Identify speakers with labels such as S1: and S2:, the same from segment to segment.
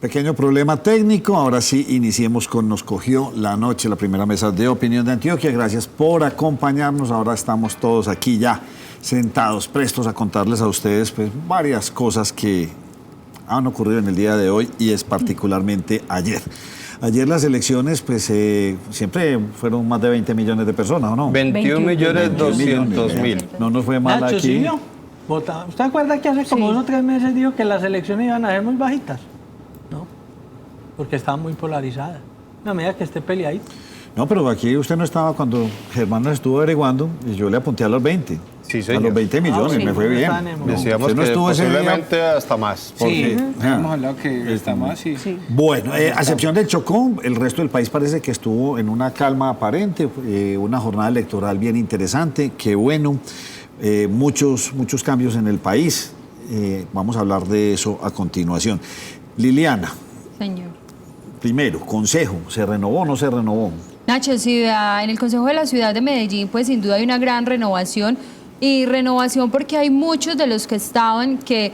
S1: Pequeño problema técnico, ahora sí iniciemos con Nos Cogió la Noche, la primera mesa de opinión de Antioquia. Gracias por acompañarnos, ahora estamos todos aquí ya sentados, prestos a contarles a ustedes pues, varias cosas que han ocurrido en el día de hoy y es particularmente ayer. Ayer las elecciones pues siempre fueron más de 20 millones de personas, ¿o no?
S2: 21.200.000.
S1: No nos fue mal
S3: Nacho,
S1: aquí.
S3: ¿sí vio? ¿Usted acuerda que hace como 2 o 3 meses dijo que las elecciones iban a ser muy bajitas? No, porque estaban muy polarizadas. No, medida que esté peleadito.
S1: No, pero aquí usted no estaba cuando Germán nos estuvo averiguando y yo le apunté a los 20.
S2: Sí,
S1: a
S2: señor.
S1: los 20 millones,
S3: sí,
S1: me fue bien.
S2: Decíamos
S1: Usted no
S2: que
S1: estuvo ese día.
S2: posiblemente hasta más.
S1: Porque,
S4: hemos hablado que está más, sí.
S1: Bueno, a excepción del Chocó, el resto del país parece que estuvo en una calma aparente, una jornada electoral bien interesante, qué bueno, muchos cambios en el país. Vamos a hablar de eso a continuación. Liliana,
S5: Señor.
S1: primero, consejo, ¿se renovó o no se renovó?
S5: Nacho, sí, en el Consejo de la Ciudad de Medellín, pues sin duda hay una gran renovación. Y renovación porque hay muchos de los que estaban, que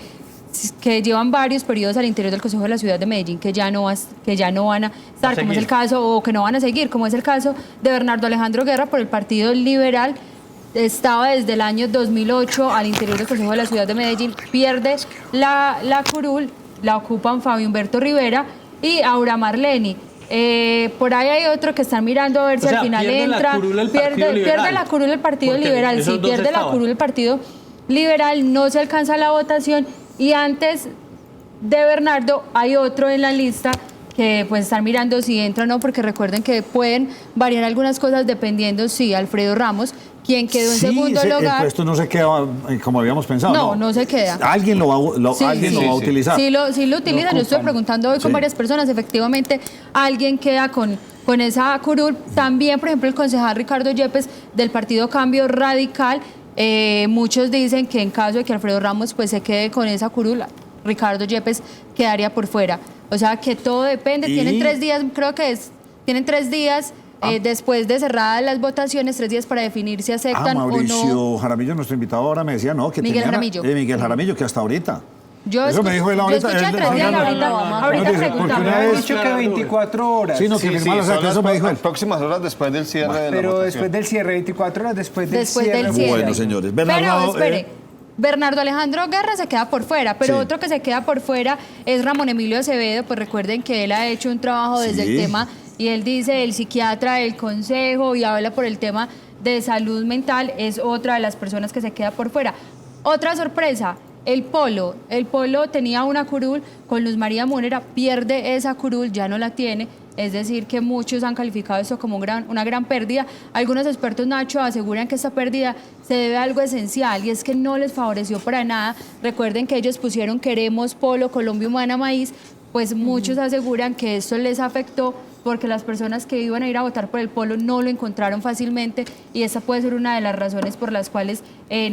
S5: llevan varios periodos al interior del Consejo de la Ciudad de Medellín, que ya no van a estar, como es el caso, o que no van a seguir, como es el caso de Bernardo Alejandro Guerra por el Partido Liberal. Estaba desde el año 2008 al interior del Consejo de la Ciudad de Medellín, pierde la curul, la ocupan Fabio Humberto Rivera y Aura Marleni. Por ahí hay otro que están mirando a ver si al final entra. Pierde la curul el Partido Liberal, sí, pierde la curul el Partido Liberal, no se alcanza la votación y antes de Bernardo hay otro en la lista que pues están mirando si entra o no, porque recuerden que pueden variar algunas cosas dependiendo si Alfredo Ramos, quien quedó en segundo lugar.
S1: El puesto no se queda como habíamos pensado.
S5: No se queda.
S1: Alguien lo va a utilizar.
S5: Sí lo utilizan. Yo estuve preguntando hoy con varias personas. Efectivamente, alguien queda con esa curul. También, por ejemplo, el concejal Ricardo Yepes del Partido Cambio Radical. Muchos dicen que en caso de que Alfredo Ramos pues se quede con esa curul, Ricardo Yepes quedaría por fuera. O sea que todo depende. Tienen 3 días, creo que tienen 3 días. Después de cerradas las votaciones, 3 días para definir si aceptan o no.
S1: Mauricio Jaramillo, nuestro invitado ahora, me decía, no, que
S5: Miguel
S1: tenía...
S5: Jaramillo.
S1: Miguel Jaramillo, que hasta ahorita.
S5: Eso me dijo él ahorita. Yo escuché 3 días, ahorita preguntaba.
S4: Me ha dicho que 24 horas.
S1: Sí, no, que firmar, o sea, que eso me dijo él.
S2: Próximas horas después del cierre de la
S4: Pero
S2: votación.
S4: después del cierre, 24 horas después del cierre.
S1: Bueno, señores.
S5: Pero, espere. Bernardo Alejandro Guerra se queda por fuera, pero otro que se queda por fuera es Ramón Emilio Acevedo, pues recuerden que él ha hecho un trabajo desde el tema, y él dice, el psiquiatra del consejo, y habla por el tema de salud mental, es otra de las personas que se queda por fuera. Otra sorpresa, el Polo tenía una curul con Luz María Múnera, pierde esa curul, ya no la tiene. Es decir, que muchos han calificado esto como una gran pérdida. Algunos expertos, Nacho, aseguran que esta pérdida se debe a algo esencial y es que no les favoreció para nada. Recuerden que ellos pusieron Queremos Polo, Colombia Humana, Maíz, pues muchos aseguran que esto les afectó porque las personas que iban a ir a votar por el Polo no lo encontraron fácilmente y esa puede ser una de las razones por las cuales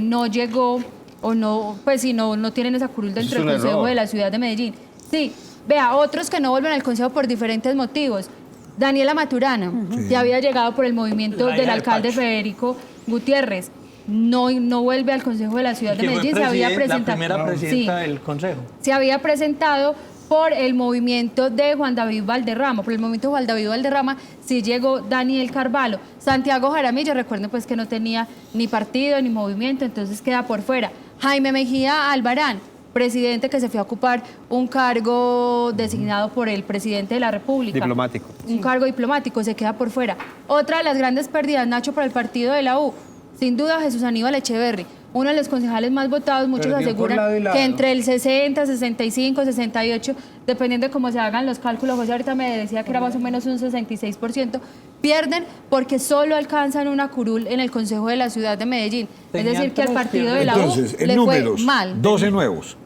S5: no llegó o no, pues si no tienen esa curul dentro del Consejo de la Ciudad de Medellín. Sí. Vea, otros que no vuelven al Consejo por diferentes motivos. Daniela Maturana, que había llegado por el movimiento del alcalde Federico Gutiérrez, no vuelve al Consejo de la Ciudad de Medellín. Se había presentado,
S3: la primera presidenta del Consejo.
S5: Se había presentado por el movimiento de Juan David Valderrama. Por el movimiento de Juan David Valderrama sí llegó Daniel Carvalho. Santiago Jaramillo, recuerden pues que no tenía ni partido ni movimiento, entonces queda por fuera. Jaime Mejía Albarán, presidente que se fue a ocupar un cargo designado por el presidente de la República.
S2: Diplomático.
S5: Un cargo diplomático, se queda por fuera. Otra de las grandes pérdidas, Nacho, para el partido de la U, sin duda Jesús Aníbal Echeverry, uno de los concejales más votados, muchos aseguran que entre el 60, 65, 68, dependiendo de cómo se hagan los cálculos, José ahorita me decía que era más o menos un 66%, pierden porque solo alcanzan una curul en el Consejo de la Ciudad de Medellín. Es decir, que al partido de la U le fue mal.
S1: 12 nuevos.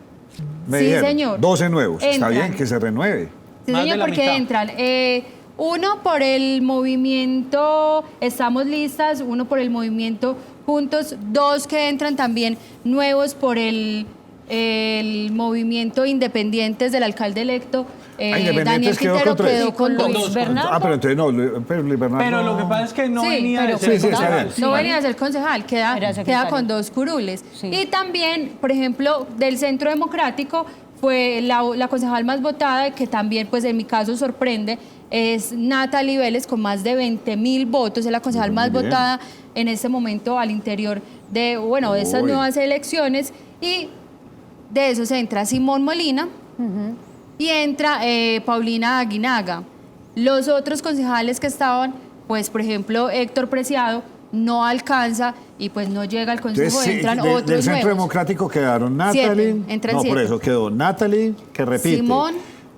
S5: Sí, señor.
S1: 12 nuevos. Está
S5: Entran.
S1: bien que se renueve.
S5: Sí, señor, porque entran. Uno por el movimiento Estamos Listas, uno por el movimiento Juntos, 2 que entran también nuevos por el movimiento Independientes del alcalde electo. Daniel Quintero quedó con Luis Bernardo.
S1: Pero entonces no, Luis Bernardo.
S3: Pero lo que pasa es que no venía de
S1: ser
S3: concejal.
S5: No venía a ser concejal, queda con 2 curules. Y también, por ejemplo, del Centro Democrático fue la concejal más votada, que también pues en mi caso sorprende, es Natalie Vélez con más de 20.000 votos, es la concejal más
S1: Muy bien.
S5: votada en este momento al interior de, bueno, de estas
S1: Uy.
S5: nuevas elecciones, y de eso se entra Simón Molina y entra Paulina Aguinaga. Los otros concejales que estaban, pues por ejemplo Héctor Preciado, no alcanza y pues no llega al consejo,
S1: Entonces, sí,
S5: entran
S1: del
S5: otros
S1: Centro
S5: nuevos.
S1: Democrático quedaron Natalie.
S5: Entran
S1: no, por
S5: 7.
S1: eso quedó Natalie, que repite.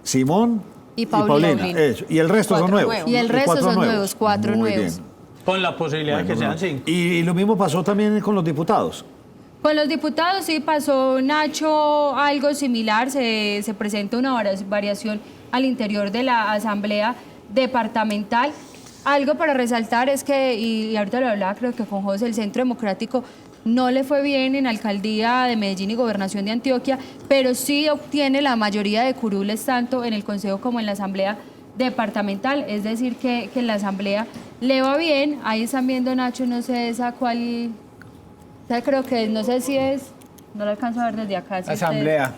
S5: Simón
S1: y
S5: Paulina.
S1: Paulina. Eso. Y el resto son
S6: 4
S1: nuevos.
S6: nuevos.
S5: Y el resto
S1: 4
S5: son nuevos, 4
S1: Muy
S5: nuevos.
S1: bien.
S3: Con la posibilidad de que
S1: Bueno,
S3: sean
S1: no.
S3: 5.
S1: Y lo mismo pasó también con los diputados.
S5: Con los diputados sí pasó, Nacho, algo similar, se presenta una variación al interior de la Asamblea Departamental. Algo para resaltar es que, y ahorita lo hablaba creo que con José, el Centro Democrático no le fue bien en Alcaldía de Medellín y Gobernación de Antioquia, pero sí obtiene la mayoría de curules tanto en el Consejo como en la Asamblea Departamental, es decir que en la Asamblea le va bien. Ahí están viendo, Nacho, no sé esa cuál... O sea, creo que, no sé si es, no lo alcanzo a ver desde acá. Si
S4: Asamblea.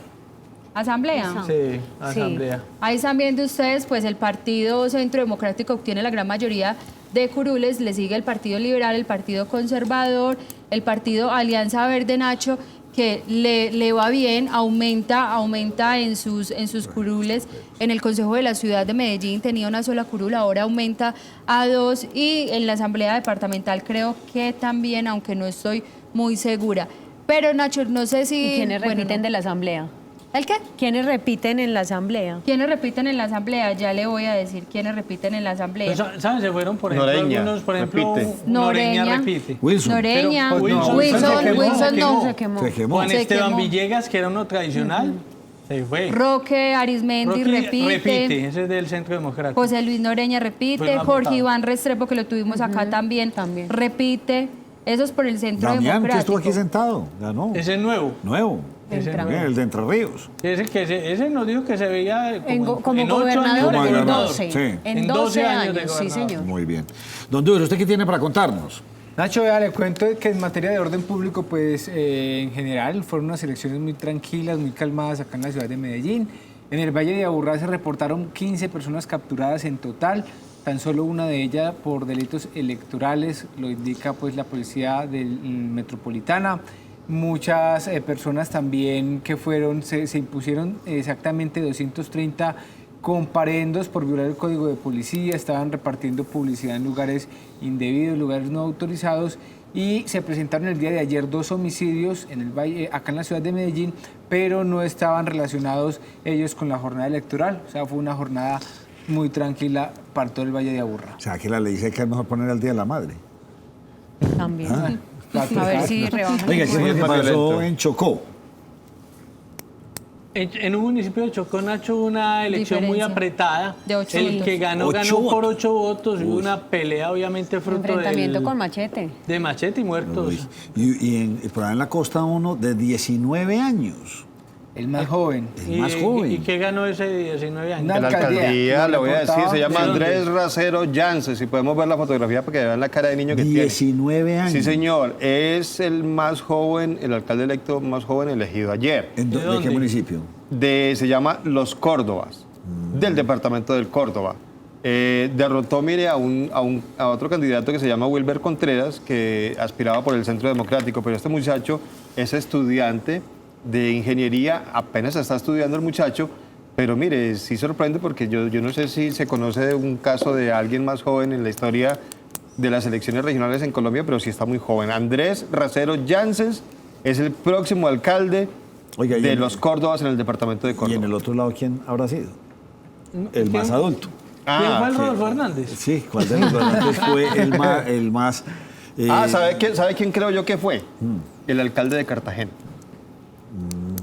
S5: ¿Asamblea?
S3: Sí, asamblea.
S5: Ahí están viendo ustedes, pues el Partido Centro Democrático obtiene la gran mayoría de curules, le sigue el Partido Liberal, el Partido Conservador, el Partido Alianza Verde, Nacho, que le va bien, aumenta en sus curules. En el Consejo de la Ciudad de Medellín tenía una sola curul, ahora aumenta a 2, y en la Asamblea Departamental creo que también, aunque no estoy muy segura. Pero Nacho, no sé si...
S6: ¿Y quiénes
S5: bueno,
S6: repiten
S5: no.
S6: de la asamblea?
S5: ¿El qué?
S6: ¿Quiénes repiten en la asamblea?
S5: ¿Quiénes repiten en la Asamblea? Ya le voy a decir quiénes repiten en la Asamblea.
S3: Pues, ¿saben? Se fueron, por ejemplo,
S2: Noreña,
S3: algunos, por ejemplo,
S2: repite.
S3: Noreña
S5: Noreña.
S3: repite.
S1: Wilson.
S5: Noreña,
S3: Pero,
S5: Wilson,
S3: Wilson se quemó,
S5: Wilson no.
S6: Se quemó.
S1: Se quemó.
S3: Juan
S5: Se
S3: Esteban
S5: quemó.
S3: Villegas, que era uno tradicional, se fue.
S5: Roque Arismendi
S3: Roque
S5: repite.
S3: ese es del Centro Democrático.
S5: José Luis Noreña repite.
S3: Fue más
S5: Jorge
S3: votado.
S5: Iván Restrepo, que lo tuvimos acá también,
S6: también.
S5: repite. Eso es por el Centro
S1: Damián, que
S5: Democrático.
S1: estuvo aquí sentado, ganó.
S3: Ese es nuevo.
S1: Nuevo.
S6: Entra.
S1: Muy bien, el de Entre Ríos.
S3: Ese nos dijo que se veía
S6: Como
S3: en 8 años
S6: gobernador
S3: de
S1: Como
S6: en
S1: gobernador,
S6: 12.
S1: sí.
S6: En 12 años,
S3: de
S6: sí,
S3: gobernador.
S6: señor.
S1: Muy bien. Don Duro, ¿usted qué tiene para contarnos?
S4: Nacho, vea, le cuento que en materia de orden público, pues en general fueron unas elecciones muy tranquilas, muy calmadas acá en la ciudad de Medellín. En el Valle de Aburrá se reportaron 15 personas capturadas en total, tan solo una de ellas por delitos electorales, lo indica pues la policía metropolitana. Muchas personas también que se impusieron exactamente 230 comparendos por violar el código de policía, estaban repartiendo publicidad en lugares indebidos, lugares no autorizados, y se presentaron el día de ayer 2 homicidios en el Valle, acá en la ciudad de Medellín, pero no estaban relacionados ellos con la jornada electoral, o sea, fue una jornada muy tranquila para todo el Valle de Aburrá.
S1: O sea, que la ley dice que es mejor poner al Día de la Madre.
S6: También.
S5: A ver si rebajan.
S1: Oiga, ¿qué fue lo
S2: es
S1: que
S2: más
S1: pasó
S2: violento.
S1: en Chocó?
S3: En un municipio de Chocó, Nacho, hubo una elección muy
S5: Diferencia.
S3: apretada.
S5: De 8
S3: El
S5: votos.
S3: que ganó,
S1: 8
S3: ganó por
S1: votos.
S3: 8 votos. Hubo una pelea, obviamente, fruto
S6: Enfrentamiento con machete.
S3: de machete y muertos.
S1: Uy, y por ahí en la costa uno de 19 años.
S4: El más joven.
S1: El más joven.
S3: ¿Y qué ganó ese de 19 años?
S4: Una
S2: En la
S4: alcaldía,
S2: alcaldía,
S4: no
S2: le
S4: le
S2: voy a decir,
S4: importaba.
S2: se llama
S3: ¿De dónde?
S2: Andrés Racero Yance. Si podemos ver la fotografía para que vean la cara de niño que tiene.
S1: 19 años.
S2: Sí, señor. Es el más joven, el alcalde electo más joven elegido ayer.
S1: ¿De qué
S3: dónde?
S1: municipio?
S2: Se llama Los Córdobas, del departamento del Córdoba. Derrotó, mire, a otro candidato que se llama Wilber Contreras, que aspiraba por el Centro Democrático, pero este muchacho es estudiante de ingeniería, apenas está estudiando el muchacho, pero mire, sí sorprende porque yo no sé si se conoce de un caso de alguien más joven en la historia de las elecciones regionales en Colombia, pero sí está muy joven. Andrés Racero Janssens es el próximo alcalde
S1: Oiga, y
S2: de
S1: en-
S2: Los Córdobas en el departamento de
S1: ¿Y
S2: Córdoba.
S1: en el otro lado quién habrá sido? El
S3: ¿Quién?
S1: más adulto.
S3: ¿Quién fue el
S2: sí.
S3: Rodolfo Hernández?
S1: Sí, ¿cuál de los dos fue el más
S2: ¿Sabe quién creo yo que fue? El alcalde de Cartagena.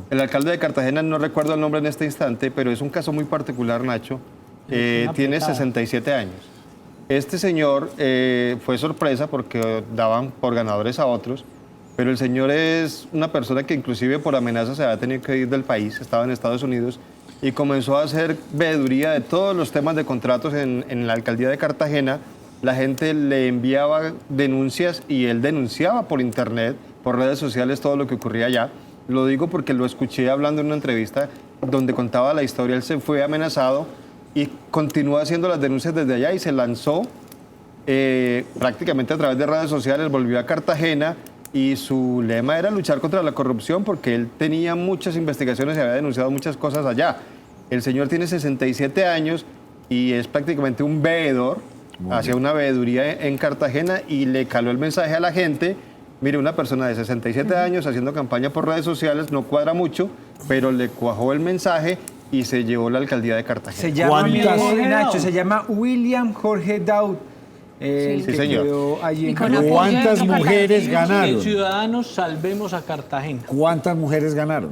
S2: El alcalde de Cartagena, no recuerdo el nombre en este instante, pero es un caso muy particular, Nacho. Tiene 67 años. Este señor fue sorpresa porque daban por ganadores a otros, pero el señor es una persona que inclusive por amenazas se había tenido que ir del país, estaba en Estados Unidos, y comenzó a hacer veeduría de todos los temas de contratos en la alcaldía de Cartagena. La gente le enviaba denuncias y él denunciaba por internet, por redes sociales, todo lo que ocurría allá. Lo digo porque lo escuché hablando en una entrevista donde contaba la historia, él se fue amenazado y continuó haciendo las denuncias desde allá y se lanzó prácticamente a través de redes sociales, volvió a Cartagena y su lema era luchar contra la corrupción porque él tenía muchas investigaciones y había denunciado muchas cosas allá. El señor tiene 67 años y es prácticamente un veedor, hacía una veeduría en Cartagena y le caló el mensaje a la gente. Mire, una persona de 67 años haciendo campaña por redes sociales no cuadra mucho, pero le cuajó el mensaje y se llevó la alcaldía de Cartagena.
S4: Se llama,
S1: ¿Cuántas?
S4: Nacho, se llama William Jorge Daud.
S2: Sí,
S4: que
S2: señor.
S4: quedó allí
S6: Y
S4: en
S6: con
S4: Cartagena.
S6: apoyo de
S1: ¿Cuántas
S6: Cartagena.
S1: mujeres ganaron?
S3: Ciudadanos Salvemos a Cartagena.
S1: ¿Cuántas mujeres ganaron?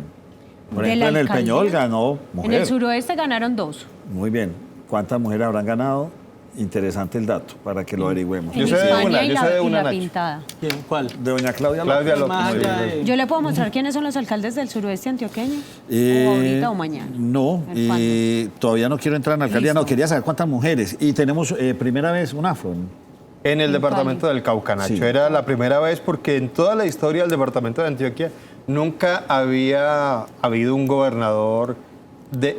S1: Por
S6: De
S1: ejemplo,
S6: la
S1: en el
S6: alcaldía.
S1: Peñol ganó
S6: En
S1: mujer.
S6: el suroeste ganaron 2.
S1: Muy bien. ¿Cuántas mujeres habrán ganado? Interesante el dato, para que lo averigüemos.
S2: Yo
S6: En
S2: sé de
S6: España
S2: una,
S6: y
S2: yo
S6: la,
S2: sé de
S6: y
S2: una,
S6: la
S2: Nacho.
S6: pintada.
S3: ¿Quién? ¿Cuál?
S1: De doña Claudia López.
S2: Claudia López.
S3: Más
S2: muy
S3: allá
S2: bien.
S3: de-
S6: Yo le puedo mostrar quiénes son los alcaldes del suroeste antioqueño. ¿O ahorita o mañana?
S1: No,
S6: ¿En
S1: todavía no quiero entrar en la alcaldía,
S6: Listo.
S1: no, quería saber cuántas mujeres. Y tenemos primera vez un afro.
S2: En el departamento del Cauca, Nacho.
S1: Sí.
S2: Era la primera vez porque en toda la historia del departamento de Antioquia nunca había habido un gobernador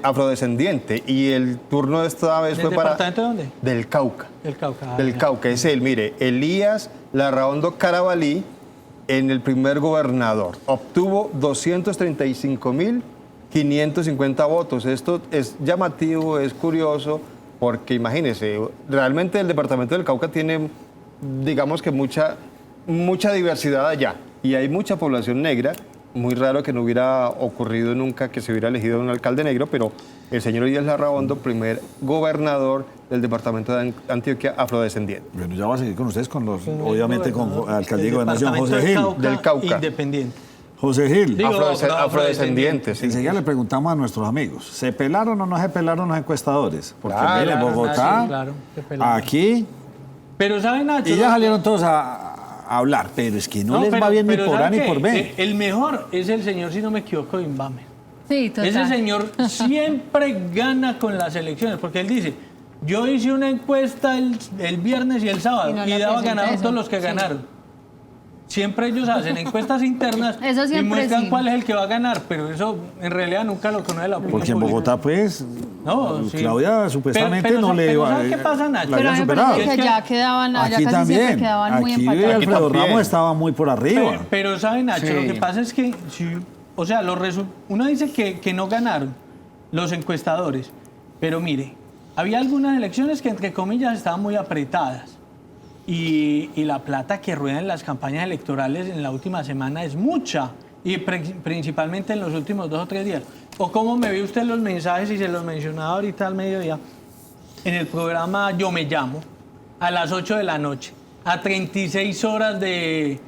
S2: afrodescendiente y el turno de esta vez
S3: ¿Del
S2: fue para...
S3: departamento de dónde?
S2: Del Cauca.
S3: El Cauca.
S2: Del Cauca, es él, mire, Elías Larraondo Carabalí en el primer gobernador. Obtuvo 235.550 votos. Esto es llamativo, es curioso, porque imagínense, realmente el departamento del Cauca tiene, digamos que mucha diversidad allá y hay mucha población negra. Muy raro que no hubiera ocurrido nunca que se hubiera elegido un alcalde negro, pero el señor Elías Larraondo, primer gobernador del departamento de Antioquia, afrodescendiente.
S1: Bueno, ya va a seguir con ustedes,
S3: Primer
S1: obviamente con
S3: gobernador
S1: alcaldía y
S3: del
S1: gobernación.
S3: departamento
S1: José Gil.
S2: Del Cauca.
S3: Independiente.
S1: José Gil.
S3: Digo,
S2: Afrodescendiente, sí.
S1: Enseguida le preguntamos a nuestros amigos, ¿se pelaron o no se pelaron los encuestadores? Porque
S2: Claro,
S1: mire,
S3: claro,
S1: Bogotá,
S3: sí, claro, se pelaron.
S1: aquí,
S3: Pero ¿saben, Nacho?
S1: y ya salieron todos a hablar, pero es que no, les va bien ni por A
S3: ¿saben
S1: ni
S3: qué?
S1: por B.
S3: El mejor es el señor, si no me equivoco, Imbame.
S5: Sí, total.
S3: Ese señor siempre gana con las elecciones, porque él dice, yo hice una encuesta el viernes y el sábado
S6: Y no
S3: y
S6: la
S3: daba
S6: presenta
S3: ganados
S6: eso.
S3: todos los que
S6: Sí.
S3: ganaron. Siempre ellos hacen encuestas internas
S5: Eso
S3: y
S5: siempre
S3: muestran
S5: sí.
S3: cuál es el que va a ganar, pero eso en realidad nunca lo conoce la opinión
S1: Porque en
S3: pública.
S1: Bogotá, pues,
S3: No, sí.
S1: Claudia supuestamente
S3: Pero
S1: no le
S3: pero
S1: iba
S3: ¿sabe qué pasa, Nacho?
S1: la
S5: Pero a
S1: habían
S5: mí me
S1: superado.
S5: parece que
S3: Es que
S5: allá quedaban, allá
S1: Aquí
S5: casi siempre
S1: también.
S5: quedaban muy
S1: Aquí
S5: empatados.
S2: Aquí
S1: Alfredo
S2: también.
S1: Ramos estaba muy por arriba.
S3: Pero ¿sabe, Nacho?
S4: Sí.
S3: Lo que pasa es que, o sea, uno dice que no ganaron los encuestadores, pero mire, había algunas elecciones que entre comillas estaban muy apretadas y la plata que rueda en las campañas electorales en la última semana es mucha y principalmente en los últimos 2 o 3 días. O cómo me ve usted los mensajes y se los mencionaba ahorita al mediodía en el programa Yo Me Llamo a las 8 de la noche, a 36 horas de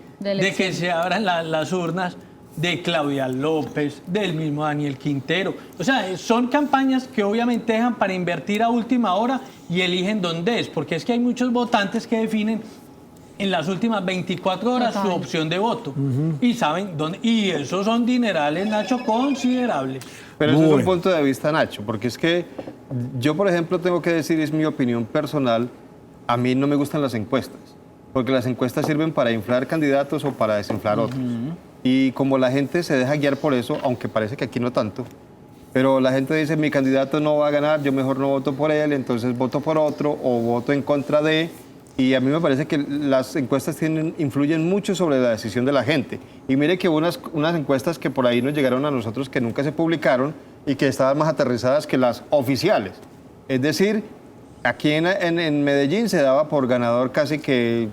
S3: que se abran las urnas, de Claudia López, del mismo Daniel Quintero. O sea, son campañas que obviamente dejan para invertir a última hora y eligen dónde es, porque es que hay muchos votantes que definen en las últimas 24 horas
S5: Total.
S3: su opción de voto y saben dónde. Y esos son dinerales, Nacho, considerables.
S2: Pero eso es un
S1: Bueno.
S2: punto de vista, Nacho, porque es que yo, por ejemplo, tengo que decir, es mi opinión personal, a mí no me gustan las encuestas, porque las encuestas sirven para inflar candidatos o para desinflar otros. Y como la gente se deja guiar por eso, aunque parece que aquí no tanto, pero la gente dice, mi candidato no va a ganar, yo mejor no voto por él, entonces voto por otro o voto en contra de... Y a mí me parece que las encuestas influyen mucho sobre la decisión de la gente. Y mire que unas encuestas que por ahí nos llegaron a nosotros que nunca se publicaron y que estaban más aterrizadas que las oficiales. Es decir, aquí en Medellín se daba por ganador casi que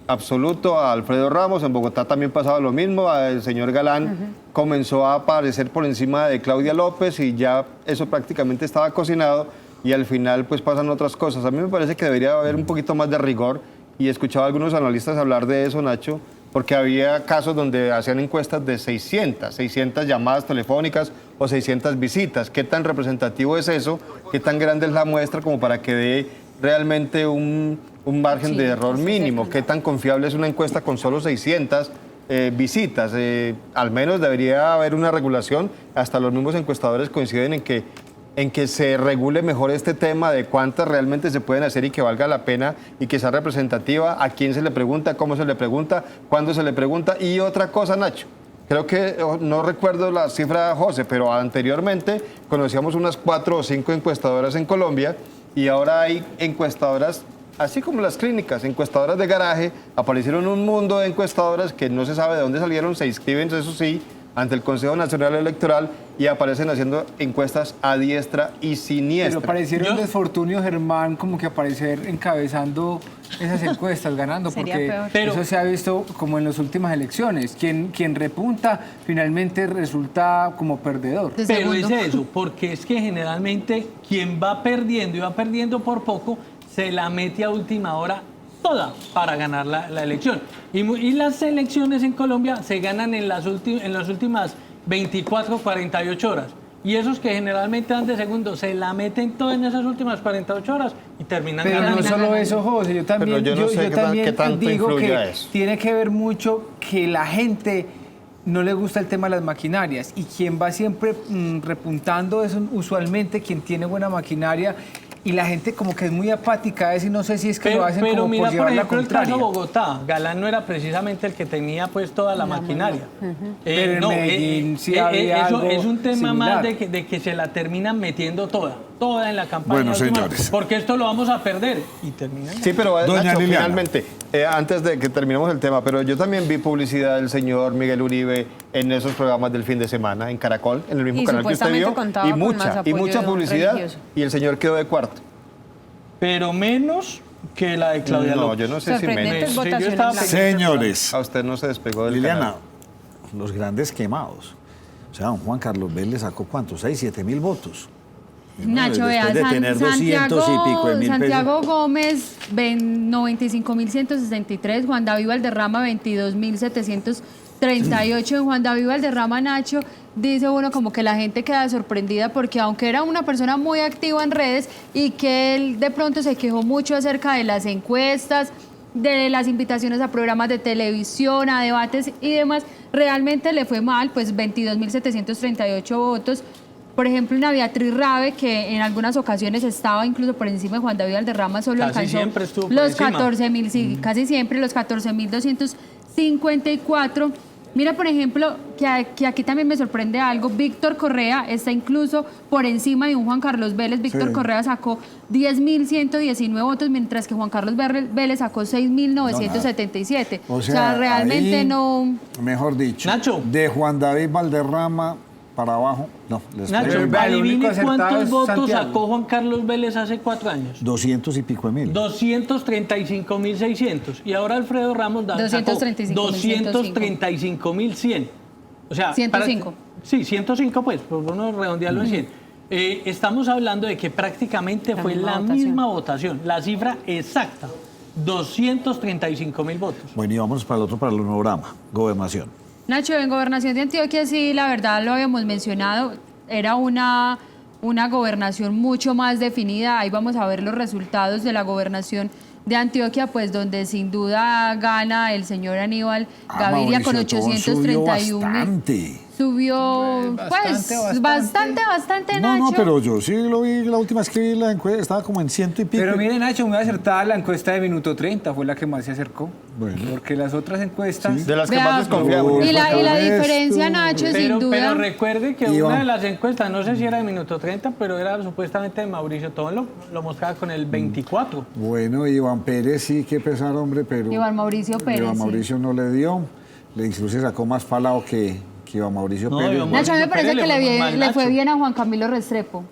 S2: absoluto a Alfredo Ramos, en Bogotá también pasaba lo mismo, el señor Galán comenzó a aparecer por encima de Claudia López y ya eso prácticamente estaba cocinado y al final pues pasan otras cosas. A mí me parece que debería haber un poquito más de rigor y escuchaba a algunos analistas hablar de eso, Nacho, porque había casos donde hacían encuestas de 600 llamadas telefónicas o 600 visitas. ¿Qué tan representativo es eso? ¿Qué tan grande es la muestra como para que dé realmente un margen de error mínimo? ¿Qué tan confiable es una encuesta con solo 600 visitas? Al menos debería haber una regulación. Hasta los mismos encuestadores coinciden en que se regule mejor este tema de cuántas realmente se pueden hacer y que valga la pena y que sea representativa, a quién se le pregunta, cómo se le pregunta, cuándo se le pregunta. Y otra cosa, Nacho, Creo que, no recuerdo la cifra, José, pero anteriormente conocíamos unas 4 o 5 encuestadoras en Colombia y ahora hay encuestadoras, así como las clínicas, encuestadoras de garaje. Aparecieron un mundo de encuestadoras que no se sabe de dónde salieron, se inscriben, eso sí, ante el Consejo Nacional Electoral y aparecen haciendo encuestas a diestra y siniestra.
S4: Pero parecieron de Fortunio Germán como que aparecer encabezando esas encuestas, ganando,
S6: Sería
S4: porque
S6: peor.
S3: Pero-
S4: eso se ha visto como en las últimas elecciones. Quien repunta finalmente resulta como perdedor.
S5: De
S3: Pero
S5: segundo.
S3: es eso, porque es que generalmente quien va perdiendo y va perdiendo por poco, se la mete a última hora toda para ganar la elección. Y las elecciones en Colombia se ganan en las últimas 24, 48 horas. Y esos que generalmente dan de segundo se la meten toda en esas últimas 48 horas y terminan
S4: Pero
S3: ganando.
S4: no solo eso, José, yo también,
S2: Pero yo no sé qué tanto
S4: digo
S2: influye
S4: que
S2: a eso.
S4: tiene que ver mucho que la gente no le gusta el tema de las maquinarias y quien va siempre repuntando es usualmente quien tiene buena maquinaria y la gente como que es muy apática a eso y no sé si es que lo hacen como
S3: mira,
S4: por llevar la
S3: ejemplo, el
S4: contraria.
S3: caso Bogotá. Galán no era precisamente el que tenía pues toda la maquinaria.
S4: Pero en Medellín sí había
S3: eso
S4: algo
S3: es un tema más
S4: similar.
S3: de que se la terminan metiendo toda en la campaña.
S1: Bueno,
S3: última,
S1: señores.
S3: Porque esto lo vamos a perder. Y terminan.
S2: Sí, pero
S1: Doña
S2: Nacho,
S1: Liliana.
S2: finalmente, antes de que terminemos el tema, pero yo también vi publicidad del señor Miguel Uribe en esos programas del fin de semana, en Caracol, en el mismo
S6: Y
S2: canal que usted
S6: supuestamente
S2: vio,
S6: contaba
S2: y
S6: con más
S2: mucha
S6: apoyo
S2: publicidad,
S6: religioso.
S2: y el señor quedó de cuarto.
S3: Pero menos que la de Claudia
S2: No,
S3: López.
S2: yo no sé si
S6: Sorprendentes
S2: menos.
S3: Sí, yo
S6: votaciones
S3: estaba
S6: blancas.
S1: Señores,
S2: A usted no se despegó del
S1: Liliana,
S2: canal.
S1: los grandes quemados. O sea, don Juan Carlos Vélez sacó ¿cuántos? 6, 7 mil votos.
S5: Nacho, vea,
S1: Después de tener 200 y pico de mil
S5: Santiago Gómez, 95.163, Juan David Valderrama, 22.738. Juan David Valderrama, Nacho, dice uno como que la gente queda sorprendida porque aunque era una persona muy activa en redes y que él de pronto se quejó mucho acerca de las encuestas, de las invitaciones a programas de televisión, a debates y demás, realmente le fue mal, pues 22.738 votos. Por ejemplo, una Beatriz Rabe, que en algunas ocasiones estaba incluso por encima de Juan David Valderrama, solo
S3: Casi
S5: alcanzó
S3: siempre estuvo por
S5: los
S3: encima.
S5: 14.000, sí, casi siempre los 14.254. Mira, por ejemplo, que aquí también me sorprende algo. Víctor Correa está incluso por encima de un Juan Carlos Vélez. Víctor
S1: Sí.
S5: Correa sacó 10.119 votos, mientras que Juan Carlos Vélez sacó 6.977.
S1: O
S5: O
S1: sea,
S5: sea, realmente
S1: ahí,
S5: no...
S1: Mejor dicho,
S3: Nacho.
S1: de Juan David Valderrama para abajo, no, les
S3: Nacho,
S4: Pero vea, lo único
S3: adivine
S4: acertado
S3: cuántos
S4: es
S3: votos
S4: Santiago.
S3: sacó Juan Carlos Vélez hace 4 años.
S1: 200 y pico de mil.
S3: 235.600. Y ahora Alfredo Ramos sacó 235.100. O sea,
S5: 105.
S3: Sí, 105 pues, por uno redondearlo en 100. Estamos hablando de que prácticamente
S6: La
S3: fue
S6: misma
S3: la
S6: votación.
S3: misma votación. La cifra exacta, 235.000 votos.
S1: Bueno, y vamos para el otro, para el panorama, gobernación.
S5: Nacho, en Gobernación de Antioquia sí, la verdad lo habíamos mencionado, era una gobernación mucho más definida. Ahí vamos a ver los resultados de la gobernación de Antioquia, pues donde sin duda gana el señor Aníbal Gaviria con
S1: Mauricio Tobón
S5: 831.
S1: subió bastante.
S5: Subió, pues, bastante,
S1: No,
S5: Nacho.
S1: no, pero yo sí lo vi, la última vez que vi la encuesta, estaba como en 100 y pico.
S4: Pero mire, Nacho, muy acertada la encuesta de Minuto 30, fue la que más se acercó.
S1: Bueno.
S4: Porque las otras encuestas...
S2: De las que
S5: Vea,
S2: más desconfiamos.
S5: y la
S1: Por
S5: diferencia,
S1: esto.
S5: Nacho, sin
S3: Pero
S5: duda...
S3: recuerde que
S1: Iván.
S3: una de las encuestas, no sé si era de Minuto 30, pero era supuestamente de Mauricio Tobón, lo mostraba con el 24.
S1: Bueno, Iván Pérez sí que pesar, hombre, pero...
S5: Iván Mauricio Pérez,
S1: Iván
S5: sí.
S1: Mauricio no le dio. Le incluso sacó más falado que Iván Mauricio
S3: No,
S1: Pérez.
S3: Iván
S5: Nacho, a mí me
S3: Mauricio
S5: parece que
S3: Pérez le fue mal,
S5: le fue
S3: Nacho.
S5: bien a Juan Camilo Restrepo.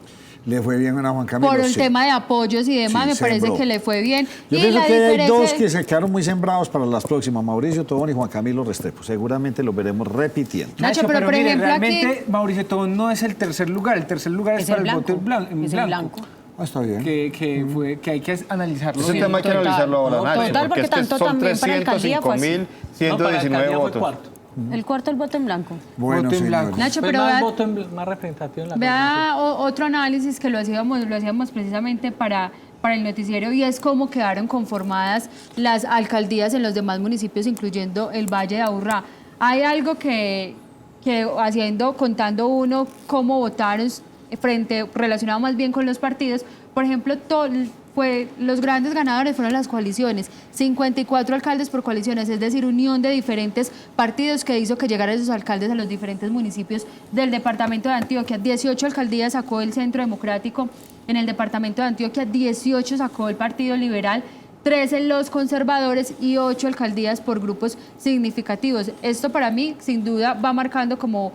S1: Le fue bien a Juan Camilo.
S5: Por el
S1: sí.
S5: tema de apoyos y demás,
S1: Sí,
S5: me parece
S1: sembró.
S5: que le fue bien.
S1: Yo
S5: y
S1: pienso
S5: la
S1: que hay
S5: diferencia-
S1: dos que se quedaron muy sembrados para las próximas, Mauricio Tobón y Juan Camilo Restrepo. Seguramente los veremos repitiendo.
S5: Nacho, pero por
S4: mire,
S5: ejemplo, aquí-
S4: realmente Mauricio Tobón no es el tercer lugar. El tercer lugar es,
S6: Es
S4: para
S6: el
S4: el voto
S6: blanco.
S4: en
S6: Es el blanco.
S1: Ah, está bien.
S4: Que hay que analizarlo.
S2: Ese
S4: bien.
S2: tema hay que
S6: Total.
S2: analizarlo ahora,
S6: No,
S2: Nacho.
S6: total, porque
S2: es que
S6: tanto
S2: son
S6: también para alcaldía fue así.
S3: No, para
S2: 305.119
S3: alcaldía fue
S2: votos.
S3: cuarto.
S6: El cuarto, el voto en blanco.
S1: Bueno,
S4: Voto en
S1: señores.
S4: blanco.
S5: Nacho,
S3: Fue
S5: pero
S3: más
S5: vea,
S3: voto más representativo en la
S5: vea otro análisis que lo hacíamos precisamente para el noticiero y es cómo quedaron conformadas las alcaldías en los demás municipios, incluyendo el Valle de Aburrá. Hay algo que contando uno cómo votaron relacionado más bien con los partidos. Por ejemplo, los grandes ganadores fueron las coaliciones, 54 alcaldes por coaliciones, es decir, unión de diferentes partidos que hizo que llegaran esos alcaldes a los diferentes municipios del departamento de Antioquia. 18 alcaldías sacó el Centro Democrático en el departamento de Antioquia, 18 sacó el Partido Liberal, 13 los conservadores y 8 alcaldías por grupos significativos. Esto para mí, sin duda, va marcando como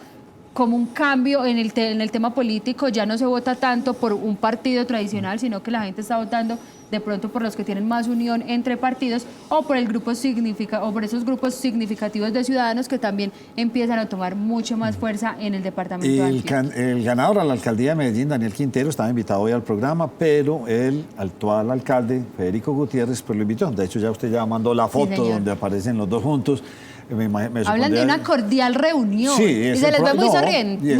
S5: un cambio en el tema político. Ya no se vota tanto por un partido tradicional, sino que la gente está votando de pronto por los que tienen más unión entre partidos o por esos grupos significativos de ciudadanos que también empiezan a tomar mucho más fuerza en el departamento de Antioquia.
S1: El ganador a la alcaldía de Medellín, Daniel Quintero, estaba invitado hoy al programa, pero el actual alcalde, Federico Gutiérrez, pues lo invitó. De hecho, ya usted ya mandó la foto donde aparecen los dos juntos.
S5: Hablan de una cordial reunión.
S1: Sí,
S5: y se les ve muy sonrientes.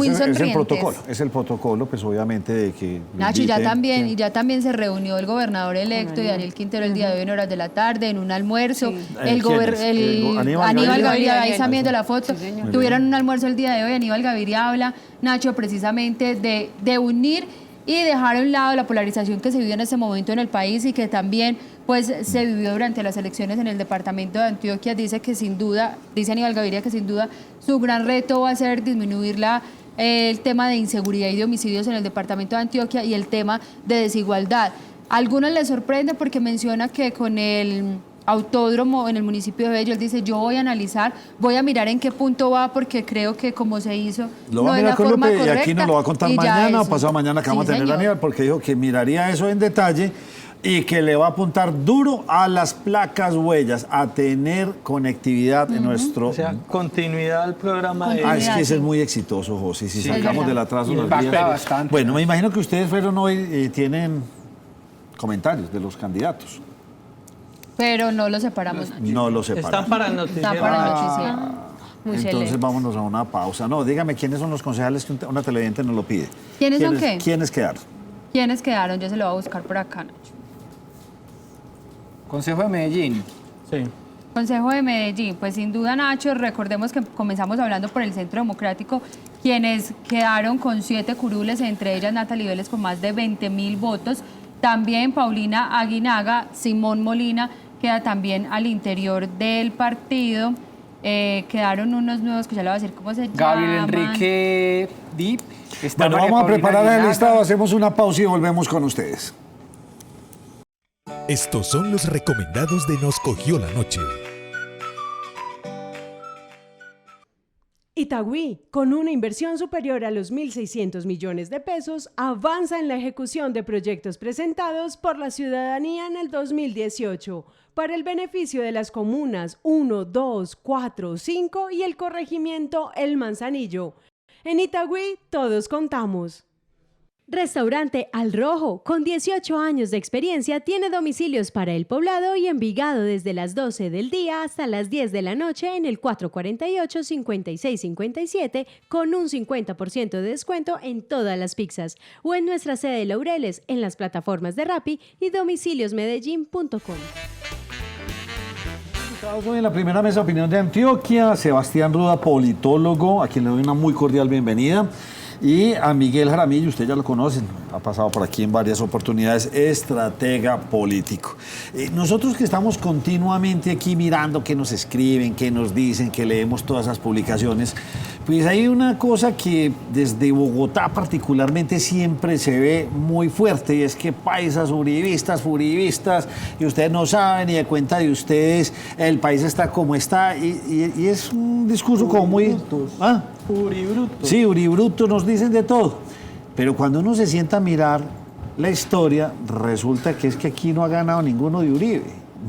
S1: Es el protocolo, pues obviamente de que...
S5: Nacho, ya también se reunió el gobernador electo y Daniel Quintero el día de hoy en horas de la tarde en un almuerzo.
S1: Sí.
S5: Aníbal Gaviria, ahí están viendo la foto. Sí, tuvieron un almuerzo el día de hoy. Aníbal Gaviria habla, Nacho, precisamente de unir y dejar a un lado la polarización que se vivió en ese momento en el país y que también pues se vivió durante las elecciones en el departamento de Antioquia. Dice Aníbal Gaviria que sin duda su gran reto va a ser disminuir el tema de inseguridad y de homicidios en el departamento de Antioquia y el tema de desigualdad. A algunos les sorprende porque menciona que con el autódromo en el municipio de Bello, él dice, yo voy a analizar, voy a mirar en qué punto va, porque creo que como se hizo no es la forma correcta.
S1: Y aquí nos lo va a contar mañana o pasado mañana que vamos a tener a Aníbal, porque dijo que miraría eso en detalle y que le va a apuntar duro a las placas huellas, a tener conectividad en nuestro...
S3: O sea, continuidad al programa de...
S1: es que ese es muy exitoso, José, si sacamos del atraso los días. Bueno, me imagino que ustedes fueron hoy y tienen comentarios de los candidatos.
S5: Pero no los separamos.
S1: No los separamos.
S3: Están para el noticiero.
S1: Entonces vámonos a una pausa. No, dígame quiénes son los concejales que una televidente nos lo pide.
S5: ¿Quiénes son qué?
S1: ¿Quiénes quedaron?
S5: ¿Quiénes quedaron? Yo se lo voy a buscar por acá, Nacho.
S4: Consejo de Medellín.
S3: Sí.
S5: Consejo de Medellín, pues sin duda, Nacho, recordemos que comenzamos hablando por el Centro Democrático, quienes quedaron con 7 curules, entre ellas Natalie Vélez con más de 20.000 votos. También Paulina Aguinaga, Simón Molina queda también al interior del partido. Quedaron unos nuevos que ya le voy a decir cómo se llaman.
S4: Gabriel Enrique Dip.
S1: Bueno, vamos a preparar el listado, hacemos una pausa y volvemos con ustedes.
S7: Estos son los recomendados de Nos Cogió la Noche.
S8: Itagüí, con una inversión superior a los 1.600 millones de pesos, avanza en la ejecución de proyectos presentados por la ciudadanía en el 2018 para el beneficio de las comunas 1, 2, 4, 5 y el corregimiento El Manzanillo. En Itagüí, todos contamos. Restaurante Al Rojo, con 18 años de experiencia, tiene domicilios para El Poblado y Envigado desde las 12 del día hasta las 10 de la noche en el 448-5657 con un 50% de descuento en todas las pizzas o en nuestra sede de Laureles en las plataformas de Rappi y domiciliosmedellin.com.
S1: Hoy en la primera mesa de opinión de Antioquia, Sebastián Ruda, politólogo, a quien le doy una muy cordial bienvenida. Y a Miguel Jaramillo, ustedes ya lo conocen, ha pasado por aquí en varias oportunidades, estratega político. Nosotros que estamos continuamente aquí mirando qué nos escriben, qué nos dicen, que leemos todas esas publicaciones, pues hay una cosa que desde Bogotá particularmente siempre se ve muy fuerte y es que paisas, uribistas, furibistas, y ustedes no saben ni de cuenta de ustedes, el país está como está y es un discurso como muy... ¿Ah?
S3: Uribruto.
S1: Sí, uribruto, nos dicen de todo. Pero cuando uno se sienta a mirar la historia, resulta que es que aquí no ha ganado ninguno de Uribe,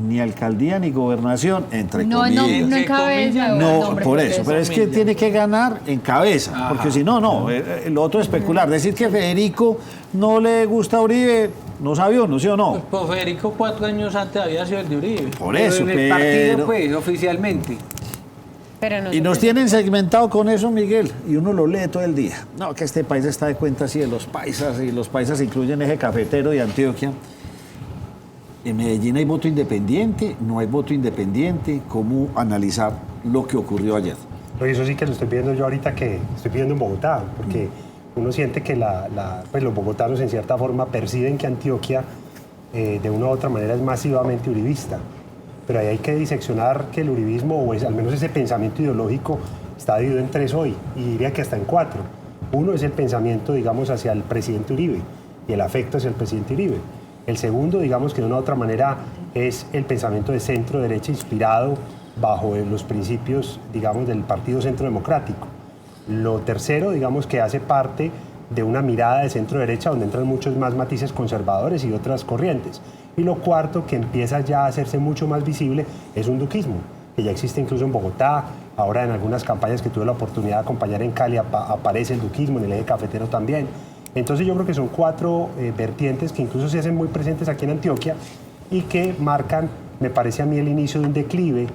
S1: ni alcaldía ni gobernación, entre comillas.
S5: No en cabeza.
S1: No, por eso, pero es que tiene que ganar en cabeza, porque si no, lo otro es especular. Decir que Federico no le gusta a Uribe, no sabía uno, ¿sí o no?
S3: Pues Federico 4 años antes había sido el de Uribe.
S1: Por eso,
S4: pero en el partido, pues, oficialmente.
S1: Y nos tienen segmentado con eso, Miguel, y uno lo lee todo el día. No, que este país está de cuenta así de los paisas, y los paisas incluyen eje cafetero de Antioquia. En Medellín hay voto independiente, no hay voto independiente. ¿Cómo analizar lo que ocurrió ayer?
S9: Eso sí que lo estoy viendo yo ahorita, que estoy viviendo en Bogotá, porque uno siente que pues los bogotanos en cierta forma perciben que Antioquia de una u otra manera es masivamente uribista. Pero ahí hay que diseccionar que el uribismo, o al menos ese pensamiento ideológico, está dividido en 3 hoy, y diría que hasta en 4. Uno es el pensamiento, digamos, hacia el presidente Uribe y el afecto hacia el presidente Uribe. El segundo, digamos que de una u otra manera, es el pensamiento de centro derecha inspirado bajo los principios, digamos, del Partido Centro Democrático. Lo tercero, digamos, que hace parte de una mirada de centro derecha donde entran muchos más matices conservadores y otras corrientes. Y lo cuarto, que empieza ya a hacerse mucho más visible, es un duquismo, que ya existe incluso en Bogotá. Ahora en algunas campañas que tuve la oportunidad de acompañar en Cali aparece el duquismo, en el eje cafetero también. Entonces yo creo que son 4 vertientes que incluso se hacen muy presentes aquí en Antioquia y que marcan, me parece a mí, el inicio de un declive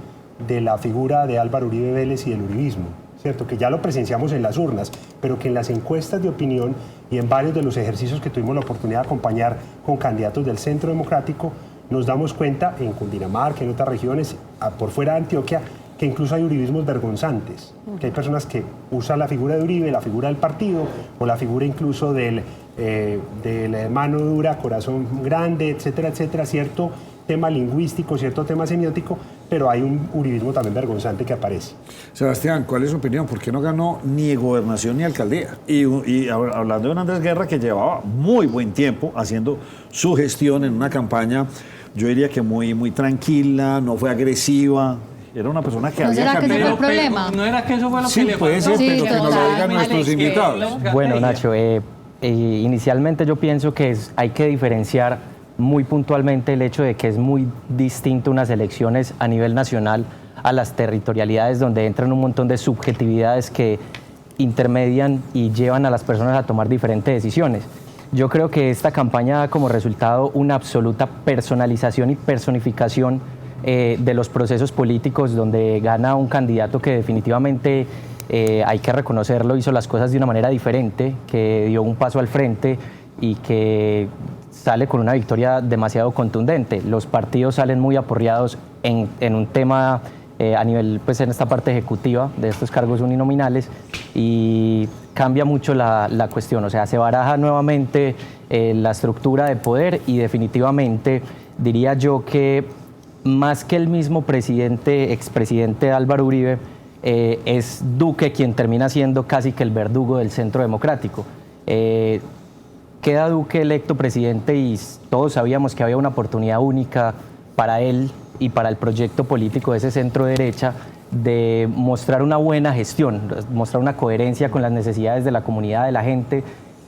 S9: de la figura de Álvaro Uribe Vélez y del uribismo, ¿cierto? Que ya lo presenciamos en las urnas, pero que en las encuestas de opinión y en varios de los ejercicios que tuvimos la oportunidad de acompañar con candidatos del Centro Democrático, nos damos cuenta en Cundinamarca, en otras regiones, por fuera de Antioquia, que incluso hay uribismos vergonzantes, que hay personas que usan la figura de Uribe, la figura del partido, o la figura incluso del mano dura, corazón grande, etcétera, etcétera, cierto tema lingüístico, cierto tema semiótico, pero hay un uribismo también vergonzante que aparece.
S1: Sebastián, ¿cuál es su opinión? ¿Por qué no ganó ni gobernación ni alcaldía? Y hablando de un Andrés Guerra que llevaba muy buen tiempo haciendo su gestión en una campaña, yo diría que muy tranquila, no fue agresiva. Era una persona que
S5: ¿No
S1: había
S5: será que ese fue el
S1: cambiado.
S5: problema?
S3: ¿No era que eso fue lo
S1: Sí,
S3: que le
S1: puede
S3: faltó?
S1: ser, pero que nos lo digan
S5: total.
S1: nuestros invitados.
S10: Bueno, Nacho, inicialmente yo pienso que hay que diferenciar muy puntualmente el hecho de que es muy distinto unas elecciones a nivel nacional a las territorialidades donde entran un montón de subjetividades que intermedian y llevan a las personas a tomar diferentes decisiones. Yo creo que esta campaña da como resultado una absoluta personalización y personificación de los procesos políticos, donde gana un candidato que definitivamente, hay que reconocerlo, hizo las cosas de una manera diferente, que dio un paso al frente y que sale con una victoria demasiado contundente. Los partidos salen muy aporreados en un tema a nivel, pues en esta parte ejecutiva de estos cargos uninominales, y cambia mucho la cuestión. O sea, se baraja nuevamente la estructura de poder, y definitivamente diría yo que más que el mismo expresidente Álvaro Uribe, es Duque quien termina siendo casi que el verdugo del Centro Democrático. Queda Duque electo presidente y todos sabíamos que había una oportunidad única para él y para el proyecto político de ese centro derecha de mostrar una buena gestión, mostrar una coherencia con las necesidades de la comunidad, de la gente,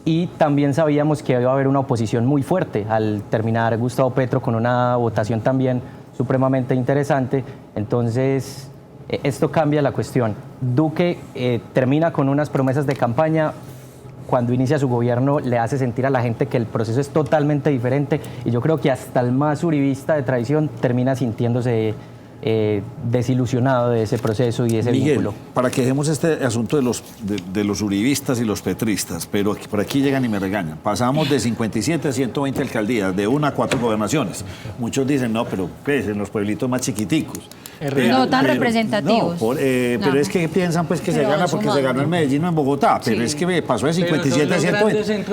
S10: y también sabíamos que iba a haber una oposición muy fuerte al terminar Gustavo Petro con una votación también supremamente interesante. Entonces esto cambia la cuestión. Duque termina con unas promesas de campaña. Cuando inicia su gobierno le hace sentir a la gente que el proceso es totalmente diferente, y yo creo que hasta el más uribista de tradición termina sintiéndose desilusionado de ese proceso y de ese
S1: Miguel,
S10: vínculo.
S1: para que dejemos este asunto de los uribistas y los petristas, pero por aquí llegan y me regañan. Pasamos de 57 a 120 alcaldías, de 1 a 4 gobernaciones. Muchos dicen, no, pero pues, en los pueblitos más chiquiticos.
S5: No tan representativos.
S1: No, pero es que piensan pues que se gana porque se ganó en Medellín o en Bogotá, pero es que pasó de 57 a 120.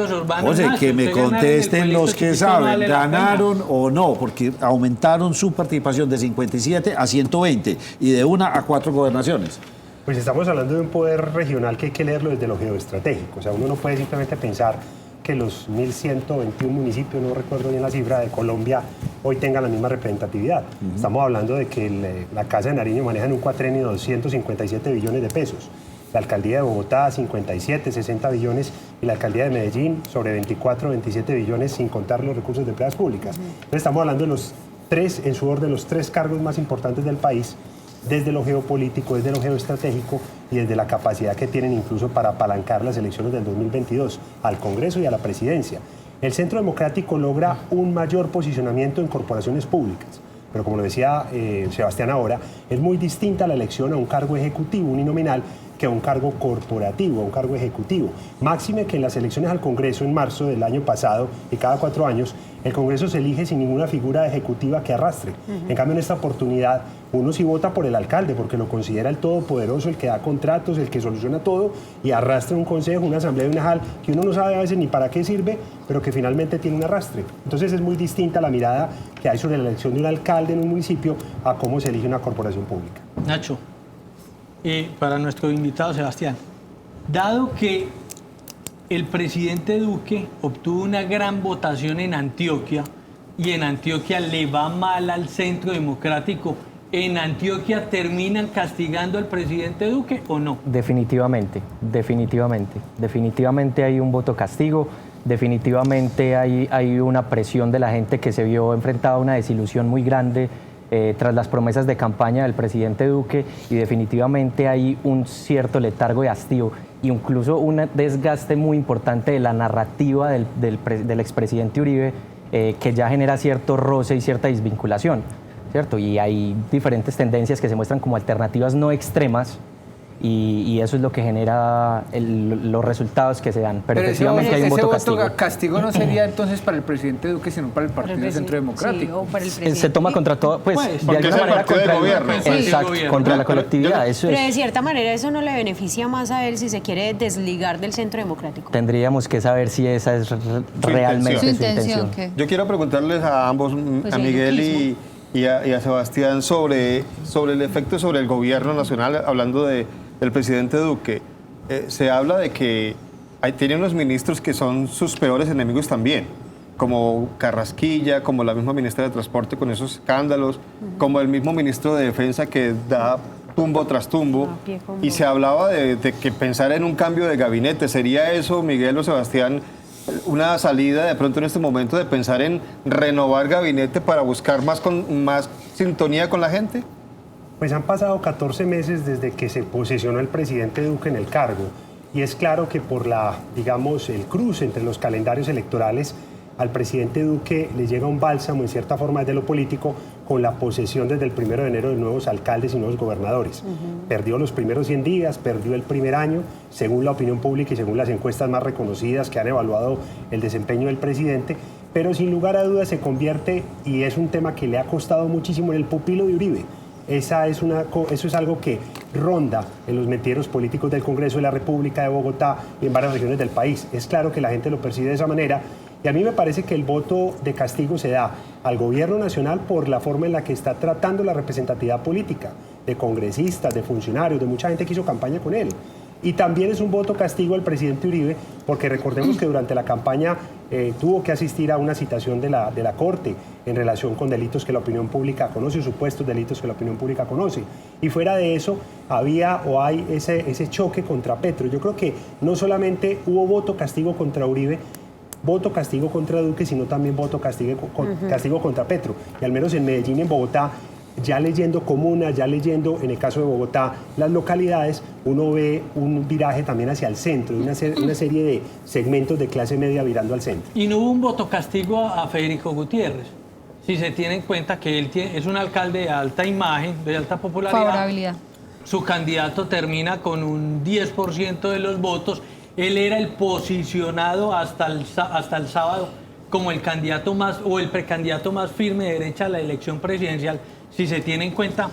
S1: José, que me contesten los que saben, ¿ganaron o no? Porque aumentaron su participación de 57 a 120 y de 1 a 4 gobernaciones.
S9: Pues estamos hablando de un poder regional que hay que leerlo desde lo geoestratégico. O sea, uno no puede simplemente pensar que los 1.121 municipios, no recuerdo bien la cifra, de Colombia hoy tengan la misma representatividad. Estamos hablando de que la Casa de Nariño maneja en un cuatrenio 257 billones de pesos. La Alcaldía de Bogotá, 57, 60 billones, y la Alcaldía de Medellín, sobre 24, 27 billones, sin contar los recursos de empleadas públicas. Entonces estamos hablando de los 3, en su orden, los 3 cargos más importantes del país, desde lo geopolítico, desde lo geoestratégico y desde la capacidad que tienen incluso para apalancar las elecciones del 2022 al Congreso y a la Presidencia. El Centro Democrático logra un mayor posicionamiento en corporaciones públicas, pero como lo decía Sebastián ahora, es muy distinta la elección a un cargo ejecutivo uninominal que a un cargo corporativo, a un cargo ejecutivo. Máxime que en las elecciones al Congreso en marzo del año pasado, y cada 4 años, el Congreso se elige sin ninguna figura ejecutiva que arrastre. En cambio, en esta oportunidad, uno sí vota por el alcalde, porque lo considera el todopoderoso, el que da contratos, el que soluciona todo, y arrastra un consejo, una asamblea y una JAL, que uno no sabe a veces ni para qué sirve, pero que finalmente tiene un arrastre. Entonces es muy distinta la mirada que hay sobre la elección de un alcalde en un municipio a cómo se elige una corporación pública.
S3: Nacho, para nuestro invitado Sebastián, dado que el presidente Duque obtuvo una gran votación en Antioquia y en Antioquia le va mal al Centro Democrático, ¿en Antioquia terminan castigando al presidente Duque o no?
S10: Definitivamente, definitivamente. Definitivamente hay un voto castigo, definitivamente hay una presión de la gente que se vio enfrentada a una desilusión muy grande tras las promesas de campaña del presidente Duque, y definitivamente hay un cierto letargo y hastío, incluso un desgaste muy importante de la narrativa del expresidente Uribe, que ya genera cierto roce y cierta desvinculación, ¿cierto? Y hay diferentes tendencias que se muestran como alternativas no extremas, y eso es lo que genera los resultados que se dan. Pero efectivamente hay un voto castigo.
S4: Ese voto castigo no sería entonces para el presidente Duque, sino para el Partido Centro Democrático.
S6: Sí, o para el presidente.
S10: Se toma contra todo, pues de alguna manera contra el gobierno. Exacto, contra la colectividad. Eso
S6: pero de cierta manera eso no le beneficia más a él si se quiere desligar del Centro Democrático.
S10: Tendríamos que saber si esa es realmente su intención.
S2: Yo quiero preguntarles a ambos,
S6: Pues
S2: a Miguel y a Sebastián, sobre el efecto sobre el gobierno nacional, hablando del presidente Duque. Se habla de que tiene unos ministros que son sus peores enemigos también, como Carrasquilla, como la misma ministra de Transporte con esos escándalos, como el mismo ministro de Defensa que da tumbo tras tumbo, y se hablaba de que pensar en un cambio de gabinete. ¿Sería eso, Miguel o Sebastián, una salida de pronto en este momento de pensar en renovar gabinete para buscar más sintonía con la gente?
S9: Pues han pasado 14 meses desde que se posesionó el presidente Duque en el cargo, y es claro que por el cruce entre los calendarios electorales, al presidente Duque le llega un bálsamo en cierta forma desde lo político con la posesión desde el 1 de enero de nuevos alcaldes y nuevos gobernadores. Perdió los primeros 100 días, perdió el primer año, según la opinión pública y según las encuestas más reconocidas que han evaluado el desempeño del presidente, pero sin lugar a dudas se convierte, y es un tema que le ha costado muchísimo, en el pupilo de Uribe. Eso es algo que ronda en los mentideros políticos del Congreso de la República, de Bogotá y en varias regiones del país. Es claro que la gente lo percibe de esa manera, y a mí me parece que el voto de castigo se da al gobierno nacional por la forma en la que está tratando la representatividad política de congresistas, de funcionarios, de mucha gente que hizo campaña con él. Y también es un voto castigo al presidente Uribe, porque recordemos que durante la campaña tuvo que asistir a una citación de la Corte en relación con delitos que la opinión pública conoce, supuestos delitos que la opinión pública conoce. Y fuera de eso, había o hay ese choque contra Petro. Yo creo que no solamente hubo voto castigo contra Uribe, voto castigo contra Duque, sino también voto castigo contra Petro. Y al menos en Medellín y en Bogotá, ya leyendo comunas, ya leyendo, en el caso de Bogotá, las localidades, uno ve un viraje también hacia el centro, una serie de segmentos de clase media virando al centro.
S3: Y no hubo un voto castigo a Federico Gutiérrez, si se tiene en cuenta que él es un alcalde de alta imagen, de alta popularidad.
S5: Favorabilidad.
S3: Su candidato termina con un 10% de los votos. Él era el posicionado hasta el sábado como el candidato más, o el precandidato más firme de derecha a la elección presidencial, si se tiene en cuenta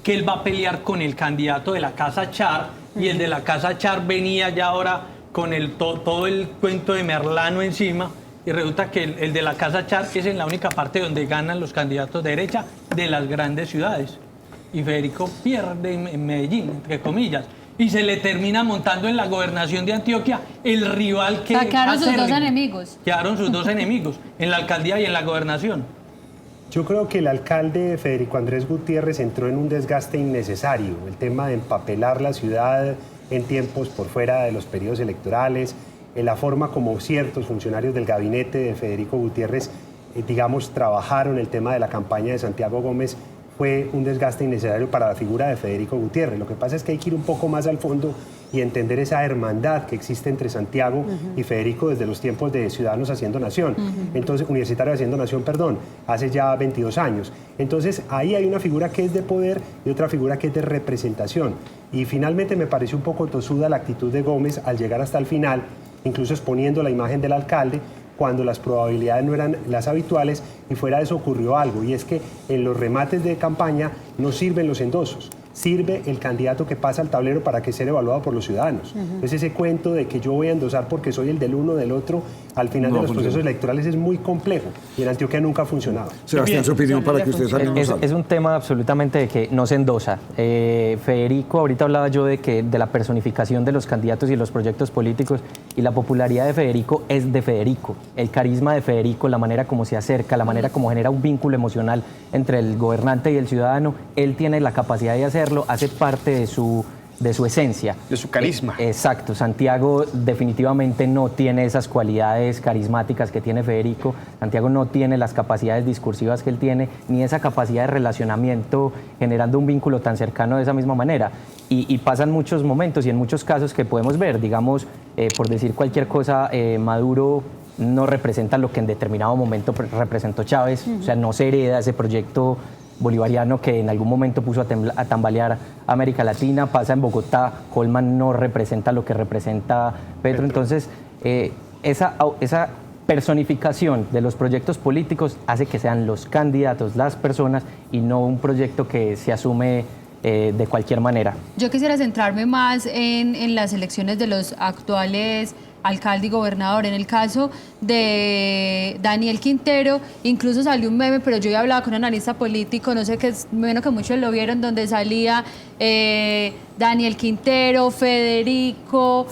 S3: que él va a pelear con el candidato de la Casa Char, y el de la Casa Char venía ya ahora con todo el cuento de Merlano encima, y resulta que el de la Casa Char es en la única parte donde ganan los candidatos de derecha de las grandes ciudades. Y Federico pierde en Medellín, entre comillas, y se le termina montando en la gobernación de Antioquia el rival que...
S5: Quedaron sus dos enemigos.
S3: Quedaron sus dos enemigos, en la alcaldía y en la gobernación.
S9: Yo creo que el alcalde Federico Andrés Gutiérrez entró en un desgaste innecesario. El tema de empapelar la ciudad en tiempos por fuera de los periodos electorales, la forma como ciertos funcionarios del gabinete de Federico Gutiérrez, trabajaron el tema de la campaña de Santiago Gómez, fue un desgaste innecesario para la figura de Federico Gutiérrez. Lo que pasa es que hay que ir un poco más al fondo, y entender esa hermandad que existe entre Santiago y Federico desde los tiempos de Ciudadanos Haciendo Nación, entonces Universitario Haciendo Nación, perdón, hace ya 22 años. Entonces ahí hay una figura que es de poder y otra figura que es de representación. Y finalmente me pareció un poco tosuda la actitud de Gómez al llegar hasta el final, incluso exponiendo la imagen del alcalde, cuando las probabilidades no eran las habituales, y fuera de eso ocurrió algo, y es que en los remates de campaña no sirven los endosos, sirve el candidato que pasa al tablero para que sea evaluado por los ciudadanos. Entonces ese cuento de que yo voy a endosar porque soy el del uno del otro, al final de los procesos electorales es muy complejo, y en Antioquia nunca ha funcionado.
S1: Sebastián, su opinión para que ustedes salgan.
S10: Es un tema absolutamente de que no se endosa. Federico, ahorita hablaba yo de la personificación de los candidatos y los proyectos políticos, y la popularidad de Federico es de Federico. El carisma de Federico, la manera como se acerca, la manera como genera un vínculo emocional entre el gobernante y el ciudadano, él tiene la capacidad de hacerlo, hace parte de su esencia.
S2: De su carisma.
S10: Exacto. Santiago definitivamente no tiene esas cualidades carismáticas que tiene Federico. Santiago no tiene las capacidades discursivas que él tiene, ni esa capacidad de relacionamiento generando un vínculo tan cercano de esa misma manera. Y pasan muchos momentos y en muchos casos que podemos ver, digamos, por decir cualquier cosa, Maduro no representa lo que en determinado momento representó Chávez, o sea, no se hereda ese proyecto bolivariano que en algún momento puso a tambalear América Latina. Pasa en Bogotá, Colman no representa lo que representa Petro. Entonces, esa personificación de los proyectos políticos hace que sean los candidatos, las personas, y no un proyecto que se asume de cualquier manera.
S5: Yo quisiera centrarme más en las elecciones de los actuales alcalde y gobernador. En el caso de Daniel Quintero, incluso salió un meme, pero yo ya hablaba con un analista político, no sé qué, bueno, que muchos lo vieron, donde salía Daniel Quintero, Federico,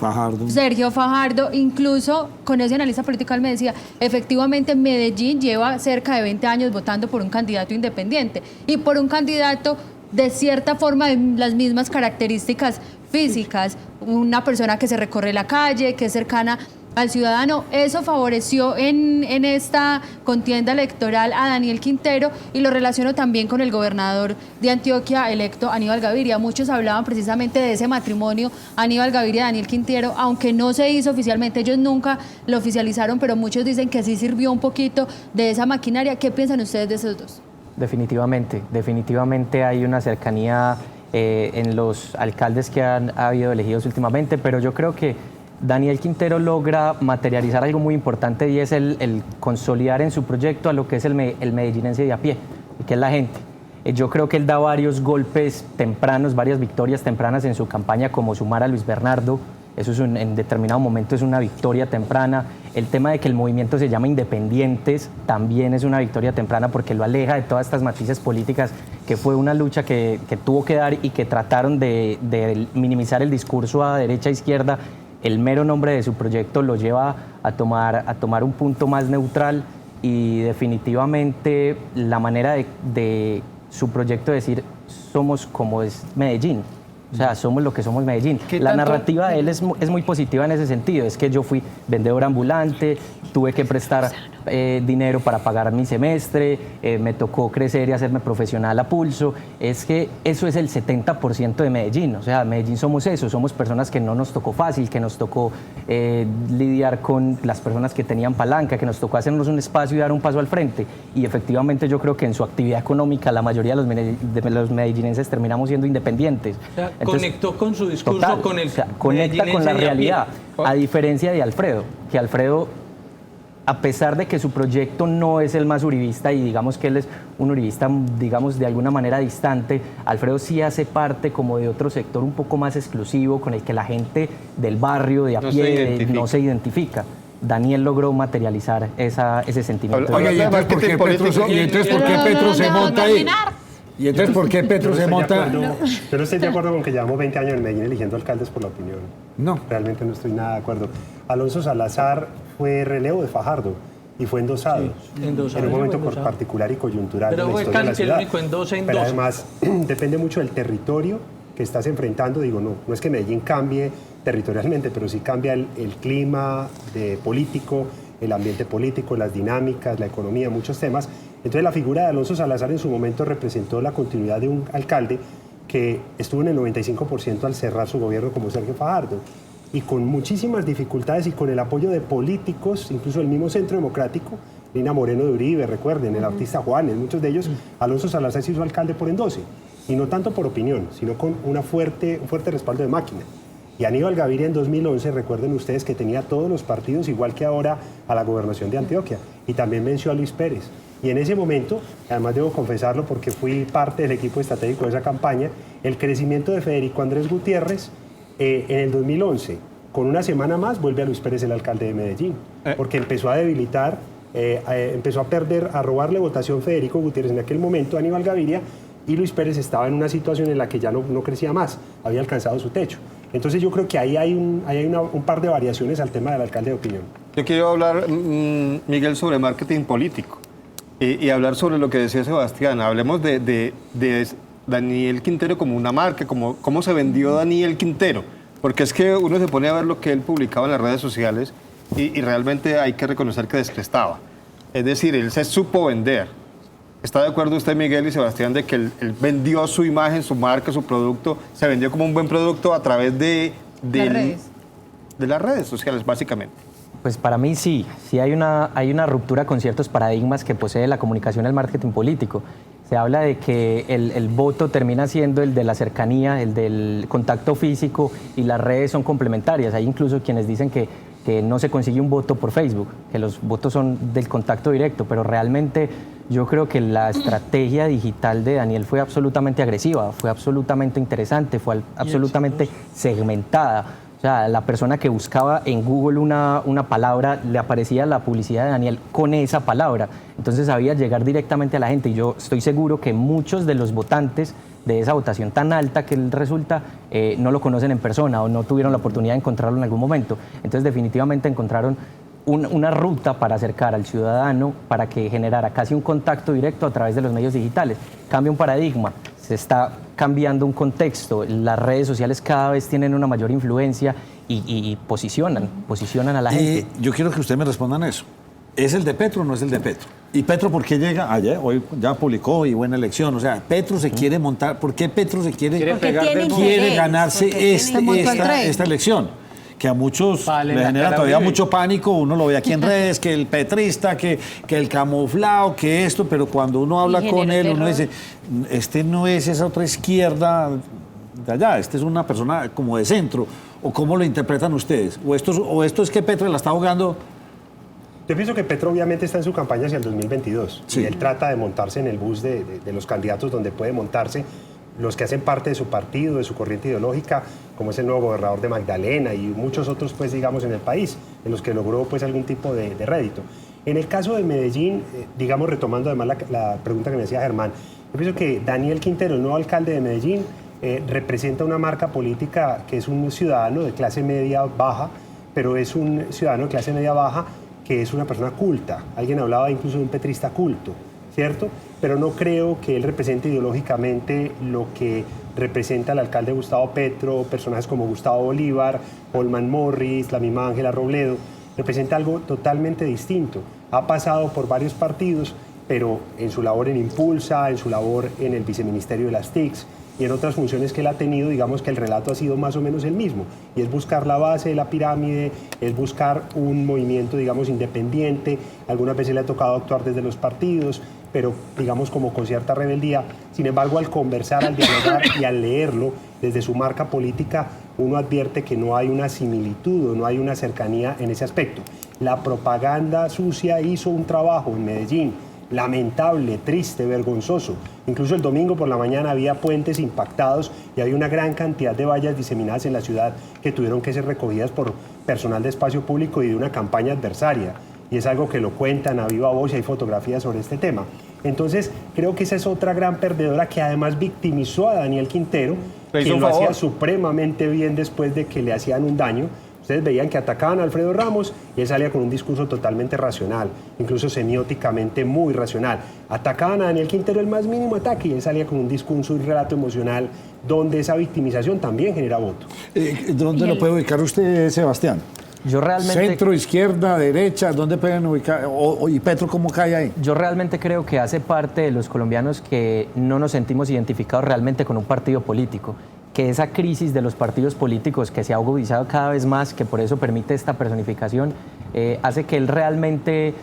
S5: Sergio Fajardo. Incluso con ese analista político él me decía, efectivamente Medellín lleva cerca de 20 años votando por un candidato independiente y por un candidato de cierta forma de las mismas características físicas, una persona que se recorre la calle, que es cercana al ciudadano. Eso favoreció en esta contienda electoral a Daniel Quintero, y lo relaciono también con el gobernador de Antioquia electo, Aníbal Gaviria. Muchos hablaban precisamente de ese matrimonio Aníbal Gaviria y Daniel Quintero, aunque no se hizo oficialmente, ellos nunca lo oficializaron, pero muchos dicen que sí sirvió un poquito de esa maquinaria. ¿Qué piensan ustedes de esos dos?
S10: Definitivamente hay una cercanía en los alcaldes que han habido elegidos últimamente, pero yo creo que Daniel Quintero logra materializar algo muy importante, y es el consolidar en su proyecto a lo que es el medellinense de a pie, y que es la gente. Yo creo que él da varios golpes tempranos, varias victorias tempranas en su campaña, como sumar a Luis Bernardo. Eso es en determinado momento es una victoria temprana. El tema de que el movimiento se llama Independientes también es una victoria temprana, porque lo aleja de todas estas matices políticas, que fue una lucha que tuvo que dar y que trataron de minimizar el discurso a derecha e izquierda. El mero nombre de su proyecto lo lleva a tomar un punto más neutral, y definitivamente la manera de su proyecto decir somos como es Medellín. O sea, somos lo que somos Medellín. La narrativa de él es muy positiva en ese sentido. Es que yo fui vendedor ambulante, tuve que prestar dinero para pagar mi semestre, me tocó crecer y hacerme profesional a pulso. Es que eso es el 70% de Medellín. O sea, Medellín somos eso, somos personas que no nos tocó fácil, que nos tocó lidiar con las personas que tenían palanca, que nos tocó hacernos un espacio y dar un paso al frente. Y efectivamente yo creo que en su actividad económica la mayoría de los medellinenses terminamos siendo independientes.
S3: O sea, entonces, conectó con su discurso,
S10: total,
S3: con el
S10: conecta con la realidad, a diferencia de Alfredo, que Alfredo, a pesar de que su proyecto no es el más uribista, y digamos que él es un uribista, digamos, de alguna manera distante, Alfredo sí hace parte como de otro sector un poco más exclusivo, con el que la gente del barrio, de a pie, no se identifica. Daniel logró materializar ese sentimiento.
S1: Oye, ¿y entonces por qué Petro se monta ahí? ¿Y entonces por qué Petro se monta?
S9: Yo no estoy de acuerdo con que llevamos 20 años en Medellín eligiendo alcaldes por la opinión.
S1: No.
S9: Realmente no estoy nada de acuerdo. Alonso Salazar fue relevo de Fajardo y fue endosado. Sí, en un momento particular y coyuntural de la historia de la ciudad. Pero además depende mucho del territorio que estás enfrentando. Digo, no es que Medellín cambie territorialmente, pero sí cambia el clima político, el ambiente político, las dinámicas, la economía, muchos temas. Entonces la figura de Alonso Salazar en su momento representó la continuidad de un alcalde que estuvo en el 95% al cerrar su gobierno como Sergio Fajardo, y con muchísimas dificultades y con el apoyo de políticos, incluso del mismo Centro Democrático, Lina Moreno de Uribe, recuerden, el artista Juanes, muchos de ellos, Alonso Salazar se hizo alcalde por Endose, y no tanto por opinión, sino con un fuerte respaldo de máquina. Y Aníbal Gaviria en 2011, recuerden ustedes que tenía todos los partidos, igual que ahora, a la gobernación de Antioquia, y también venció a Luis Pérez. Y en ese momento, además debo confesarlo porque fui parte del equipo estratégico de esa campaña, el crecimiento de Federico Andrés Gutiérrez en el 2011, con una semana más vuelve a Luis Pérez el alcalde de Medellín, porque empezó a debilitar, empezó a perder, a robarle votación Federico Gutiérrez en aquel momento a Aníbal Gaviria, y Luis Pérez estaba en una situación en la que ya no crecía más, había alcanzado su techo. Entonces yo creo que ahí hay un par de variaciones al tema del alcalde de opinión.
S2: Yo quiero hablar, Miguel, sobre marketing político y hablar sobre lo que decía Sebastián. Hablemos de Daniel Quintero como una marca, cómo se vendió Daniel Quintero. Porque es que uno se pone a ver lo que él publicaba en las redes sociales y realmente hay que reconocer que desprestaba. Es decir, él se supo vender. ¿Está de acuerdo usted, Miguel y Sebastián, de que él vendió su imagen, su marca, su producto, se vendió como un buen producto a través de las redes sociales, básicamente?
S10: Pues para mí sí hay una ruptura con ciertos paradigmas que posee la comunicación y el marketing político. Se habla de que el voto termina siendo el de la cercanía, el del contacto físico, y las redes son complementarias. Hay incluso quienes dicen que no se consigue un voto por Facebook, que los votos son del contacto directo, pero realmente yo creo que la estrategia digital de Daniel fue absolutamente agresiva, fue absolutamente interesante, fue absolutamente segmentada. O sea, la persona que buscaba en Google una palabra, le aparecía la publicidad de Daniel con esa palabra. Entonces sabía llegar directamente a la gente, y yo estoy seguro que muchos de los votantes de esa votación tan alta que él resulta, no lo conocen en persona o no tuvieron la oportunidad de encontrarlo en algún momento. Entonces definitivamente encontraron una ruta para acercar al ciudadano, para que generara casi un contacto directo a través de los medios digitales. Cambia un paradigma, se está cambiando un contexto, las redes sociales cada vez tienen una mayor influencia y posicionan a la gente.
S1: Yo quiero que ustedes me respondan eso. ¿Es el de Petro o no es el de Petro? ¿Y Petro por qué llega? Hoy ya publicó y buena elección. O sea, Petro se quiere montar. ¿Por qué Petro se quiere ganarse esta elección? Que a muchos le genera todavía mucho pánico. Uno lo ve aquí en redes, que el petrista, que el camuflado, que esto, pero cuando uno habla con él, uno dice, este no es esa otra izquierda de allá, este es una persona como de centro. ¿O cómo lo interpretan ustedes? ¿O esto es que Petro la está ahogando?
S9: Yo pienso que Petro obviamente está en su campaña hacia el 2022. Sí. Y él trata de montarse en el bus de los candidatos donde puede montarse, los que hacen parte de su partido, de su corriente ideológica, como es el nuevo gobernador de Magdalena y muchos otros, pues, digamos, en el país, en los que logró, pues, algún tipo de rédito. En el caso de Medellín, digamos, retomando además la pregunta que me decía Germán, yo pienso que Daniel Quintero, el nuevo alcalde de Medellín, representa una marca política que es un ciudadano de clase media baja, pero es un ciudadano de clase media baja que es una persona culta. Alguien hablaba incluso de un petrista culto, ¿cierto? Pero no creo que él represente ideológicamente lo que representa el alcalde Gustavo Petro, personajes como Gustavo Bolívar, Holman Morris, la misma Ángela Robledo. Representa algo totalmente distinto. Ha pasado por varios partidos, pero en su labor en Impulsa, en su labor en el viceministerio de las TICs y en otras funciones que él ha tenido, digamos que el relato ha sido más o menos el mismo. Y es buscar la base de la pirámide, es buscar un movimiento, digamos, independiente. Algunas veces le ha tocado actuar desde los partidos, pero digamos como con cierta rebeldía. Sin embargo, al conversar, al dialogar y al leerlo desde su marca política, uno advierte que no hay una similitud o no hay una cercanía en ese aspecto. La propaganda sucia hizo un trabajo en Medellín, lamentable, triste, vergonzoso. Incluso el domingo por la mañana había puentes impactados y había una gran cantidad de vallas diseminadas en la ciudad que tuvieron que ser recogidas por personal de espacio público y de una campaña adversaria. Y es algo que lo cuentan a viva voz y hay fotografías sobre este tema. Entonces, creo que esa es otra gran perdedora que además victimizó a Daniel Quintero, que lo hacía supremamente bien después de que le hacían un daño. Ustedes veían que atacaban a Alfredo Ramos y él salía con un discurso totalmente racional, incluso semióticamente muy racional. Atacaban a Daniel Quintero el más mínimo ataque y él salía con un discurso y relato emocional donde esa victimización también genera voto.
S1: ¿Dónde lo puede ubicar usted, Sebastián?
S10: Yo realmente...
S1: Centro, izquierda, derecha, ¿dónde pueden ubicar? ¿Y Petro cómo cae ahí?
S10: Yo realmente creo que hace parte de los colombianos que no nos sentimos identificados realmente con un partido político, que esa crisis de los partidos políticos que se ha agudizado cada vez más, que por eso permite esta personificación, hace que él realmente,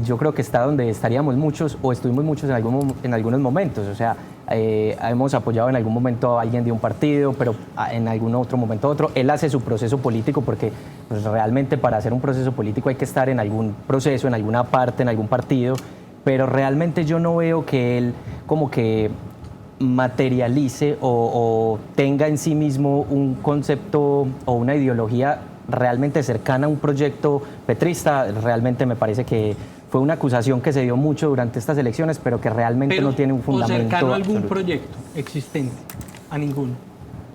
S10: yo creo que está donde estaríamos muchos o estuvimos muchos en algunos momentos. O sea, hemos apoyado en algún momento a alguien de un partido, pero en algún otro momento otro. Él hace su proceso político porque pues, realmente para hacer un proceso político hay que estar en algún proceso, en alguna parte, en algún partido, pero realmente yo no veo que él como que materialice o tenga en sí mismo un concepto o una ideología realmente cercana a un proyecto petrista. Realmente me parece que fue una acusación que se dio mucho durante estas elecciones, pero que realmente no tiene un fundamento.
S3: ¿O cercano a algún
S10: absoluto.
S3: proyecto existente? A ninguno.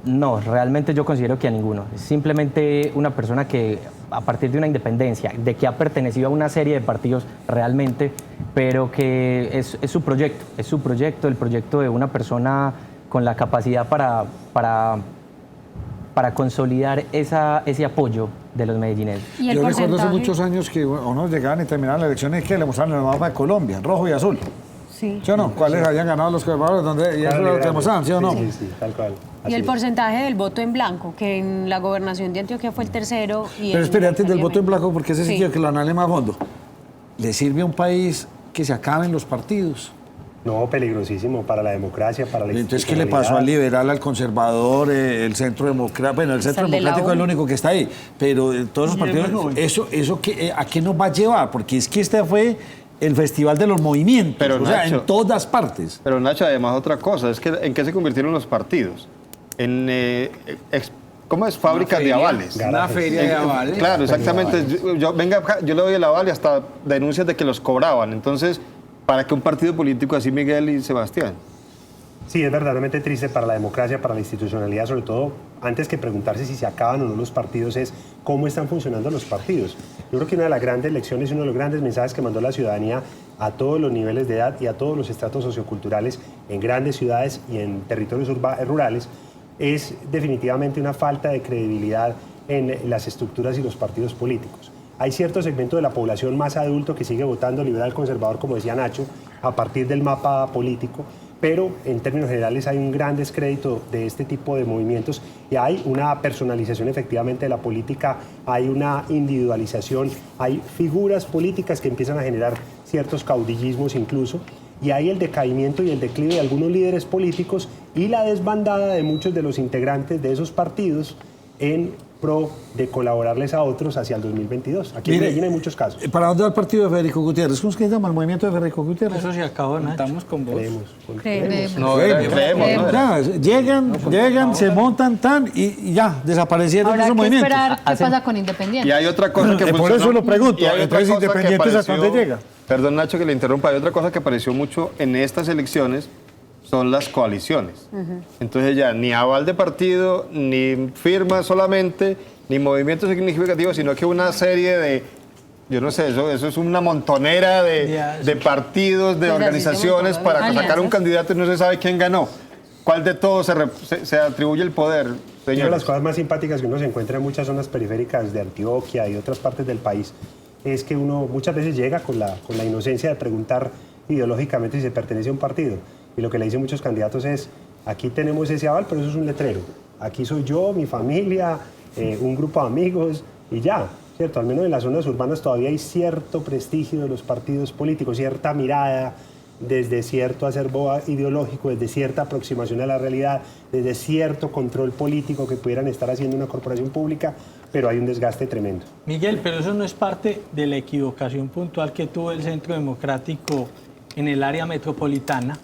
S10: No, realmente yo considero que a ninguno. Es simplemente una persona que, a partir de una independencia, de que ha pertenecido a una serie de partidos realmente, pero que es su proyecto, el proyecto de una persona con la capacidad para consolidar ese apoyo de los medellineses.
S1: Yo recuerdo hace muchos años que unos llegaban y terminaban las elecciones que le mostraban el mapa de Colombia, rojo y azul.
S6: Sí.
S1: ¿Sí o no? ¿Cuáles habían ganado los conservadores? Y eso es lo que demostraban, ¿sí o no?
S9: Sí, tal cual.
S6: Y el porcentaje del voto en blanco, que en la gobernación de Antioquia fue el tercero.
S1: Pero espere, antes del voto en blanco, porque ese sí
S6: Sí.
S1: quiero que lo analice más a fondo. ¿Le sirve a un país que se acaben los partidos?
S9: No, peligrosísimo para la democracia, para la
S1: Entonces, ¿qué le pasó al liberal, al conservador, el centro democrático? Bueno, el centro democrático es el único que está ahí, pero todos los partidos, ¿a qué nos va a llevar? Porque es que este fue el festival de los movimientos,
S2: Pero,
S1: o sea,
S2: Nacho,
S1: en todas partes.
S2: Pero Nacho, además otra cosa, es que ¿en qué se convirtieron los partidos? En, ¿cómo es? Fábricas de avales.
S4: Una feria de avales.
S2: Claro, exactamente. Yo le doy el aval y hasta denuncias de que los cobraban. Entonces, ¿para qué un partido político así, Miguel y Sebastián?
S9: Sí, es verdaderamente triste para la democracia, para la institucionalidad, sobre todo, antes que preguntarse si se acaban o no los partidos, es cómo están funcionando los partidos. Yo creo que una de las grandes lecciones y uno de los grandes mensajes que mandó la ciudadanía a todos los niveles de edad y a todos los estratos socioculturales en grandes ciudades y en territorios rurales es definitivamente una falta de credibilidad en las estructuras y los partidos políticos. Hay cierto segmento de la población más adulto que sigue votando liberal conservador, como decía Nacho, a partir del mapa político, pero en términos generales hay un gran descrédito de este tipo de movimientos y hay una personalización efectivamente de la política, hay una individualización, hay figuras políticas que empiezan a generar ciertos caudillismos incluso, y hay el decaimiento y el declive de algunos líderes políticos y la desbandada de muchos de los integrantes de esos partidos en pro de colaborarles a otros hacia el 2022. Aquí en Medellín hay muchos casos.
S1: ¿Para dónde va el partido de Federico Gutiérrez? ¿Cómo es que se llama el movimiento de Federico Gutiérrez?
S3: Eso se acabó, Nacho.
S4: Estamos con vos.
S9: Creemos.
S2: No, creemos, ¿no?
S1: Ya, llegan, se montan y ya, desaparecieron
S5: Habrá
S1: esos
S5: que
S1: movimientos.
S5: esperar qué pasa con Independiente.
S2: Y hay otra cosa que
S1: Por
S2: funcionó.
S1: eso lo pregunto,
S2: Y hay otra
S1: entonces,
S2: cosa que
S1: Independientes, ¿hasta
S2: apareció-
S1: dónde llega?
S2: Perdón, Nacho, que le interrumpa. Hay otra cosa que apareció mucho en estas elecciones, son las coaliciones. Entonces ya ni aval de partido, ni firma solamente, ni movimiento significativo, sino que una serie de, yo no sé, eso es una montonera de partidos, de
S6: Pues así
S2: organizaciones
S6: se
S2: para
S6: montaron
S2: sacar un
S6: alianzas.
S2: candidato y no se sabe quién ganó. ¿Cuál de todos se atribuye el poder,
S9: Una de las
S2: señores?
S9: cosas más simpáticas que uno se encuentra en muchas zonas periféricas de Antioquia y otras partes del país es que uno muchas veces llega con la inocencia de preguntar ideológicamente si se pertenece a un partido. Y lo que le dicen muchos candidatos es, aquí tenemos ese aval, pero eso es un letrero. Aquí soy yo, mi familia, un grupo de amigos y ya, ¿cierto? Al menos en las zonas urbanas todavía hay cierto prestigio de los partidos políticos, cierta mirada desde cierto acervo ideológico, desde cierta aproximación a la realidad, desde cierto control político que pudieran estar haciendo una corporación pública, pero hay un desgaste tremendo.
S3: Miguel, pero eso no es parte de la equivocación puntual que tuvo el Centro Democrático en el área metropolitana,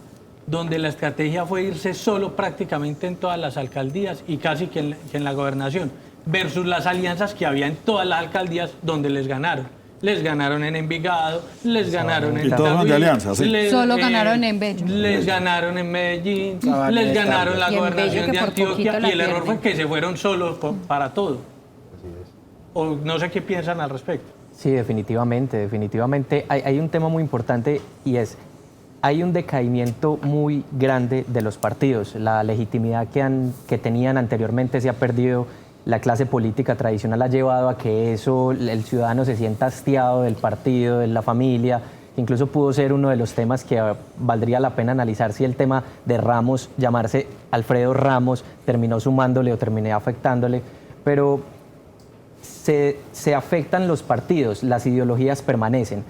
S3: donde la estrategia fue irse solo prácticamente en todas las alcaldías y casi que en la gobernación, versus las alianzas que había en todas las alcaldías donde les ganaron. Les ganaron en Envigado, les ganaron en
S1: Y todos son de alianza, sí.
S5: Solo ganaron en Bello.
S3: Les ganaron en Medellín,
S4: Sabaneta,
S3: les ganaron la
S6: y en Bello,
S3: gobernación
S6: que
S3: de
S6: por
S3: Antioquia
S6: poquito la
S3: y el error fue
S6: pierden.
S3: que se fueron solos para todo. O no sé qué piensan al respecto.
S10: Sí, definitivamente. Hay un tema muy importante y es, hay un decaimiento muy grande de los partidos. La legitimidad que tenían anteriormente se ha perdido la clase política tradicional ha llevado a que eso, el ciudadano se sienta hastiado del partido, de la familia. Incluso pudo ser uno de los temas que valdría la pena analizar si el tema de Ramos, llamarse Alfredo Ramos, terminó sumándole o terminé afectándole. Pero se afectan los partidos, las ideologías permanecen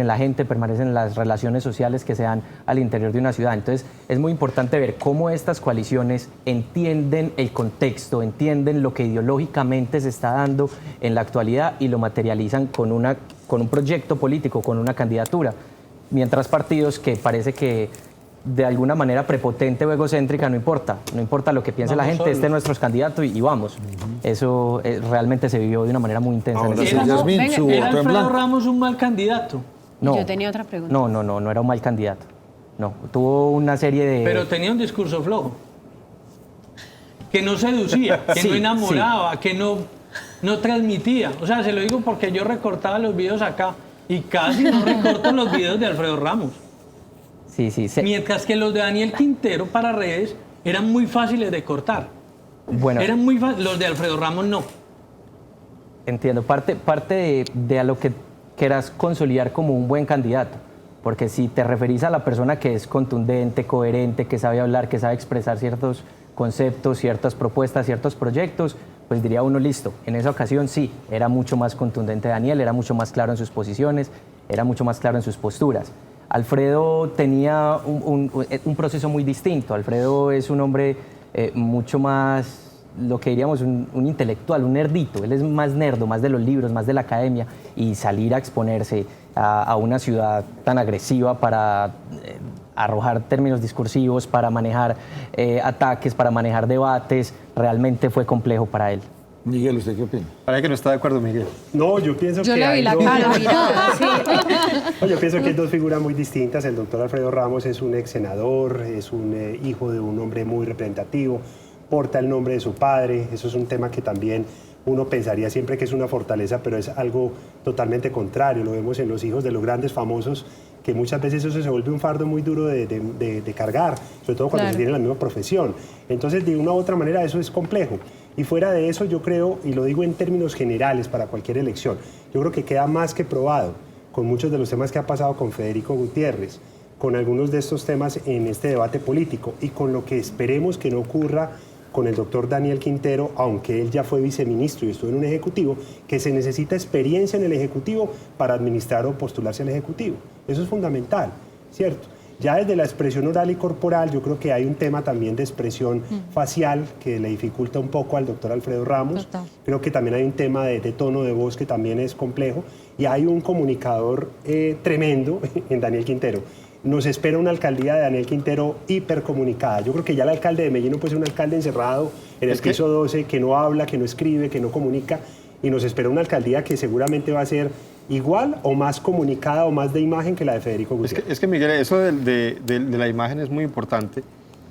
S10: en la gente, permanecen en las relaciones sociales que se dan al interior de una ciudad. Entonces es muy importante ver cómo estas coaliciones entienden el contexto, entienden lo que ideológicamente se está dando en la actualidad y lo materializan con un proyecto político, con una candidatura. Mientras partidos que parece que de alguna manera prepotente o egocéntrica, no importa lo que piense la gente,
S3: solos.
S10: este es nuestro candidato y vamos. Eso realmente se vivió de una manera muy intensa.
S1: Ahora sí,
S3: Era-
S1: Yasmín, su
S3: ¿Era
S1: voto en
S3: Alfredo
S1: blanco.
S3: Ramos un mal candidato?
S10: No,
S6: Yo tenía otra pregunta.
S10: no era un mal candidato. No, tuvo una serie de...
S3: Pero tenía un discurso flojo. Que no seducía, que
S10: Sí,
S3: no enamoraba, que no transmitía. O sea, se lo digo porque yo recortaba los videos acá y casi no recorto los videos de Alfredo Ramos.
S10: Sí.
S3: Mientras que los de Daniel Quintero para redes eran muy fáciles de cortar.
S10: Bueno,
S3: Eran muy fáciles. Los de Alfredo Ramos no.
S10: entiendo. Parte de a lo que quieras consolidar como un buen candidato. Porque si te referís a la persona que es contundente, coherente, que sabe hablar, que sabe expresar ciertos conceptos, ciertas propuestas, ciertos proyectos, pues diría uno, listo. En esa ocasión sí, era mucho más contundente Daniel, era mucho más claro en sus posiciones, era mucho más claro en sus posturas. Alfredo tenía un proceso muy distinto. Alfredo es un hombre mucho más, lo que diríamos, un intelectual, un nerdito. Él es más nerdo, más de los libros, más de la academia. Y salir a exponerse a una ciudad tan agresiva para arrojar términos discursivos, para manejar ataques, para manejar debates, realmente fue complejo para él.
S1: Miguel, ¿usted qué opina?
S2: Parece que no está de acuerdo, Miguel.
S9: No, yo pienso
S5: Yo
S9: que
S5: le vi
S9: hay
S5: la
S9: dos-
S5: cara, mira.
S9: No, yo pienso que hay dos figuras muy distintas. El doctor Alfredo Ramos es un ex senador, es un hijo de un hombre muy representativo, porta el nombre de su padre. Eso es un tema que también uno pensaría siempre que es una fortaleza, pero es algo totalmente contrario. Lo vemos en los hijos de los grandes famosos, que muchas veces eso se vuelve un fardo muy duro de cargar, sobre todo cuando
S5: Claro.
S9: se tiene la misma profesión. Entonces, de una u otra manera, eso es complejo. Y fuera de eso, yo creo, y lo digo en términos generales para cualquier elección, yo creo que queda más que probado con muchos de los temas que ha pasado con Federico Gutiérrez, con algunos de estos temas en este debate político y con lo que esperemos que no ocurra con el doctor Daniel Quintero, aunque él ya fue viceministro y estuvo en un ejecutivo, que se necesita experiencia en el ejecutivo para administrar o postularse al ejecutivo. Eso es fundamental, ¿cierto? Ya desde la expresión oral y corporal, yo creo que hay un tema también de expresión facial que le dificulta un poco al doctor Alfredo Ramos.
S5: Total.
S9: Creo que también hay un tema de tono de voz que también es complejo. Y hay un comunicador tremendo en Daniel Quintero. Nos espera una alcaldía de Daniel Quintero hipercomunicada. Yo creo que ya el alcalde de Medellín no puede ser un alcalde encerrado en el piso 12, que no habla, que no escribe, que no comunica. Y nos espera una alcaldía que seguramente va a ser igual o más comunicada o más de imagen que la de Federico Gutiérrez.
S2: Es que Miguel, eso de la imagen es muy importante.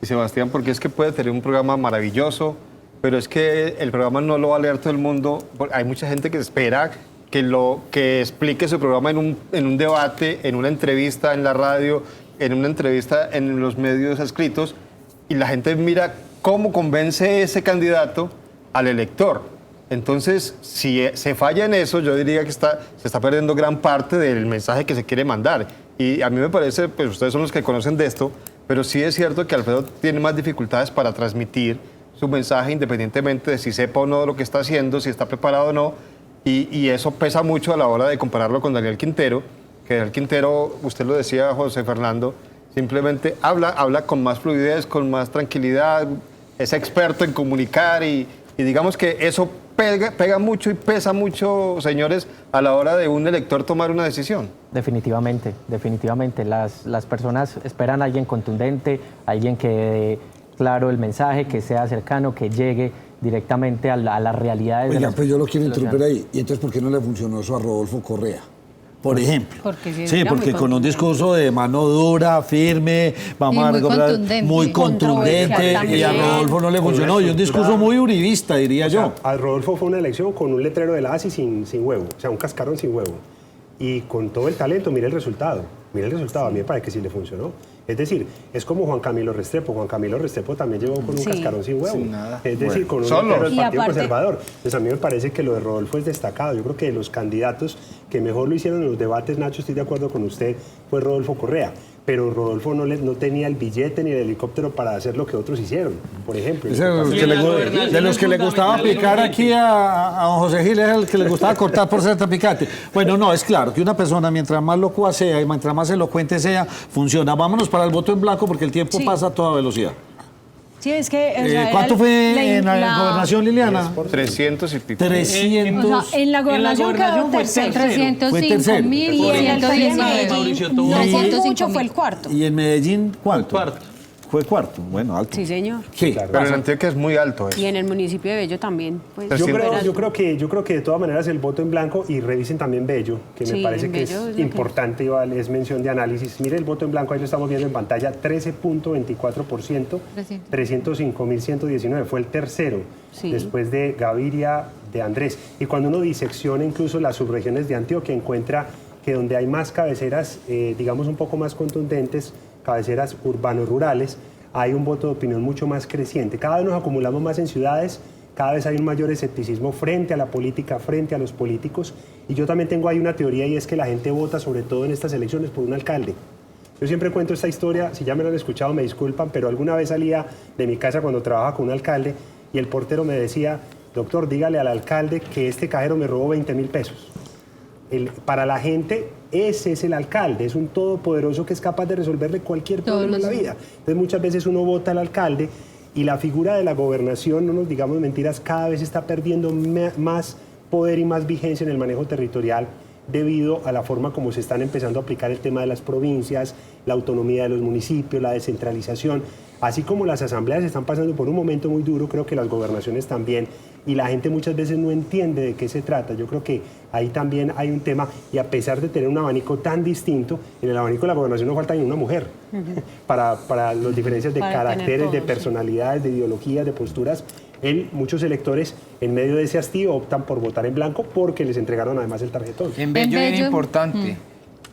S2: Y Sebastián, porque es que puede tener un programa maravilloso, pero es que el programa no lo va a leer todo el mundo. Hay mucha gente que espera que explique su programa en un debate, en una entrevista en la radio, en una entrevista en los medios escritos, y la gente mira cómo convence ese candidato al elector. Entonces, si se falla en eso, yo diría que se está perdiendo gran parte del mensaje que se quiere mandar. Y a mí me parece, pues ustedes son los que conocen de esto, pero sí es cierto que Alfredo tiene más dificultades para transmitir su mensaje independientemente de si sepa o no lo que está haciendo, si está preparado o no. Y eso pesa mucho a la hora de compararlo con Daniel Quintero, que Daniel Quintero, usted lo decía, José Fernando, simplemente habla con más fluidez, con más tranquilidad, es experto en comunicar y digamos que eso pega mucho y pesa mucho, señores, a la hora de un elector tomar una decisión.
S10: Definitivamente. Las personas esperan a alguien contundente, alguien que dé claro el mensaje, que sea cercano, que llegue directamente a las realidades.
S1: Oiga, pues yo lo quiero
S10: de los
S1: interrumpir ahí. ¿Y entonces por qué no le funcionó eso a Rodolfo Correa? Por ejemplo.
S6: Porque
S1: Sí,
S6: era
S1: porque
S6: muy
S1: con un
S6: contundente.
S1: discurso de mano dura, firme, vamos
S5: Y
S1: a
S5: muy
S1: recordar,
S5: contundente.
S1: muy contundente,
S6: Controversial
S1: y a
S6: también.
S1: Rodolfo no le funcionó.
S9: Con
S1: Y
S9: una
S1: un discurso
S9: estructura-
S1: muy uribista, diría
S9: O sea,
S1: yo.
S9: a Rodolfo fue una elección con un letrero de la ASI sin huevo, o sea, un cascarón sin huevo. Y con todo el talento, mire el resultado. Mire el resultado, a mí me parece que sí le funcionó. Es decir, es como Juan Camilo Restrepo. Juan Camilo Restrepo también llegó con un cascarón sin huevo.
S2: Sin nada.
S9: Es decir, con un
S2: Solo.
S9: entero del
S6: Y
S9: Partido
S6: aparte-
S9: Conservador. Entonces a mí me parece que lo de Rodolfo es destacado. Yo creo que de los candidatos que mejor lo hicieron en los debates, Nacho, estoy de acuerdo con usted, fue Rodolfo Correa. Pero Rodolfo no tenía el billete ni el helicóptero para hacer lo que otros hicieron, por ejemplo.
S1: Ese de los que le gustaba picar aquí a don José Gil es el que le gustaba cortar por ser tan picante. Bueno, no, es claro que una persona mientras más locua sea y mientras más elocuente sea, funciona. Vámonos para el voto en blanco porque el tiempo pasa a toda velocidad.
S6: Sí, es que... o sea,
S1: ¿Cuánto
S6: era
S1: fue en la gobernación, Liliana?
S2: 300 y pico.
S1: 300.
S6: O sea, en la gobernación quedó
S3: fue
S6: tercero.
S3: tercero.
S1: Fue tercero.
S5: 305.119.
S6: Y en
S3: Mauricio tuvo-
S6: no por
S5: 305.000.
S6: mucho, fue el cuarto.
S1: ¿Y en Medellín cuánto?
S3: Cuarto.
S1: Fue cuarto. Bueno, alto.
S6: Sí, señor.
S1: Sí,
S2: Pero en Antioquia es muy alto eso.
S6: Y en el municipio de Bello también. Pues,
S9: Yo
S2: Pero
S9: creo que de todas maneras el voto en blanco, y revisen también Bello, que me
S6: Sí,
S9: parece
S6: en
S9: que
S6: Bello
S9: es
S6: es lo que-
S9: importante y es mención de análisis. Mire el voto en blanco, ahí lo estamos viendo en pantalla, 13.24%, 305.119, fue el tercero,
S6: Sí.
S9: después de Gaviria, de Andrés. Y cuando uno disecciona incluso las subregiones de Antioquia, encuentra que donde hay más cabeceras, digamos un poco más contundentes, cabeceras urbanos-rurales, hay un voto de opinión mucho más creciente. Cada vez nos acumulamos más en ciudades, cada vez hay un mayor escepticismo frente a la política, frente a los políticos. Y yo también tengo ahí una teoría y es que la gente vota sobre todo en estas elecciones por un alcalde. Yo siempre cuento esta historia, si ya me lo han escuchado me disculpan, pero alguna vez salía de mi casa cuando trabajaba con un alcalde y el portero me decía, doctor, dígale al alcalde que este cajero me robó 20.000 pesos. Para la gente, ese es el alcalde, es un todopoderoso que es capaz de resolverle cualquier problema en la vida. Entonces muchas veces uno vota al alcalde y la figura de la gobernación, no nos digamos mentiras, cada vez está perdiendo más poder y más vigencia en el manejo territorial debido a la forma como se están empezando a aplicar el tema de las provincias, la autonomía de los municipios, la descentralización. Así como las asambleas están pasando por un momento muy duro, creo que las gobernaciones también, y la gente muchas veces no entiende de qué se trata. Yo creo que ahí también hay un tema, y a pesar de tener un abanico tan distinto, en el abanico de la gobernación no falta ni una mujer, para las diferencias de
S6: Para tener
S9: caracteres, de
S6: todo, sí.
S9: personalidades, de ideologías, de posturas. Muchos electores, en medio de ese hastío, optan por votar en blanco porque les entregaron además el tarjetón.
S4: En Bello era
S5: Bello,
S4: importante,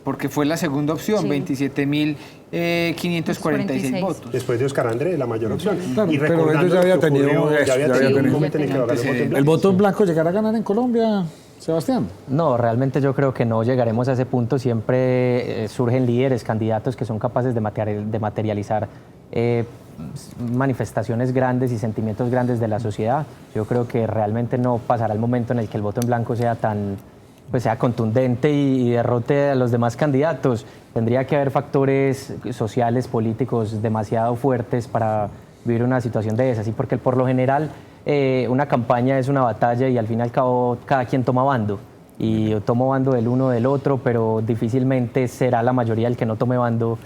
S4: porque fue la segunda opción,
S6: Sí.
S4: 27.546 votos.
S9: Después de Oscar Andrés, la mayor opción.
S1: Claro,
S9: Y
S1: pero
S9: recordando
S1: ellos ya había
S9: lo que
S1: tenido
S9: ocurrió,
S1: eso,
S9: ya había
S1: ya había
S9: tenido un
S1: tenido
S9: momento en el que lo ganó el voto en
S1: ¿El
S9: blanco.
S1: voto en blanco llegará a ganar en Colombia, Sebastián?
S10: No, realmente yo creo que no llegaremos a ese punto. Siempre surgen líderes, candidatos que son capaces de materializar manifestaciones grandes y sentimientos grandes de la sociedad. Yo creo que realmente no pasará el momento en el que el voto en blanco sea sea contundente y derrote a los demás candidatos. Tendría que haber factores sociales, políticos demasiado fuertes para vivir una situación de esas, ¿sí? Porque por lo general una campaña es una batalla y al fin y al cabo cada quien toma bando. Y yo tomo bando del uno o del otro, pero difícilmente será la mayoría el que no tome bando.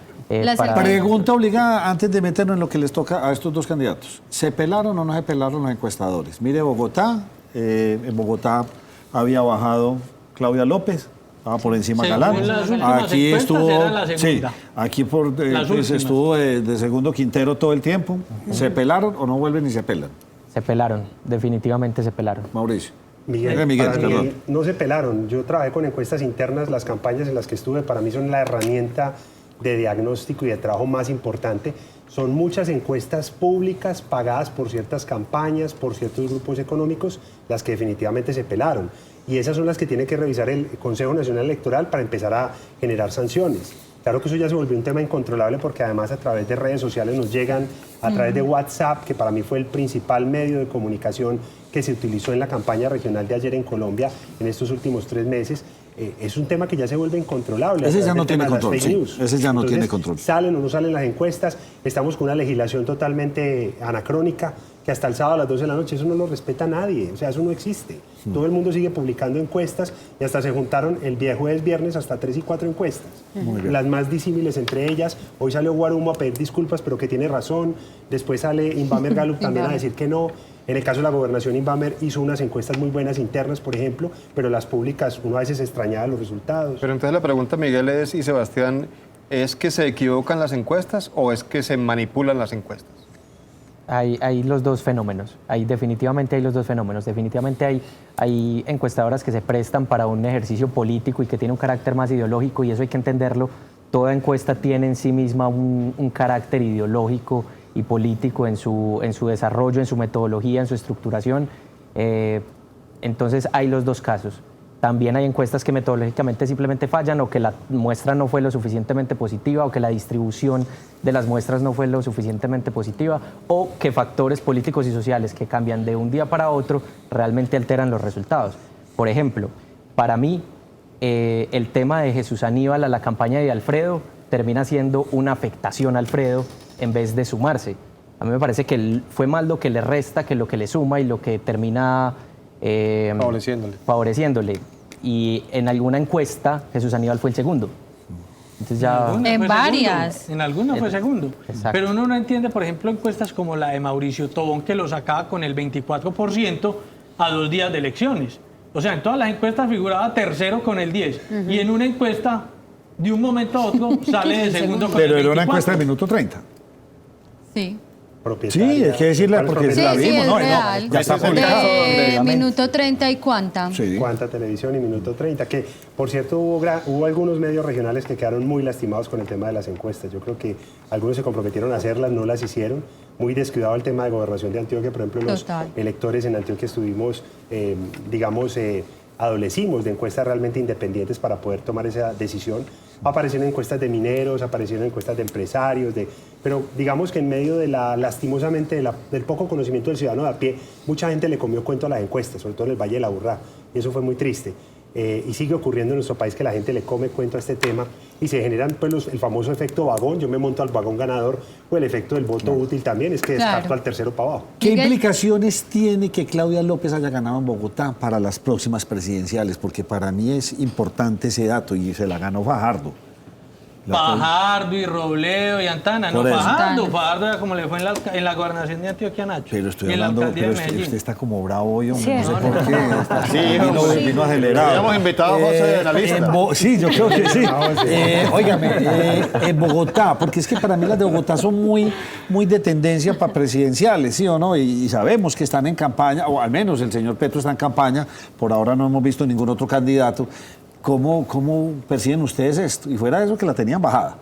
S1: Pregunta obligada antes de meternos en lo que les toca a estos dos candidatos. ¿Se pelaron o no se pelaron los encuestadores? Mire Bogotá, en Bogotá había bajado Claudia López, estaba por encima
S3: Según
S1: Galán.
S3: las últimas
S1: Aquí
S3: encuestas,
S1: estuvo,
S3: era la segunda.
S1: sí, aquí
S3: Las últimas.
S1: estuvo de segundo Quintero todo el tiempo. ¿Se pelaron o no vuelven y se pelan?
S10: Se pelaron, definitivamente se pelaron.
S1: Mauricio.
S9: Miguel,
S1: Para mí
S9: perdón. No se pelaron. Yo trabajé con encuestas internas, las campañas en las que estuve para mí son la herramienta de diagnóstico y de trabajo más importante. Son muchas encuestas públicas pagadas por ciertas campañas, por ciertos grupos económicos, las que definitivamente se pelaron. Y esas son las que tiene que revisar el Consejo Nacional Electoral para empezar a generar sanciones. Claro que eso ya se volvió un tema incontrolable porque además a través de redes sociales nos llegan, a través de WhatsApp, que para mí fue el principal medio de comunicación que se utilizó en la campaña regional de ayer en Colombia en estos últimos 3 meses. Es un tema que ya se vuelve incontrolable.
S1: Ese ya no
S9: El tema
S1: tiene
S9: de las
S1: control,
S9: fake
S1: sí.
S9: news.
S1: Ese ya no
S9: Entonces,
S1: tiene control.
S9: Salen o no salen las encuestas, estamos con una legislación totalmente anacrónica, que hasta el sábado a las 12 de la noche eso no lo respeta nadie, o sea, eso no existe. Todo el mundo sigue publicando encuestas y hasta se juntaron el jueves, viernes, hasta 3 y 4 encuestas. Las más disímiles entre ellas. Hoy salió Guarumo a pedir disculpas, pero que tiene razón. Después sale Inbamer Gallup también a decir que no. En el caso de la gobernación, Inbamer hizo unas encuestas muy buenas internas, por ejemplo, pero las públicas uno a veces extrañaba los resultados.
S2: Pero entonces la pregunta, Miguel y Sebastián, ¿es que se equivocan las encuestas o es que se manipulan las encuestas?
S10: Hay los dos fenómenos, definitivamente hay los dos fenómenos, definitivamente hay encuestadoras que se prestan para un ejercicio político y que tiene un carácter más ideológico y eso hay que entenderlo. toda encuesta tiene en sí misma un carácter ideológico y político en su desarrollo, en su metodología, en su estructuración. Entonces hay los dos casos. También hay encuestas que metodológicamente simplemente fallan, o que la muestra no fue lo suficientemente positiva, o que la distribución de las muestras no fue lo suficientemente positiva, o que factores políticos y sociales que cambian de un día para otro realmente alteran los resultados. Por ejemplo, para mí, el tema de Jesús Aníbal a la campaña de Alfredo termina siendo una afectación a Alfredo en vez de sumarse. A mí me parece que fue más lo que le resta que lo que le suma, y lo que termina favoreciéndole. Y en alguna encuesta Jesús Aníbal fue el segundo. Entonces ya...
S5: En varias.
S3: En algunas fue segundo.
S10: Exacto.
S3: Pero uno no entiende, por ejemplo, encuestas como la de Mauricio Tobón, que lo sacaba con el 24% a 2 días de elecciones. O sea, en todas las encuestas figuraba tercero con el 10%. Y en una encuesta, de un momento a otro, sale de segundo con el 24%.
S1: Pero era una encuesta de minuto 30.
S5: Sí.
S1: Sí, hay que decirla porque la vimos,
S5: es
S1: ¿no?
S5: real.
S1: Ya está publicado.
S5: De minuto 30 y cuánta.
S1: Sí.
S9: Cuánta Televisión y Minuto 30, que por cierto hubo algunos medios regionales que quedaron muy lastimados con el tema de las encuestas. Yo creo que algunos se comprometieron a hacerlas, no las hicieron. Muy descuidado el tema de Gobernación de Antioquia. Por ejemplo, los electores en Antioquia estuvimos, adolecimos de encuestas realmente independientes para poder tomar esa decisión. Aparecieron encuestas de mineros, aparecieron encuestas de empresarios, pero digamos que en medio de lastimosamente, del poco conocimiento del ciudadano de a pie, mucha gente le comió cuento a las encuestas, sobre todo en el Valle de la Aburrá, y eso fue muy triste. Y sigue ocurriendo en nuestro país que la gente le come cuento a este tema y se generan pues, el famoso efecto vagón, yo me monto al vagón ganador, o el efecto del voto útil también, es que descarto al tercero para abajo.
S1: ¿Qué implicaciones tiene que Claudia López haya ganado en Bogotá para las próximas presidenciales? Porque para mí es importante ese dato, y se la ganó Fajardo.
S3: Fajardo y Robledo y Antana, no Fajardo era como le fue en la gobernación de Antioquia, Nacho.
S1: Pero estoy hablando, pero usted está como bravo hoy, hombre,
S6: Sí,
S1: no sé por qué.
S2: Sí,
S1: vino acelerado.
S2: Habíamos invitado a José de la lista.
S1: Sí, yo creo que sí. Óigame, en Bogotá, porque es que para mí las de Bogotá son muy de tendencia para presidenciales, ¿sí o no? Y sabemos que están en campaña, o al menos el señor Petro está en campaña, por ahora no hemos visto ningún otro candidato. ¿Cómo perciben ustedes esto? Y fuera de eso, que la tenían bajada.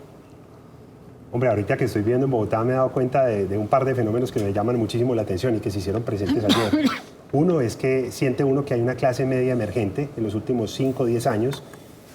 S9: Hombre, ahorita que estoy viviendo en Bogotá me he dado cuenta de un par de fenómenos que me llaman muchísimo la atención y que se hicieron presentes ayer. Uno es que siente uno que hay una clase media emergente en los últimos 5 o 10 años,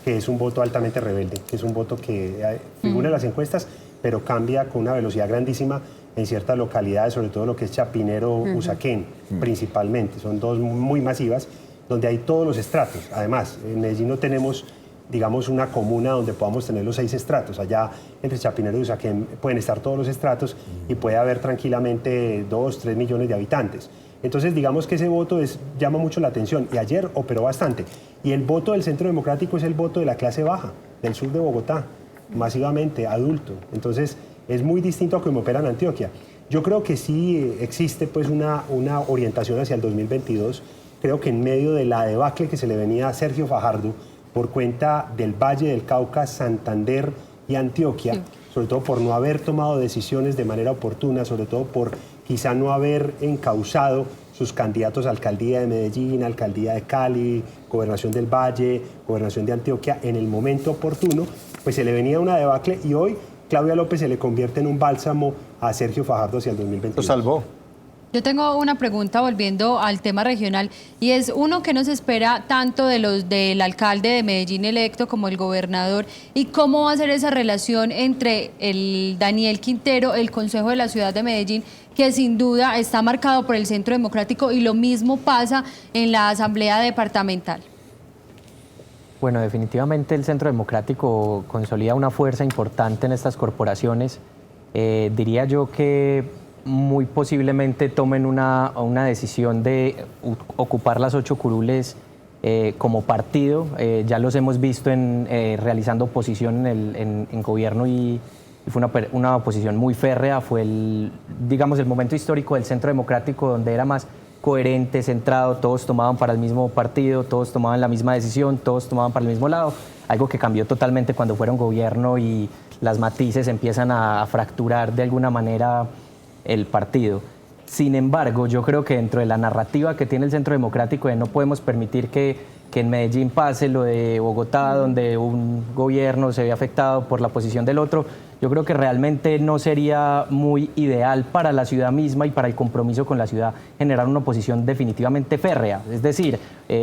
S9: que es un voto altamente rebelde, que es un voto que figura en las encuestas, pero cambia con una velocidad grandísima en ciertas localidades, sobre todo lo que es Chapinero, Usaquén, principalmente. Son dos muy masivas, donde hay todos los estratos. Además, en Medellín no tenemos, digamos, una comuna donde podamos tener los 6 estratos. Allá, entre Chapinero y Usaquén, pueden estar todos los estratos y puede haber tranquilamente 2, 3 millones de habitantes. Entonces, digamos que ese voto llama mucho la atención, y ayer operó bastante. Y el voto del Centro Democrático es el voto de la clase baja, del sur de Bogotá, masivamente, adulto. Entonces, es muy distinto a cómo opera en Antioquia. Yo creo que sí existe pues, una orientación hacia el 2022. Creo que en medio de la debacle que se le venía a Sergio Fajardo por cuenta del Valle del Cauca, Santander y Antioquia, sobre todo por no haber tomado decisiones de manera oportuna, sobre todo por quizá no haber encauzado sus candidatos a alcaldía de Medellín, alcaldía de Cali, gobernación del Valle, gobernación de Antioquia en el momento oportuno, pues se le venía una debacle, y hoy Claudia López se le convierte en un bálsamo a Sergio Fajardo hacia el 2022.
S2: Lo salvó.
S5: Yo tengo una pregunta volviendo al tema regional, y es uno que nos espera tanto del alcalde de Medellín electo como el gobernador, y cómo va a ser esa relación entre el Daniel Quintero, el Consejo de la Ciudad de Medellín, que sin duda está marcado por el Centro Democrático, y lo mismo pasa en la Asamblea Departamental.
S10: Bueno, definitivamente el Centro Democrático consolida una fuerza importante en estas corporaciones. Diría yo que muy posiblemente tomen una decisión de ocupar las 8 curules como partido. Ya los hemos visto realizando oposición en gobierno, y fue una oposición muy férrea. Fue el momento histórico del Centro Democrático, donde era más coherente, centrado, todos tomaban para el mismo partido, todos tomaban la misma decisión, todos tomaban para el mismo lado, algo que cambió totalmente cuando fueron gobierno y las matices empiezan a fracturar de alguna manera el partido. Sin embargo, yo creo que dentro de la narrativa que tiene el Centro Democrático de no podemos permitir que en Medellín pase lo de Bogotá, donde un gobierno se ve afectado por la posición del otro, yo creo que realmente no sería muy ideal para la ciudad misma y para el compromiso con la ciudad generar una oposición definitivamente férrea, es decir,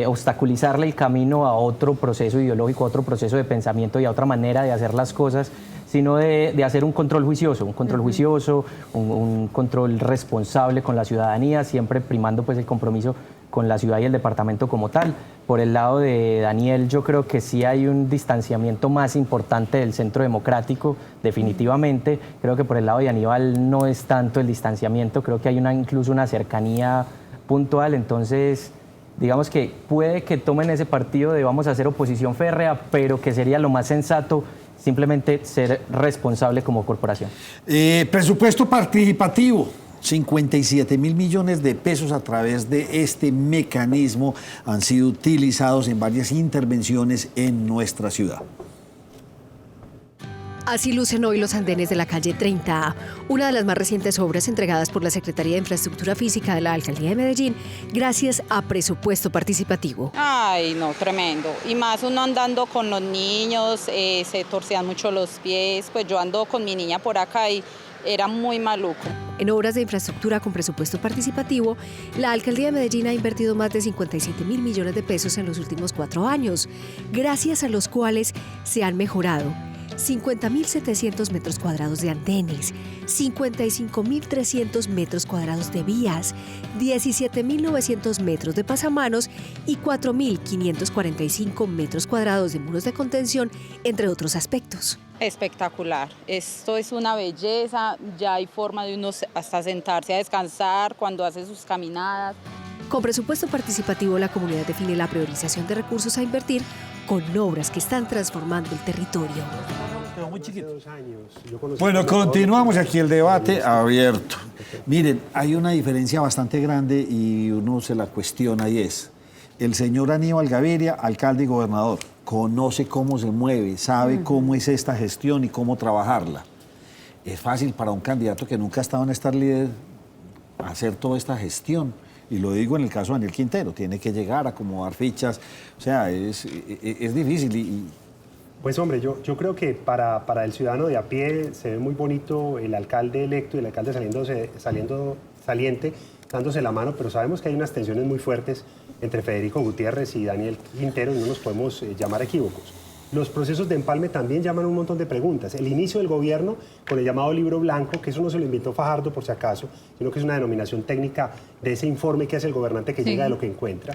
S10: obstaculizarle el camino a otro proceso ideológico, a otro proceso de pensamiento y a otra manera de hacer las cosas, sino de hacer un control juicioso, un control responsable con la ciudadanía, siempre primando pues el compromiso con la ciudad y el departamento como tal. Por el lado de Daniel, yo creo que sí hay un distanciamiento más importante del Centro Democrático, definitivamente. Creo que por el lado de Aníbal no es tanto el distanciamiento, creo que hay incluso una cercanía puntual, entonces digamos que puede que tomen ese partido de vamos a hacer oposición férrea, pero que sería lo más sensato simplemente ser responsable como corporación.
S1: Presupuesto participativo. 57.000 millones de pesos a través de este mecanismo han sido utilizados en varias intervenciones en nuestra ciudad.
S11: Así lucen hoy los andenes de la calle 30A, una de las más recientes obras entregadas por la Secretaría de Infraestructura Física de la Alcaldía de Medellín, gracias a presupuesto participativo.
S12: Ay, no, tremendo. Y más uno andando con los niños, se torcían mucho los pies, pues yo ando con mi niña por acá y era muy maluco.
S11: En obras de infraestructura con presupuesto participativo, la Alcaldía de Medellín ha invertido más de 57.000 millones de pesos en los últimos 4 años, gracias a los cuales se han mejorado 50.700 metros cuadrados de andenes, 55.300 metros cuadrados de vías, 17.900 metros de pasamanos y 4.545 metros cuadrados de muros de contención, entre otros aspectos.
S12: Espectacular, esto es una belleza, ya hay forma de uno hasta sentarse a descansar cuando hace sus caminadas.
S11: Con presupuesto participativo, la comunidad define la priorización de recursos a invertir con obras que están transformando el territorio.
S1: Bueno, continuamos aquí el debate abierto. Miren, hay una diferencia bastante grande y uno se la cuestiona y es, el señor Aníbal Gaviria, alcalde y gobernador, conoce cómo se mueve, sabe cómo es esta gestión y cómo trabajarla. Es fácil para un candidato que nunca ha estado en esta líder hacer toda esta gestión. Y lo digo en el caso de Daniel Quintero, tiene que llegar a acomodar fichas, o sea, es difícil.
S9: Pues hombre, yo creo que para el ciudadano de a pie se ve muy bonito el alcalde electo y el alcalde saliente dándose la mano, pero sabemos que hay unas tensiones muy fuertes entre Federico Gutiérrez y Daniel Quintero y no nos podemos llamar equívocos. Los procesos de empalme también llaman un montón de preguntas. El inicio del gobierno con el llamado libro blanco, que eso no se lo inventó Fajardo por si acaso, sino que es una denominación técnica de ese informe que hace el gobernante que llega de lo que encuentra,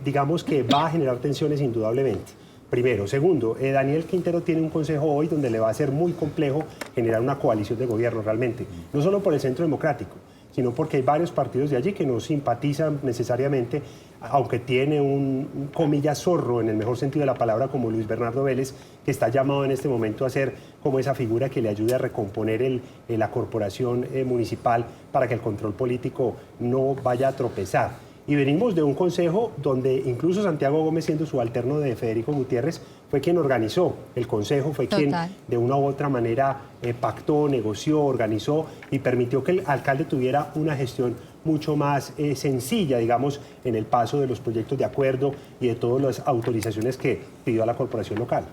S9: digamos que va a generar tensiones indudablemente. Primero. Segundo, Daniel Quintero tiene un consejo hoy donde le va a ser muy complejo generar una coalición de gobierno realmente, no solo por el Centro Democrático, sino porque hay varios partidos de allí que no simpatizan necesariamente, aunque tiene un comillas zorro en el mejor sentido de la palabra como Luis Bernardo Vélez, que está llamado en este momento a ser como esa figura que le ayude a recomponer la corporación municipal para que el control político no vaya a tropezar. Y venimos de un consejo donde incluso Santiago Gómez, siendo subalterno de Federico Gutiérrez, fue quien organizó el consejo, fue quien de una u otra manera pactó, negoció, organizó y permitió que el alcalde tuviera una gestión mucho más sencilla, digamos, en el paso de los proyectos de acuerdo y de todas las autorizaciones que pidió a la corporación local.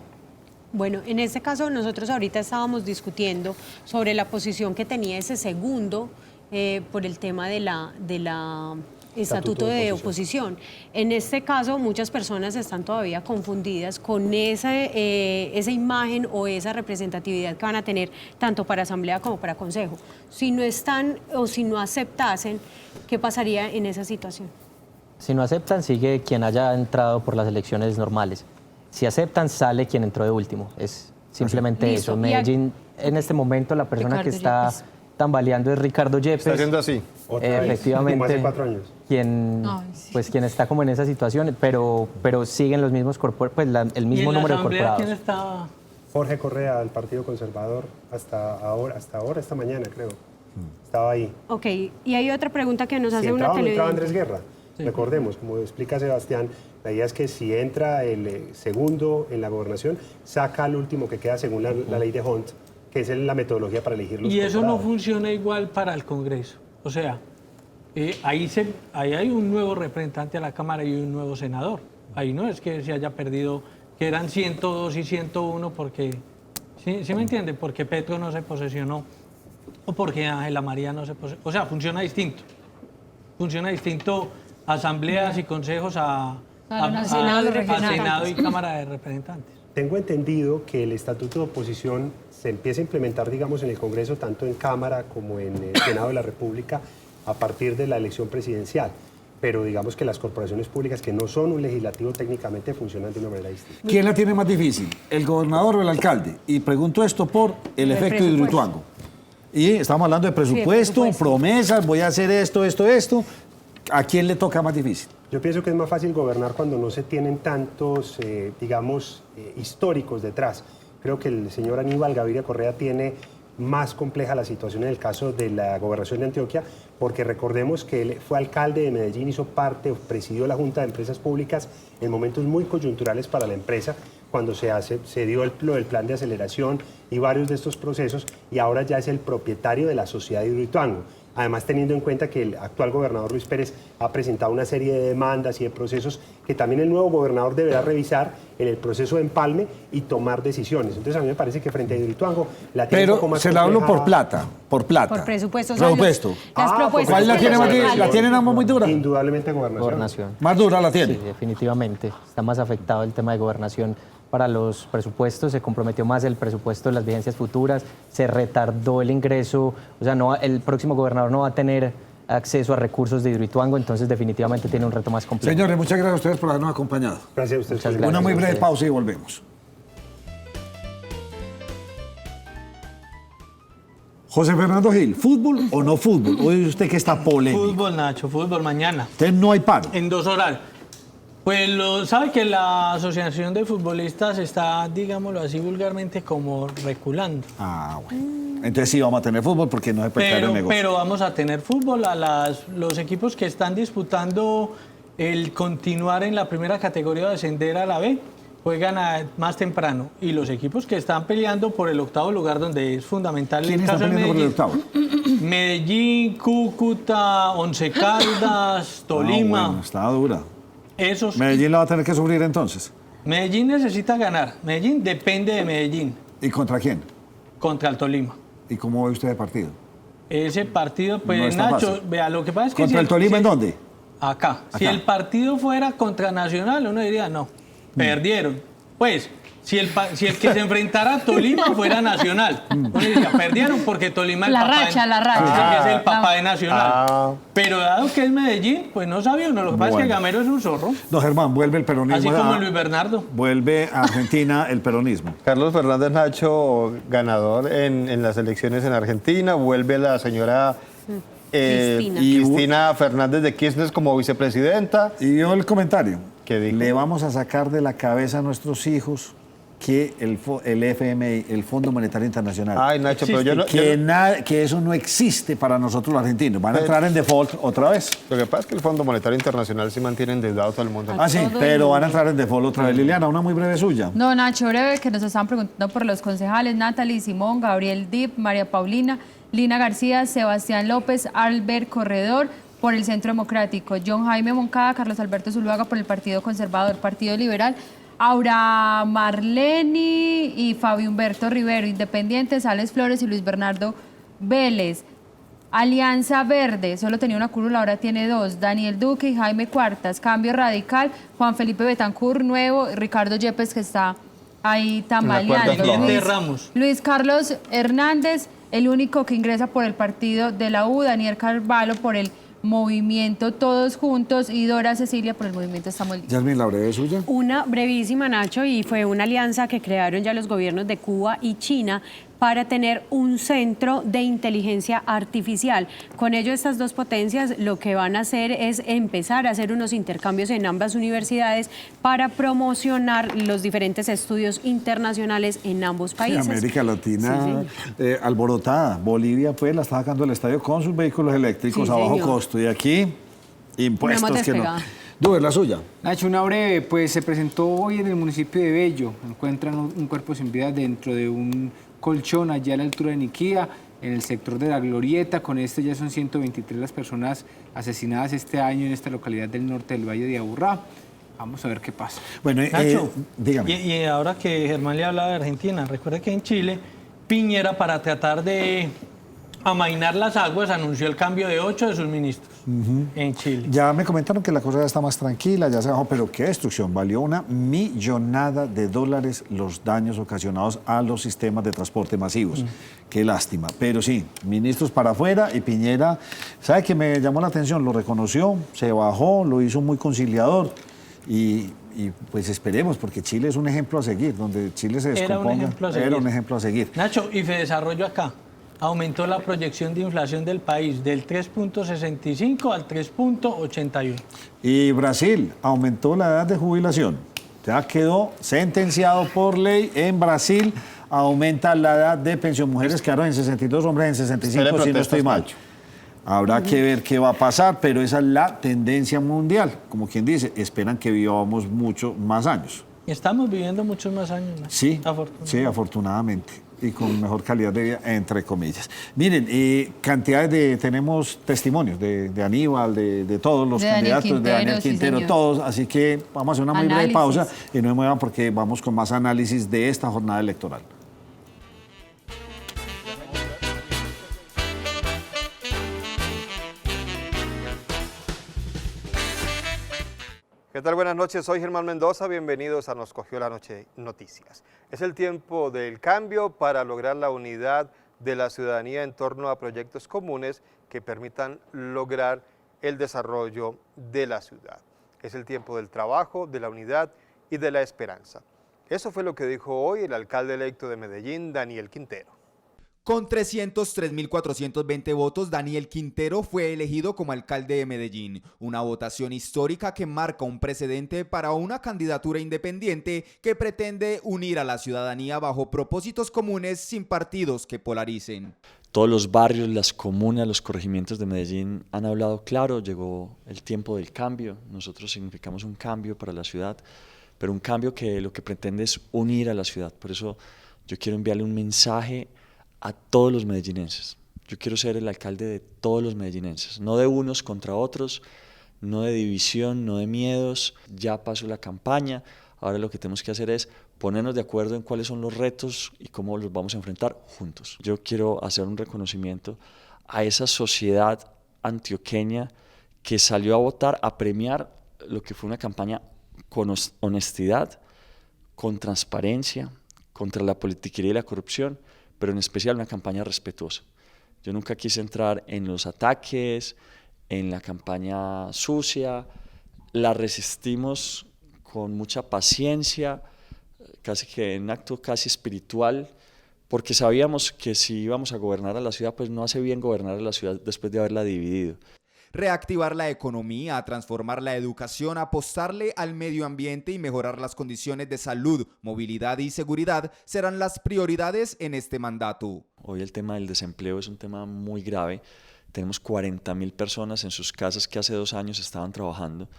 S6: Bueno, en este caso nosotros ahorita estábamos discutiendo sobre la posición que tenía ese segundo por el tema de la Estatuto de oposición. En este caso, muchas personas están todavía confundidas con esa imagen o esa representatividad que van a tener tanto para asamblea como para consejo. Si no están o si no aceptasen, ¿qué pasaría en esa situación?
S10: Si no aceptan, sigue quien haya entrado por las elecciones normales. Si aceptan, sale quien entró de último. Es simplemente eso. En Medellín, en este momento, la persona que está tambaleando es Ricardo Yepes.
S2: Está haciendo así.
S10: Efectivamente.
S9: Como hace 4 años.
S10: Quien está como en esa situación, pero siguen los mismos el mismo número de corporados.
S3: ¿Quién estaba?
S9: Jorge Correa, del Partido Conservador, hasta ahora, esta mañana creo. Estaba ahí.
S6: Ok, y hay otra pregunta que nos hace una televidente.
S9: Entraba Andrés Guerra. Sí. Recordemos, como explica Sebastián, la idea es que si entra el segundo en la gobernación, saca al último que queda según la ley de Hunt, que es la metodología para elegir los
S3: Y eso
S9: corporados.
S3: no funciona igual para el Congreso. O sea, ahí hay un nuevo representante a la Cámara y un nuevo senador. Ahí no es que se haya perdido, que eran 102 y 101 porque, ¿sí me entiende? Porque Petro no se posesionó o porque Ángela María no se posesionó. O sea, funciona distinto. Funciona distinto asambleas y consejos a Senado y Cámara de Representantes.
S9: Tengo entendido que el Estatuto de Oposición se empieza a implementar, digamos, en el Congreso, tanto en Cámara como en el Senado de la República, a partir de la elección presidencial. Pero digamos que las corporaciones públicas, que no son un legislativo técnicamente, funcionan de una manera distinta.
S1: ¿Quién la tiene más difícil, el gobernador o el alcalde? Y pregunto esto por el efecto de Hidroituango. Y estamos hablando de presupuesto, promesas, voy a hacer esto. ¿A quién le toca más difícil?
S9: Yo pienso que es más fácil gobernar cuando no se tienen tantos, históricos detrás. Creo que el señor Aníbal Gaviria Correa tiene más compleja la situación en el caso de la gobernación de Antioquia, porque recordemos que él fue alcalde de Medellín, hizo parte o presidió la Junta de Empresas Públicas en momentos muy coyunturales para la empresa, cuando se dio lo del plan de aceleración y varios de estos procesos, y ahora ya es el propietario de la sociedad de Hidroituango. Además, teniendo en cuenta que el actual gobernador Luis Pérez ha presentado una serie de demandas y de procesos que también el nuevo gobernador deberá revisar en el proceso de empalme y tomar decisiones. Entonces, a mí me parece que frente a Hidroituango la tiene un poco más
S1: se la hablo por plata.
S6: Por presupuesto.
S1: Presupuesto.
S6: Las propuestas
S1: ¿Cuál la tiene más difícil? ¿La tienen ambos muy dura?
S9: Indudablemente gobernación.
S1: ¿Más dura la tiene?
S10: Sí, definitivamente. Está más afectado el tema de gobernación. Para los presupuestos se comprometió más el presupuesto de las vigencias futuras, se retardó el ingreso, o sea, el próximo gobernador no va a tener acceso a recursos de Hidroituango, entonces definitivamente tiene un reto más complejo.
S1: Señores, muchas gracias a ustedes por habernos acompañado.
S9: Gracias a ustedes.
S1: Una muy breve pausa y volvemos. José Fernando Gil, ¿fútbol o no fútbol? Oye, usted que está polémico.
S3: Fútbol, Nacho, fútbol mañana.
S1: Entonces no hay paro.
S3: En 2 horarios. Pues sabe que la Asociación de Futbolistas está, digámoslo así vulgarmente, como reculando.
S1: Ah, bueno. Entonces sí vamos a tener fútbol porque no se puede caer el negocio.
S3: Pero vamos a tener fútbol. Los equipos que están disputando el continuar en la primera categoría o descender a la B juegan más temprano. Y los equipos que están peleando por el 8º lugar, donde es fundamental
S1: ¿Quién
S3: el
S1: está
S3: caso de
S1: peleando
S3: Medellín.
S1: por el 8º?
S3: Medellín, Cúcuta, Once Caldas, Tolima.
S1: Bueno, está dura.
S3: Esos.
S1: Medellín la va a tener que sufrir entonces.
S3: Medellín necesita ganar. Medellín depende de Medellín.
S1: ¿Y contra quién?
S3: Contra el Tolima.
S1: ¿Y cómo ve usted el partido?
S3: Ese partido, pues
S1: No está
S3: Nacho,
S1: fácil.
S3: vea, lo que pasa es que...
S1: ¿Contra el Tolima en dónde?
S3: Acá. Si el partido fuera contra Nacional, uno diría, no, perdieron. Pues, si el que se enfrentara a Tolima fuera Nacional, uno diría, perdieron porque Tolima es
S5: La racha.
S3: es el papá de Nacional. Pero dado que es Medellín, pues no sabía uno. Lo que pasa es que Gamero es un zorro.
S1: No, Germán, vuelve el peronismo.
S3: Así como Luis Bernardo.
S1: Vuelve a Argentina el peronismo.
S2: Carlos Fernández Nacho, ganador en las elecciones en Argentina. Vuelve la señora Cristina Fernández de Kirchner como vicepresidenta.
S1: Y vio el comentario.
S2: ¿Qué dijo?
S1: Le vamos a sacar de la cabeza a nuestros hijos que el FMI, el Fondo Monetario Internacional,
S2: Ay, Nacho, pero yo no...
S1: que eso no existe para nosotros los argentinos. Van a entrar en default otra vez.
S2: Lo que pasa es que el Fondo Monetario Internacional sí mantiene endeudado todo el mundo.
S1: Ah, sí, pero van a entrar en default otra vez. Liliana, una muy breve suya.
S5: No, Nacho, breve, que nos están preguntando por los concejales: Natalie, Simón, Gabriel Dip, María Paulina, Lina García, Sebastián López, Albert Corredor por el Centro Democrático, John Jaime Moncada, Carlos Alberto Zuluaga por el Partido Conservador, Partido Liberal, Aura Marleni y Fabio Humberto Rivero, Independientes, Alex Flores y Luis Bernardo Vélez. Alianza Verde, solo tenía una curula, ahora tiene 2. Daniel Duque y Jaime Cuartas. Cambio Radical, Juan Felipe Betancur, Nuevo, Ricardo Yepes, que está ahí tambaleando. Luis Carlos Hernández, el único que ingresa por el partido de la U, Daniel Carvalho por el Movimiento Todos Juntos y Dora Cecilia por el Movimiento Estamos Listos.
S1: Yasmín, la breve suya.
S6: Una brevísima, Nacho, y fue una alianza que crearon ya los gobiernos de Cuba y China para tener un centro de inteligencia artificial. Con ello, estas dos potencias lo que van a hacer es empezar a hacer unos intercambios en ambas universidades para promocionar los diferentes estudios internacionales en ambos países.
S1: Sí, América Latina alborotada. Bolivia, pues, la está sacando el estadio con sus vehículos eléctricos a bajo costo. Y aquí, impuestos que no. Duber, la suya.
S4: Nacho, una breve, pues se presentó hoy en el municipio de Bello. Encuentran un cuerpo sin vida dentro de un colchón allá a la altura de Niquía. en el sector de la Glorieta. Con esto ya son 123 las personas asesinadas este año en esta localidad del norte del Valle de Aburrá. Vamos a ver qué pasa.
S1: Bueno,
S3: Nacho,
S1: dígame.
S3: Y ahora que Germán le hablaba de Argentina, recuerde que en Chile, Piñera, para tratar de amainar las aguas, anunció el cambio de 8 de sus ministros en Chile.
S1: Ya me comentaron que la cosa ya está más tranquila, ya se bajó, pero qué destrucción. Valió $1 millonada los daños ocasionados a los sistemas de transporte masivos. Qué lástima. Pero sí, ministros para afuera y Piñera, ¿sabe qué me llamó la atención? Lo reconoció, se bajó, lo hizo muy conciliador y pues esperemos, porque Chile es un ejemplo a seguir, donde Chile se descomponga. Era un ejemplo a seguir.
S3: Nacho, y Fedesarrollo acá aumentó la proyección de inflación del país del 3.65 al 3.81.
S1: Y Brasil aumentó la edad de jubilación. Ya quedó sentenciado por ley. En Brasil aumenta la edad de pensión. Mujeres quedaron en 62, hombres en 65, si no estoy mal. Habrá que ver qué va a pasar, pero esa es la tendencia mundial. Como quien dice, esperan que vivamos muchos más años.
S3: Estamos viviendo muchos más años, ¿no?
S1: Sí, afortunadamente. Y con mejor calidad de vida, entre comillas. Miren, tenemos testimonios de Aníbal, de todos los candidatos, de Daniel Quintero, todos. Así que vamos a hacer una muy breve pausa y no me muevan porque vamos con más análisis de esta jornada electoral.
S2: ¿Qué tal? Buenas noches, soy Germán Mendoza, bienvenidos a Nos Cogió la Noche Noticias. Es el tiempo del cambio para lograr la unidad de la ciudadanía en torno a proyectos comunes que permitan lograr el desarrollo de la ciudad. Es el tiempo del trabajo, de la unidad y de la esperanza. Eso fue lo que dijo hoy el alcalde electo de Medellín, Daniel Quintero.
S13: Con 303.420 votos, Daniel Quintero fue elegido como alcalde de Medellín, una votación histórica que marca un precedente para una candidatura independiente que pretende unir a la ciudadanía bajo propósitos comunes sin partidos que polaricen.
S14: Todos los barrios, las comunas, los corregimientos de Medellín han hablado claro, llegó el tiempo del cambio, nosotros significamos un cambio para la ciudad, pero un cambio que lo que pretende es unir a la ciudad, por eso yo quiero enviarle un mensaje a todos los medellinenses. Yo quiero ser el alcalde de todos los medellinenses, no de unos contra otros, no de división, no de miedos. Ya pasó la campaña, ahora lo que tenemos que hacer es ponernos de acuerdo en cuáles son los retos y cómo los vamos a enfrentar juntos. Yo quiero hacer un reconocimiento a esa sociedad antioqueña que salió a votar, a premiar lo que fue una campaña con honestidad, con transparencia, contra la politiquería y la corrupción, pero en especial una campaña respetuosa. Yo nunca quise entrar en los ataques, en la campaña sucia, la resistimos con mucha paciencia, casi que en un acto casi espiritual, porque sabíamos que si íbamos a gobernar a la ciudad, pues no hace bien gobernar a la ciudad después de haberla dividido.
S13: Reactivar la economía, transformar la educación, apostarle al medio ambiente y mejorar las condiciones de salud, movilidad y seguridad serán las prioridades en este mandato.
S14: Hoy el tema del desempleo es un tema muy grave. Tenemos 40.000 personas en sus casas que hace 2 años estaban trabajando.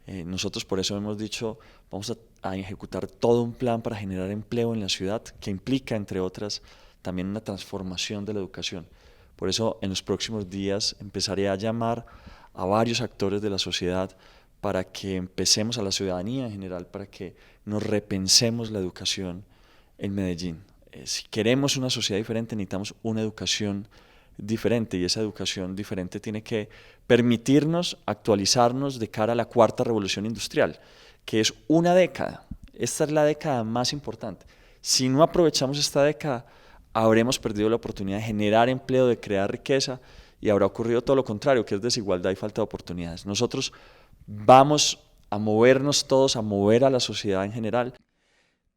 S14: Nosotros por eso hemos dicho, vamos a ejecutar todo un plan para generar empleo en la ciudad que implica, entre otras, también una transformación de la educación. Por eso en los próximos días empezaré a llamar a varios actores de la sociedad para que empecemos, a la ciudadanía en general, para que nos repensemos la educación en Medellín. Si queremos una sociedad diferente, necesitamos una educación diferente, y esa educación diferente tiene que permitirnos actualizarnos de cara a la 4ª revolución industrial, que es una década. Esta es la década más importante. Si no aprovechamos esta década, habremos perdido la oportunidad de generar empleo, de crear riqueza, y habrá ocurrido todo lo contrario, que es desigualdad y falta de oportunidades. Nosotros vamos a movernos todos, a mover a la sociedad en general.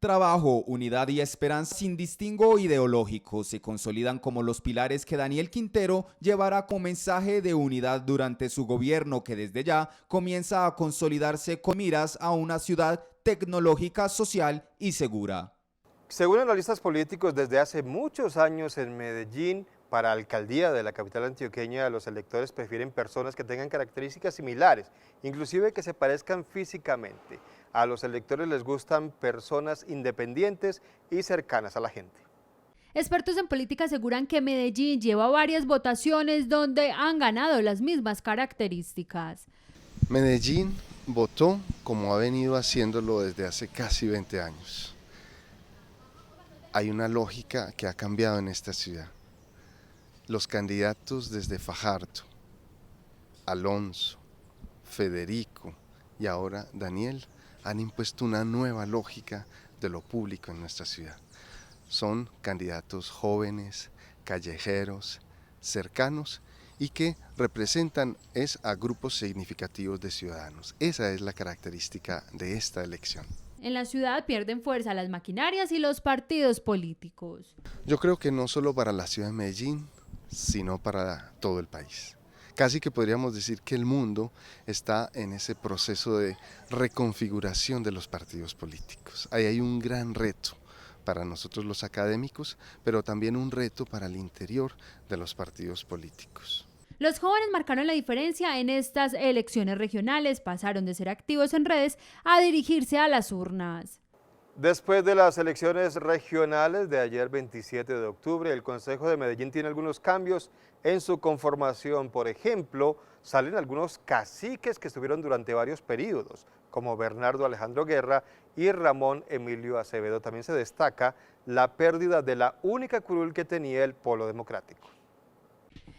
S13: Trabajo, unidad y esperanza sin distingo ideológico se consolidan como los pilares que Daniel Quintero llevará como mensaje de unidad durante su gobierno, que desde ya comienza a consolidarse con miras a una ciudad tecnológica, social y segura.
S2: Según analistas políticos, desde hace muchos años en Medellín, para alcaldía de la capital antioqueña, los electores prefieren personas que tengan características similares, inclusive que se parezcan físicamente. A los electores les gustan personas independientes y cercanas a la gente.
S5: Expertos en política aseguran que Medellín lleva varias votaciones donde han ganado las mismas características.
S15: Medellín votó como ha venido haciéndolo desde hace casi 20 años. Hay una lógica que ha cambiado en esta ciudad. Los candidatos desde Fajardo, Alonso, Federico y ahora Daniel han impuesto una nueva lógica de lo público en nuestra ciudad. Son candidatos jóvenes, callejeros, cercanos y que representan a grupos significativos de ciudadanos. Esa es la característica de esta elección.
S5: En la ciudad pierden fuerza las maquinarias y los partidos políticos.
S15: Yo creo que no solo para la ciudad de Medellín, sino para todo el país. Casi que podríamos decir que el mundo está en ese proceso de reconfiguración de los partidos políticos. Ahí hay un gran reto para nosotros los académicos, pero también un reto para el interior de los partidos políticos.
S5: Los jóvenes marcaron la diferencia en estas elecciones regionales, pasaron de ser activos en redes a dirigirse a las urnas.
S16: Después de las elecciones regionales de ayer 27 de octubre, el Consejo de Medellín tiene algunos cambios en su conformación. Por ejemplo, salen algunos caciques que estuvieron durante varios periodos, como Bernardo Alejandro Guerra y Ramón Emilio Acevedo. También se destaca la pérdida de la única curul que tenía el Polo Democrático.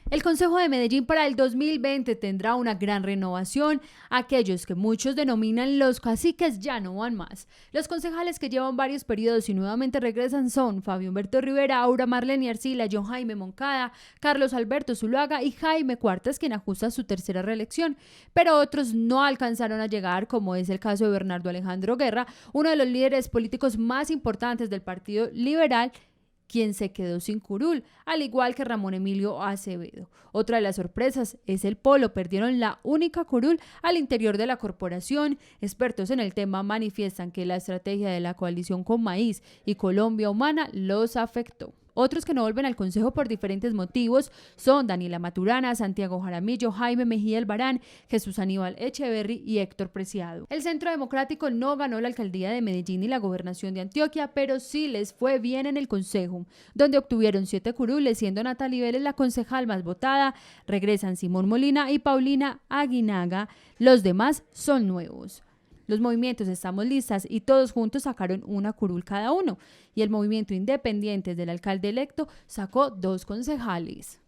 S5: El Consejo de Medellín para el 2020 tendrá una gran renovación. Aquellos que muchos denominan los caciques ya no van más. Los concejales que llevan varios periodos y nuevamente regresan son Fabio Humberto Rivera, Aura Marlene Arcila, John Jaime Moncada, Carlos Alberto Zuluaga y Jaime Cuartas, quien ajusta su tercera reelección. Pero otros no alcanzaron a llegar, como es el caso de Bernardo Alejandro Guerra, uno de los líderes políticos más importantes del Partido Liberal, quien se quedó sin curul, al igual que Ramón Emilio Acevedo. Otra de las sorpresas es el Polo, perdieron la única curul al interior de la corporación. Expertos en el tema manifiestan que la estrategia de la coalición con Maíz y Colombia Humana los afectó. Otros que no vuelven al Consejo por diferentes motivos son Daniela Maturana, Santiago Jaramillo, Jaime Mejía Albarán, Jesús Aníbal Echeverry y Héctor Preciado. El Centro Democrático no ganó la alcaldía de Medellín y la gobernación de Antioquia, pero sí les fue bien en el Consejo, donde obtuvieron 7 curules, siendo Natalie Vélez la concejal más votada. Regresan Simón Molina y Paulina Aguinaga. Los demás son nuevos. Los movimientos Estamos Listas y Todos Juntos sacaron una curul cada uno, y el movimiento Independientes del alcalde electo sacó 2 concejales.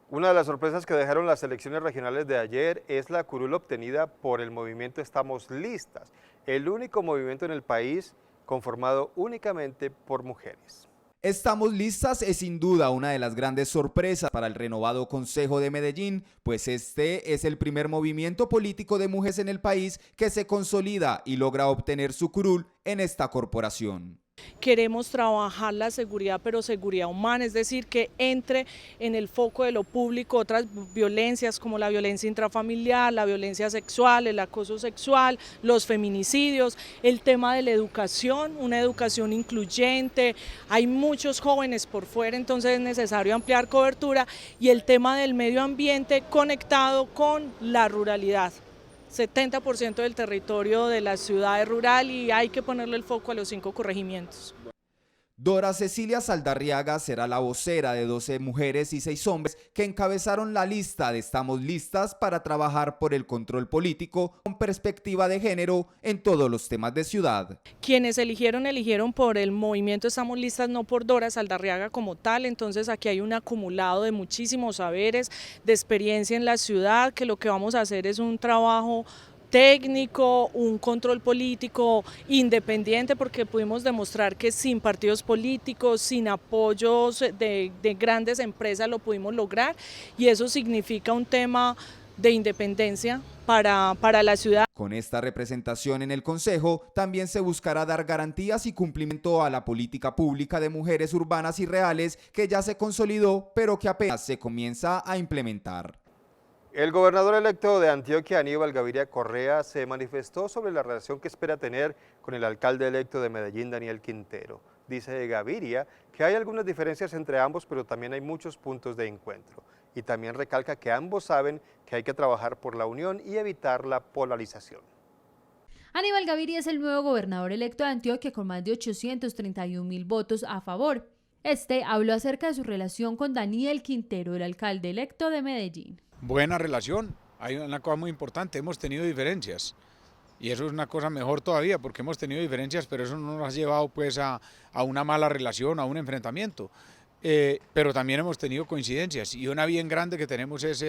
S16: Una de las sorpresas que dejaron las elecciones regionales de ayer es la curul obtenida por el movimiento Estamos Listas, el único movimiento en el país conformado únicamente por mujeres.
S13: Estamos Listas es sin duda una de las grandes sorpresas para el renovado Consejo de Medellín, pues este es el primer movimiento político de mujeres en el país que se consolida y logra obtener su curul en esta corporación.
S17: Queremos trabajar la seguridad, pero seguridad humana, es decir, que entre en el foco de lo público otras violencias como la violencia intrafamiliar, la violencia sexual, el acoso sexual, los feminicidios, el tema de la educación, una educación incluyente. Hay muchos jóvenes por fuera, entonces es necesario ampliar cobertura, y el tema del medio ambiente conectado con la ruralidad. 70% del territorio de la ciudad es rural y hay que ponerle el foco a los 5 corregimientos.
S13: Dora Cecilia Saldarriaga será la vocera de 12 mujeres y 6 hombres que encabezaron la lista de Estamos Listas para trabajar por el control político con perspectiva de género en todos los temas de ciudad.
S17: Quienes eligieron por el movimiento Estamos Listas, no por Dora Saldarriaga como tal, entonces aquí hay un acumulado de muchísimos saberes, de experiencia en la ciudad, que lo que vamos a hacer es un trabajo técnico, un control político independiente, porque pudimos demostrar que sin partidos políticos, sin apoyos de grandes empresas lo pudimos lograr, y eso significa un tema de independencia para la ciudad.
S13: Con esta representación en el Consejo también se buscará dar garantías y cumplimiento a la política pública de mujeres urbanas y reales que ya se consolidó, pero que apenas se comienza a implementar.
S16: El gobernador electo de Antioquia, Aníbal Gaviria Correa, se manifestó sobre la relación que espera tener con el alcalde electo de Medellín, Daniel Quintero. Dice Gaviria que hay algunas diferencias entre ambos, pero también hay muchos puntos de encuentro. Y también recalca que ambos saben que hay que trabajar por la unión y evitar la polarización.
S5: Aníbal Gaviria es el nuevo gobernador electo de Antioquia con más de 831.000 votos a favor. Este habló acerca de su relación con Daniel Quintero, el alcalde electo de Medellín.
S18: Buena relación, hay una cosa muy importante, hemos tenido diferencias y eso es una cosa mejor todavía porque hemos tenido diferencias, pero eso no nos ha llevado pues a una mala relación, a un enfrentamiento. Pero también hemos tenido coincidencias y una bien grande que tenemos es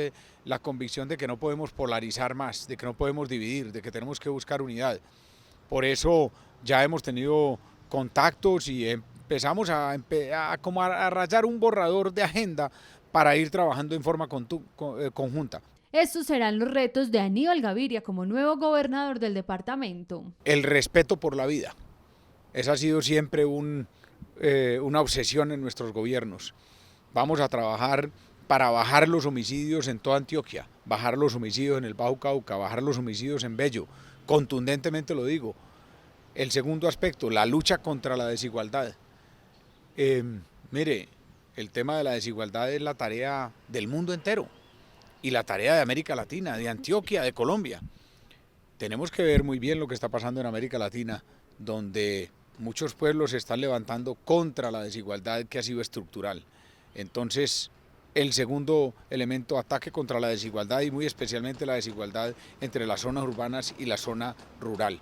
S18: la convicción de que no podemos polarizar más, de que no podemos dividir, de que tenemos que buscar unidad. Por eso ya hemos tenido contactos y empezamos a rayar un borrador de agenda para ir trabajando en forma conjunta.
S5: Estos serán los retos de Aníbal Gaviria como nuevo gobernador del departamento.
S18: El respeto por la vida, esa ha sido siempre una obsesión en nuestros gobiernos. Vamos a trabajar para bajar los homicidios en toda Antioquia, bajar los homicidios en el Bajo Cauca, bajar los homicidios en Bello, contundentemente lo digo. El segundo aspecto, la lucha contra la desigualdad. Mire, el tema de la desigualdad es la tarea del mundo entero y la tarea de América Latina, de Antioquia, de Colombia. Tenemos que ver muy bien lo que está pasando en América Latina, donde muchos pueblos se están levantando contra la desigualdad que ha sido estructural. Entonces, el segundo elemento, ataque contra la desigualdad y muy especialmente la desigualdad entre las zonas urbanas y la zona rural.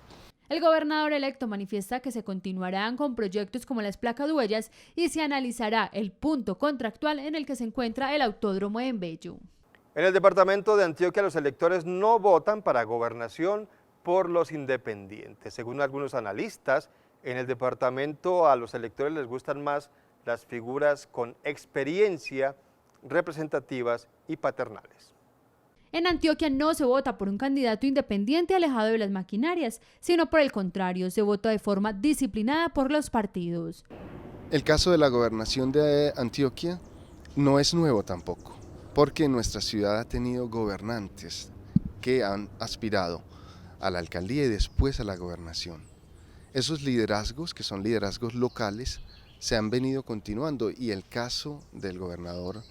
S5: El gobernador electo manifiesta que se continuarán con proyectos como las placaduellas y se analizará el punto contractual en el que se encuentra el autódromo en Bello.
S16: En el departamento de Antioquia los electores no votan para gobernación por los independientes. Según algunos analistas, en el departamento a los electores les gustan más las figuras con experiencia, representativas y paternales.
S5: En Antioquia no se vota por un candidato independiente alejado de las maquinarias, sino por el contrario, se vota de forma disciplinada por los partidos.
S15: El caso de la gobernación de Antioquia no es nuevo tampoco, porque nuestra ciudad ha tenido gobernantes que han aspirado a la alcaldía y después a la gobernación. Esos liderazgos, que son liderazgos locales, se han venido continuando y el caso del gobernador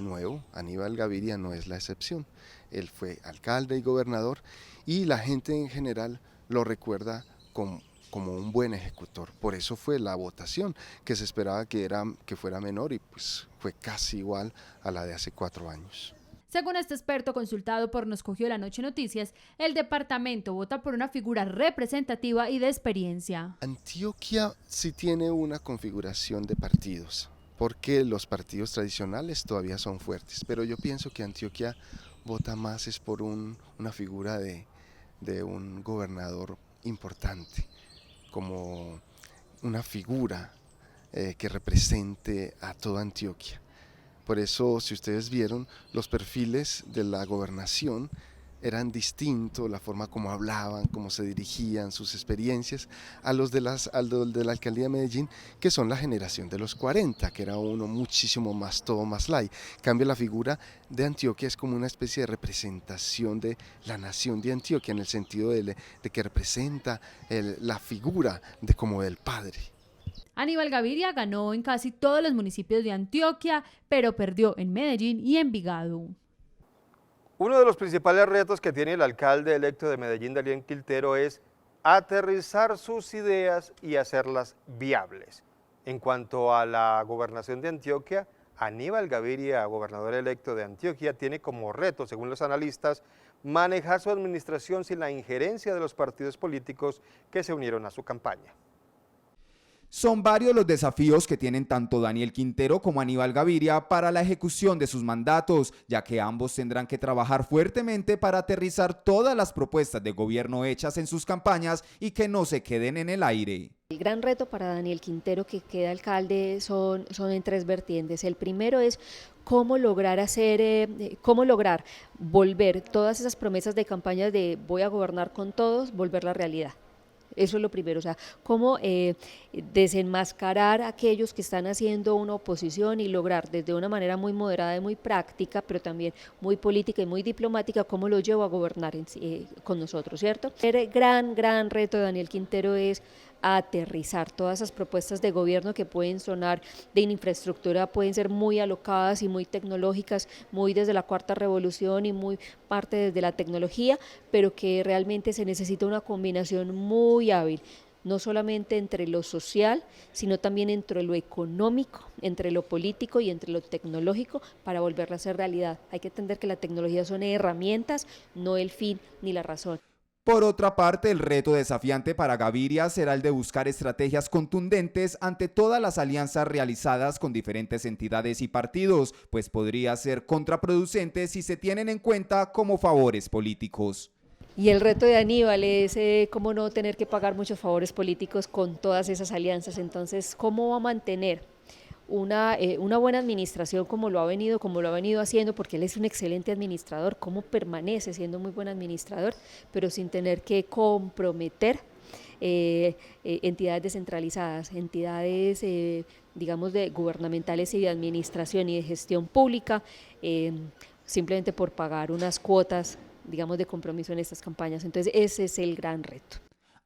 S15: nuevo, Aníbal Gaviria, no es la excepción. Él fue alcalde y gobernador y la gente en general lo recuerda como un buen ejecutor. Por eso fue la votación, que se esperaba que fuera menor y pues fue casi igual a la de hace 4 años.
S5: Según este experto consultado por Nos Cogió la Noche Noticias, el departamento vota por una figura representativa y de experiencia.
S15: Antioquia sí tiene una configuración de partidos, porque los partidos tradicionales todavía son fuertes, pero yo pienso que Antioquia vota más es por una figura de un gobernador importante, como una figura que represente a toda Antioquia. Por eso, si ustedes vieron, los perfiles de la gobernación eran distintos, la forma como hablaban, cómo se dirigían, sus experiencias, a los de la alcaldía de Medellín, que son la generación de los 40, que era uno muchísimo más, todo más light. En cambio, la figura de Antioquia es como una especie de representación de la nación de Antioquia, en el sentido de que representa la figura como del padre.
S5: Aníbal Gaviria ganó en casi todos los municipios de Antioquia, pero perdió en Medellín y Envigado.
S16: Uno de los principales retos que tiene el alcalde electo de Medellín, Daniel Quintero, es aterrizar sus ideas y hacerlas viables. En cuanto a la gobernación de Antioquia, Aníbal Gaviria, gobernador electo de Antioquia, tiene como reto, según los analistas, manejar su administración sin la injerencia de los partidos políticos que se unieron a su campaña.
S13: Son varios los desafíos que tienen tanto Daniel Quintero como Aníbal Gaviria para la ejecución de sus mandatos, ya que ambos tendrán que trabajar fuertemente para aterrizar todas las propuestas de gobierno hechas en sus campañas y que no se queden en el aire.
S11: El gran reto para Daniel Quintero, que queda alcalde, son en 3 vertientes. El primero es cómo lograr volver todas esas promesas de campaña de voy a gobernar con todos, volverla realidad. Eso es lo primero, o sea, cómo desenmascarar a aquellos que están haciendo una oposición y lograr desde una manera muy moderada y muy práctica, pero también muy política y muy diplomática, cómo lo llevo a gobernar con nosotros, ¿cierto? El gran reto de Daniel Quintero es aterrizar todas esas propuestas de gobierno que pueden sonar de infraestructura, pueden ser muy alocadas y muy tecnológicas, muy desde la cuarta revolución y muy parte desde la tecnología, pero que realmente se necesita una combinación muy hábil no solamente entre lo social, sino también entre lo económico, entre lo político y entre lo tecnológico para volverla a ser realidad. Hay que entender que la tecnología son herramientas, no el fin ni la razón.
S13: Por otra parte, el reto desafiante para Gaviria será el de buscar estrategias contundentes ante todas las alianzas realizadas con diferentes entidades y partidos, pues podría ser contraproducente si se tienen en cuenta como favores políticos.
S11: Y el reto de Aníbal es cómo no tener que pagar muchos favores políticos con todas esas alianzas. Entonces, ¿cómo va a mantener una buena administración como lo ha venido haciendo, porque él es un excelente administrador, cómo permanece siendo muy buen administrador, pero sin tener que comprometer entidades descentralizadas, entidades digamos gubernamentales y de administración y de gestión pública, simplemente por pagar unas cuotas, digamos, de compromiso en estas campañas? Entonces ese es el gran reto.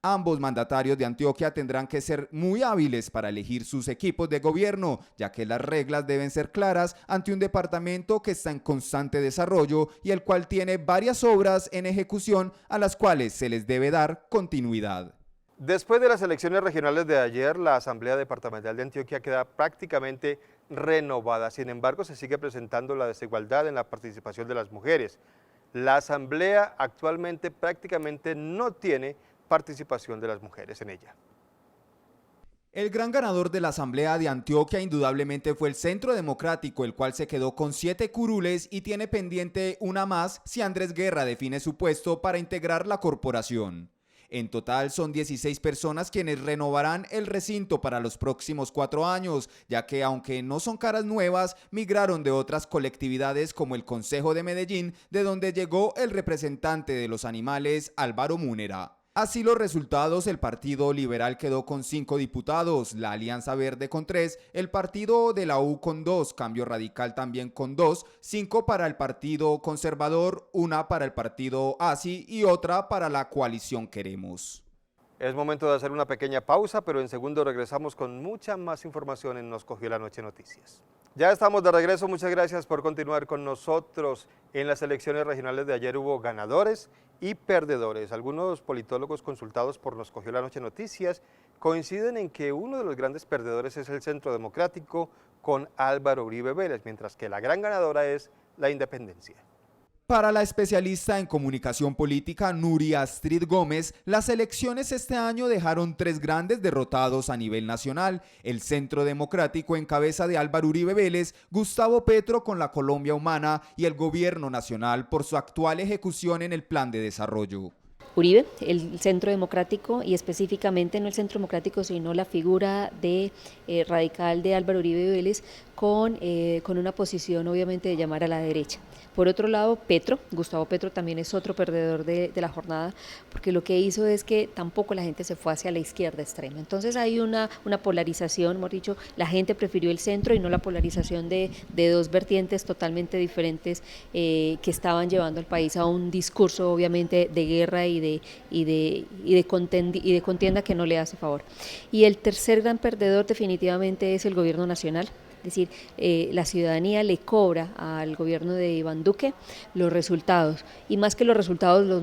S13: Ambos mandatarios de Antioquia tendrán que ser muy hábiles para elegir sus equipos de gobierno, ya que las reglas deben ser claras ante un departamento que está en constante desarrollo y el cual tiene varias obras en ejecución a las cuales se les debe dar continuidad.
S16: Después de las elecciones regionales de ayer, la Asamblea Departamental de Antioquia queda prácticamente renovada. Sin embargo, se sigue presentando la desigualdad en la participación de las mujeres. La Asamblea actualmente prácticamente no tiene participación de las mujeres en ella.
S13: El gran ganador de la Asamblea de Antioquia indudablemente fue el Centro Democrático, el cual se quedó con 7 curules y tiene pendiente una más si Andrés Guerra define su puesto para integrar la corporación. En total son 16 personas quienes renovarán el recinto para los próximos 4 años, ya que aunque no son caras nuevas, migraron de otras colectividades como el Consejo de Medellín, de donde llegó el representante de los animales, Álvaro Múnera. Así los resultados: el Partido Liberal quedó con 5 diputados, la Alianza Verde con 3, el Partido de la U con 2, Cambio Radical también con 2, 5 para el Partido Conservador, 1 para el Partido ASI y otra para la Coalición Queremos.
S16: Es momento de hacer una pequeña pausa, pero en segundo regresamos con mucha más información en Nos Cogió la Noche Noticias. Ya estamos de regreso, muchas gracias por continuar con nosotros. En las elecciones regionales de ayer hubo ganadores y perdedores. Algunos politólogos consultados por Nos Cogió la Noche Noticias coinciden en que uno de los grandes perdedores es el Centro Democrático con Álvaro Uribe Vélez, mientras que la gran ganadora es la Independencia.
S13: Para la especialista en comunicación política Nuria Astrid Gómez, las elecciones este año dejaron 3 grandes derrotados a nivel nacional: el Centro Democrático en cabeza de Álvaro Uribe Vélez, Gustavo Petro con la Colombia Humana y el Gobierno Nacional por su actual ejecución en el Plan de Desarrollo.
S11: Uribe, el Centro Democrático, y específicamente no el Centro Democrático, sino la figura de radical de Álvaro Uribe Vélez con una posición obviamente de llamar a la derecha. Por otro lado, Gustavo Petro también es otro perdedor de la jornada, porque lo que hizo es que tampoco la gente se fue hacia la izquierda extrema. Entonces hay una polarización, hemos dicho, la gente prefirió el centro y no la polarización de 2 vertientes totalmente diferentes que estaban llevando al país a un discurso obviamente de guerra y de contienda que no le hace favor. Y el tercer gran perdedor definitivamente es el Gobierno Nacional. Es decir, la ciudadanía le cobra al gobierno de Iván Duque los resultados, y más que los resultados, los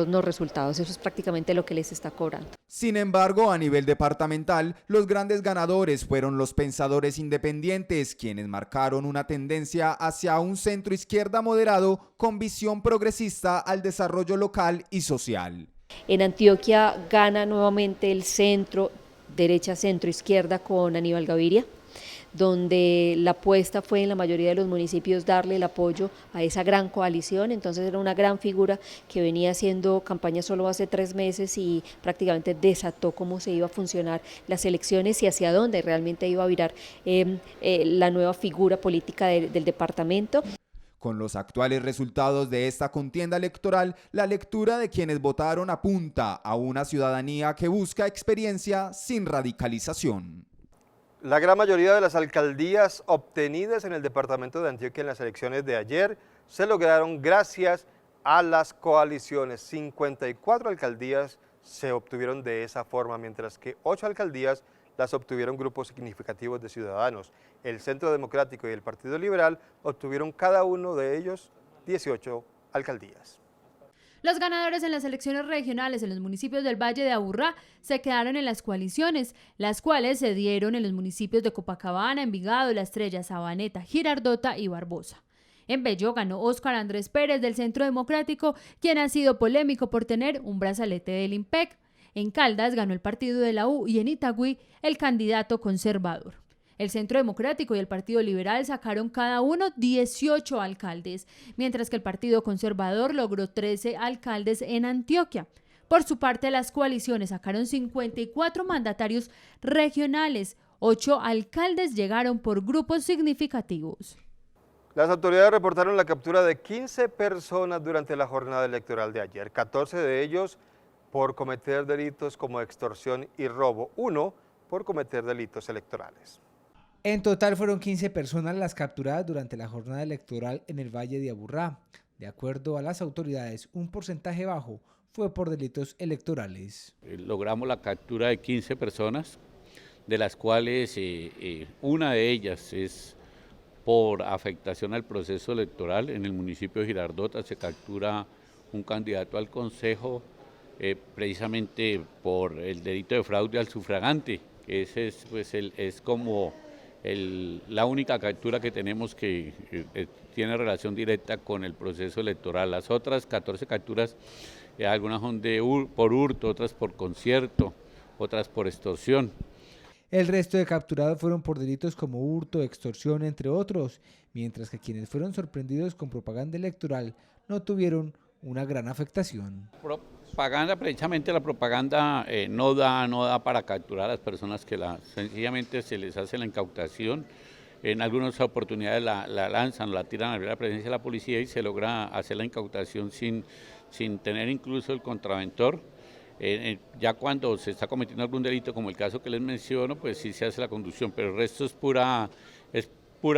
S11: no resultados. Eso es prácticamente lo que les está cobrando.
S13: Sin embargo, a nivel departamental, los grandes ganadores fueron los pensadores independientes, quienes marcaron una tendencia hacia un centro izquierda moderado con visión progresista al desarrollo local y social.
S11: En Antioquia gana nuevamente el centro, derecha, centro, izquierda con Aníbal Gaviria, donde la apuesta fue en la mayoría de los municipios darle el apoyo a esa gran coalición. Entonces era una gran figura que venía haciendo campaña solo hace 3 meses y prácticamente desató cómo se iba a funcionar las elecciones y hacia dónde realmente iba a virar la nueva figura política del departamento.
S13: Con los actuales resultados de esta contienda electoral, la lectura de quienes votaron apunta a una ciudadanía que busca experiencia sin radicalización.
S16: La gran mayoría de las alcaldías obtenidas en el departamento de Antioquia en las elecciones de ayer se lograron gracias a las coaliciones. 54 alcaldías se obtuvieron de esa forma, mientras que 8 alcaldías las obtuvieron grupos significativos de ciudadanos. El Centro Democrático y el Partido Liberal obtuvieron cada uno de ellos 18 alcaldías.
S5: Los ganadores en las elecciones regionales en los municipios del Valle de Aburrá se quedaron en las coaliciones, las cuales se dieron en los municipios de Copacabana, Envigado, La Estrella, Sabaneta, Girardota y Barbosa. En Bello ganó Óscar Andrés Pérez del Centro Democrático, quien ha sido polémico por tener un brazalete del IMPEC. En Caldas ganó el partido de la U y en Itagüí el candidato conservador. El Centro Democrático y el Partido Liberal sacaron cada uno 18 alcaldes, mientras que el Partido Conservador logró 13 alcaldes en Antioquia. Por su parte, las coaliciones sacaron 54 mandatarios regionales. 8 alcaldes llegaron por grupos significativos.
S16: Las autoridades reportaron la captura de 15 personas durante la jornada electoral de ayer, 14 de ellos por cometer delitos como extorsión y robo, 1 por cometer delitos electorales.
S4: En total fueron 15 personas las capturadas durante la jornada electoral en el Valle de Aburrá. De acuerdo a las autoridades, un porcentaje bajo fue por delitos electorales.
S19: Logramos la captura de 15 personas, de las cuales una de ellas es por afectación al proceso electoral. En el municipio de Girardota se captura un candidato al consejo precisamente por el delito de fraude al sufragante. Ese es, pues, es como la única captura que tenemos que tiene relación directa con el proceso electoral. Las otras 14 capturas, algunas son por hurto, otras por concierto, otras por extorsión.
S4: El resto de capturados fueron por delitos como hurto, extorsión, entre otros, mientras que quienes fueron sorprendidos con propaganda electoral no tuvieron una gran afectación.
S19: Propaganda, precisamente la propaganda no da para capturar a las personas que sencillamente se les hace la incautación. En algunas oportunidades la lanzan, la tiran a la presencia de la policía y se logra hacer la incautación sin tener incluso el contraventor. Ya cuando se está cometiendo algún delito, como el caso que les menciono, pues sí se hace la conducción, pero el resto es pura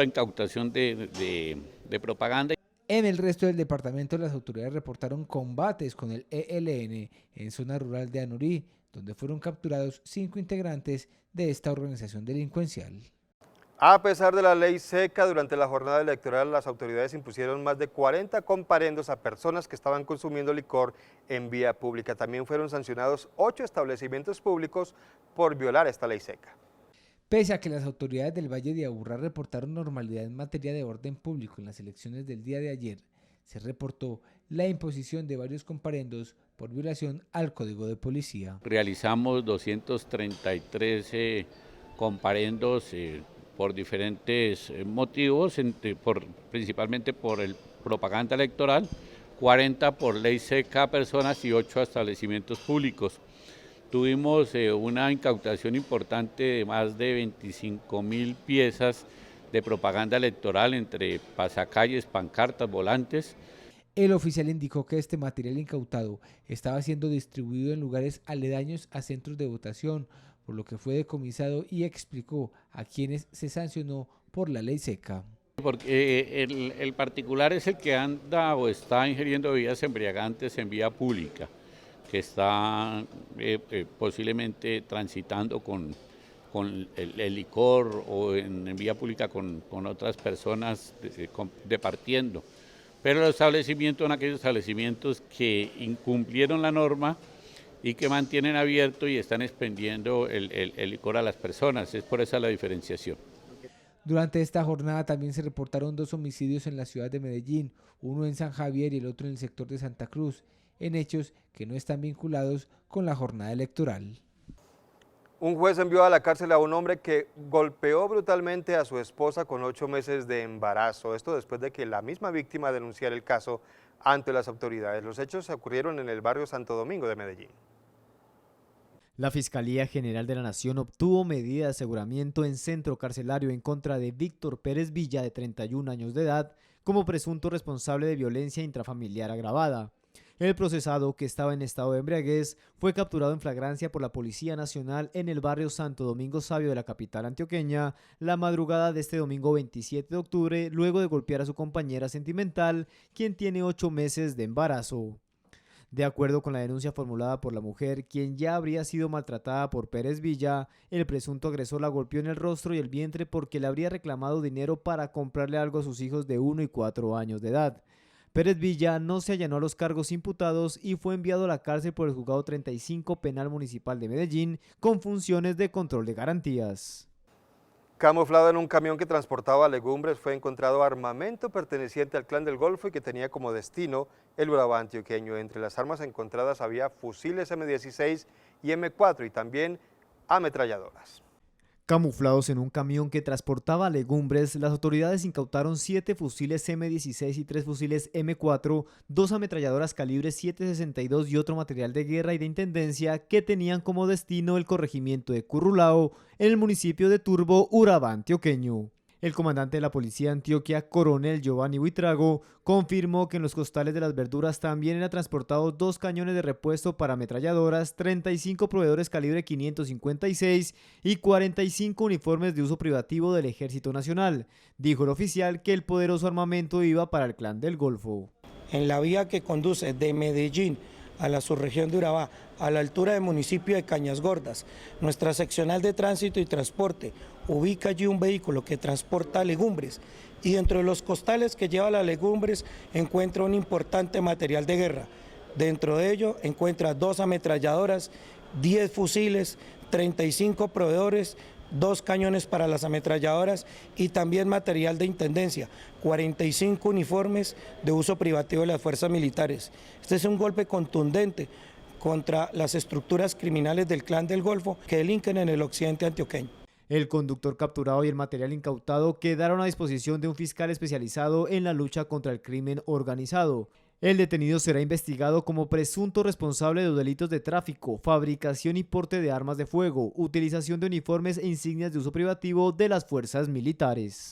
S19: incautación de propaganda.
S4: En el resto del departamento, las autoridades reportaron combates con el ELN en zona rural de Anurí, donde fueron capturados 5 integrantes de esta organización delincuencial.
S16: A pesar de la ley seca, durante la jornada electoral las autoridades impusieron más de 40 comparendos a personas que estaban consumiendo licor en vía pública. También fueron sancionados 8 establecimientos públicos por violar esta ley seca.
S4: Pese a que las autoridades del Valle de Aburrá reportaron normalidad en materia de orden público en las elecciones del día de ayer, se reportó la imposición de varios comparendos por violación al Código de Policía.
S19: Realizamos 233 comparendos por diferentes motivos, principalmente por el propaganda electoral, 40 por ley seca a personas y 8 a establecimientos públicos. Tuvimos una incautación importante de más de 25.000 piezas de propaganda electoral entre pasacalles, pancartas, volantes.
S4: El oficial indicó que este material incautado estaba siendo distribuido en lugares aledaños a centros de votación, por lo que fue decomisado, y explicó a quienes se sancionó por la ley seca.
S19: Porque el particular es el que anda o está ingiriendo bebidas embriagantes en vía pública, que está posiblemente transitando con el licor o en vía pública con otras personas departiendo. Pero los establecimientos son aquellos establecimientos que incumplieron la norma y que mantienen abierto y están expendiendo el licor a las personas. Es por esa la diferenciación.
S4: Durante esta jornada también se reportaron 2 homicidios en la ciudad de Medellín, uno en San Javier y el otro en el sector de Santa Cruz, en hechos que no están vinculados con la jornada electoral.
S16: Un juez envió a la cárcel a un hombre que golpeó brutalmente a su esposa con 8 meses de embarazo. Esto después de que la misma víctima denunciara el caso ante las autoridades. Los hechos ocurrieron en el barrio Santo Domingo de Medellín.
S20: La Fiscalía General de la Nación obtuvo medida de aseguramiento en centro carcelario en contra de Víctor Pérez Villa, de 31 años de edad, como presunto responsable de violencia intrafamiliar agravada. El procesado, que estaba en estado de embriaguez, fue capturado en flagrancia por la Policía Nacional en el barrio Santo Domingo Sabio de la capital antioqueña la madrugada de este domingo 27 de octubre, luego de golpear a su compañera sentimental, quien tiene 8 meses de embarazo. De acuerdo con la denuncia formulada por la mujer, quien ya habría sido maltratada por Pérez Villa, el presunto agresor la golpeó en el rostro y el vientre porque le habría reclamado dinero para comprarle algo a sus hijos de 1 y 4 años de edad. Pérez Villa no se allanó a los cargos imputados y fue enviado a la cárcel por el juzgado 35 Penal Municipal de Medellín con funciones de control de garantías.
S16: Camuflado en un camión que transportaba legumbres fue encontrado armamento perteneciente al Clan del Golfo y que tenía como destino el Urabá antioqueño. Entre las armas encontradas había fusiles M16 y M4 y también ametralladoras.
S20: Camuflados en un camión que transportaba legumbres, las autoridades incautaron 7 fusiles M16 y 3 fusiles M4, 2 ametralladoras calibre 7.62 y otro material de guerra y de intendencia que tenían como destino el corregimiento de Currulao en el municipio de Turbo, Urabá antioqueño. El comandante de la Policía de Antioquia, coronel Giovanni Buitrago, confirmó que en los costales de las verduras también eran transportados 2 cañones de repuesto para ametralladoras, 35 proveedores calibre 556 y 45 uniformes de uso privativo del Ejército Nacional. Dijo el oficial que el poderoso armamento iba para el Clan del Golfo.
S21: En la vía que conduce de Medellín a la subregión de Urabá, a la altura del municipio de Cañas Gordas, nuestra seccional de tránsito y transporte ubica allí un vehículo que transporta legumbres y dentro de los costales que lleva las legumbres encuentra un importante material de guerra. Dentro de ello encuentra 2 ametralladoras, 10 fusiles, 35 proveedores, 2 cañones para las ametralladoras y también material de intendencia, 45 uniformes de uso privativo de las fuerzas militares. Este es un golpe contundente contra las estructuras criminales del Clan del Golfo que delinquen en el occidente antioqueño.
S20: El conductor capturado y el material incautado quedaron a disposición de un fiscal especializado en la lucha contra el crimen organizado. El detenido será investigado como presunto responsable de los delitos de tráfico, fabricación y porte de armas de fuego, utilización de uniformes e insignias de uso privativo de las fuerzas militares.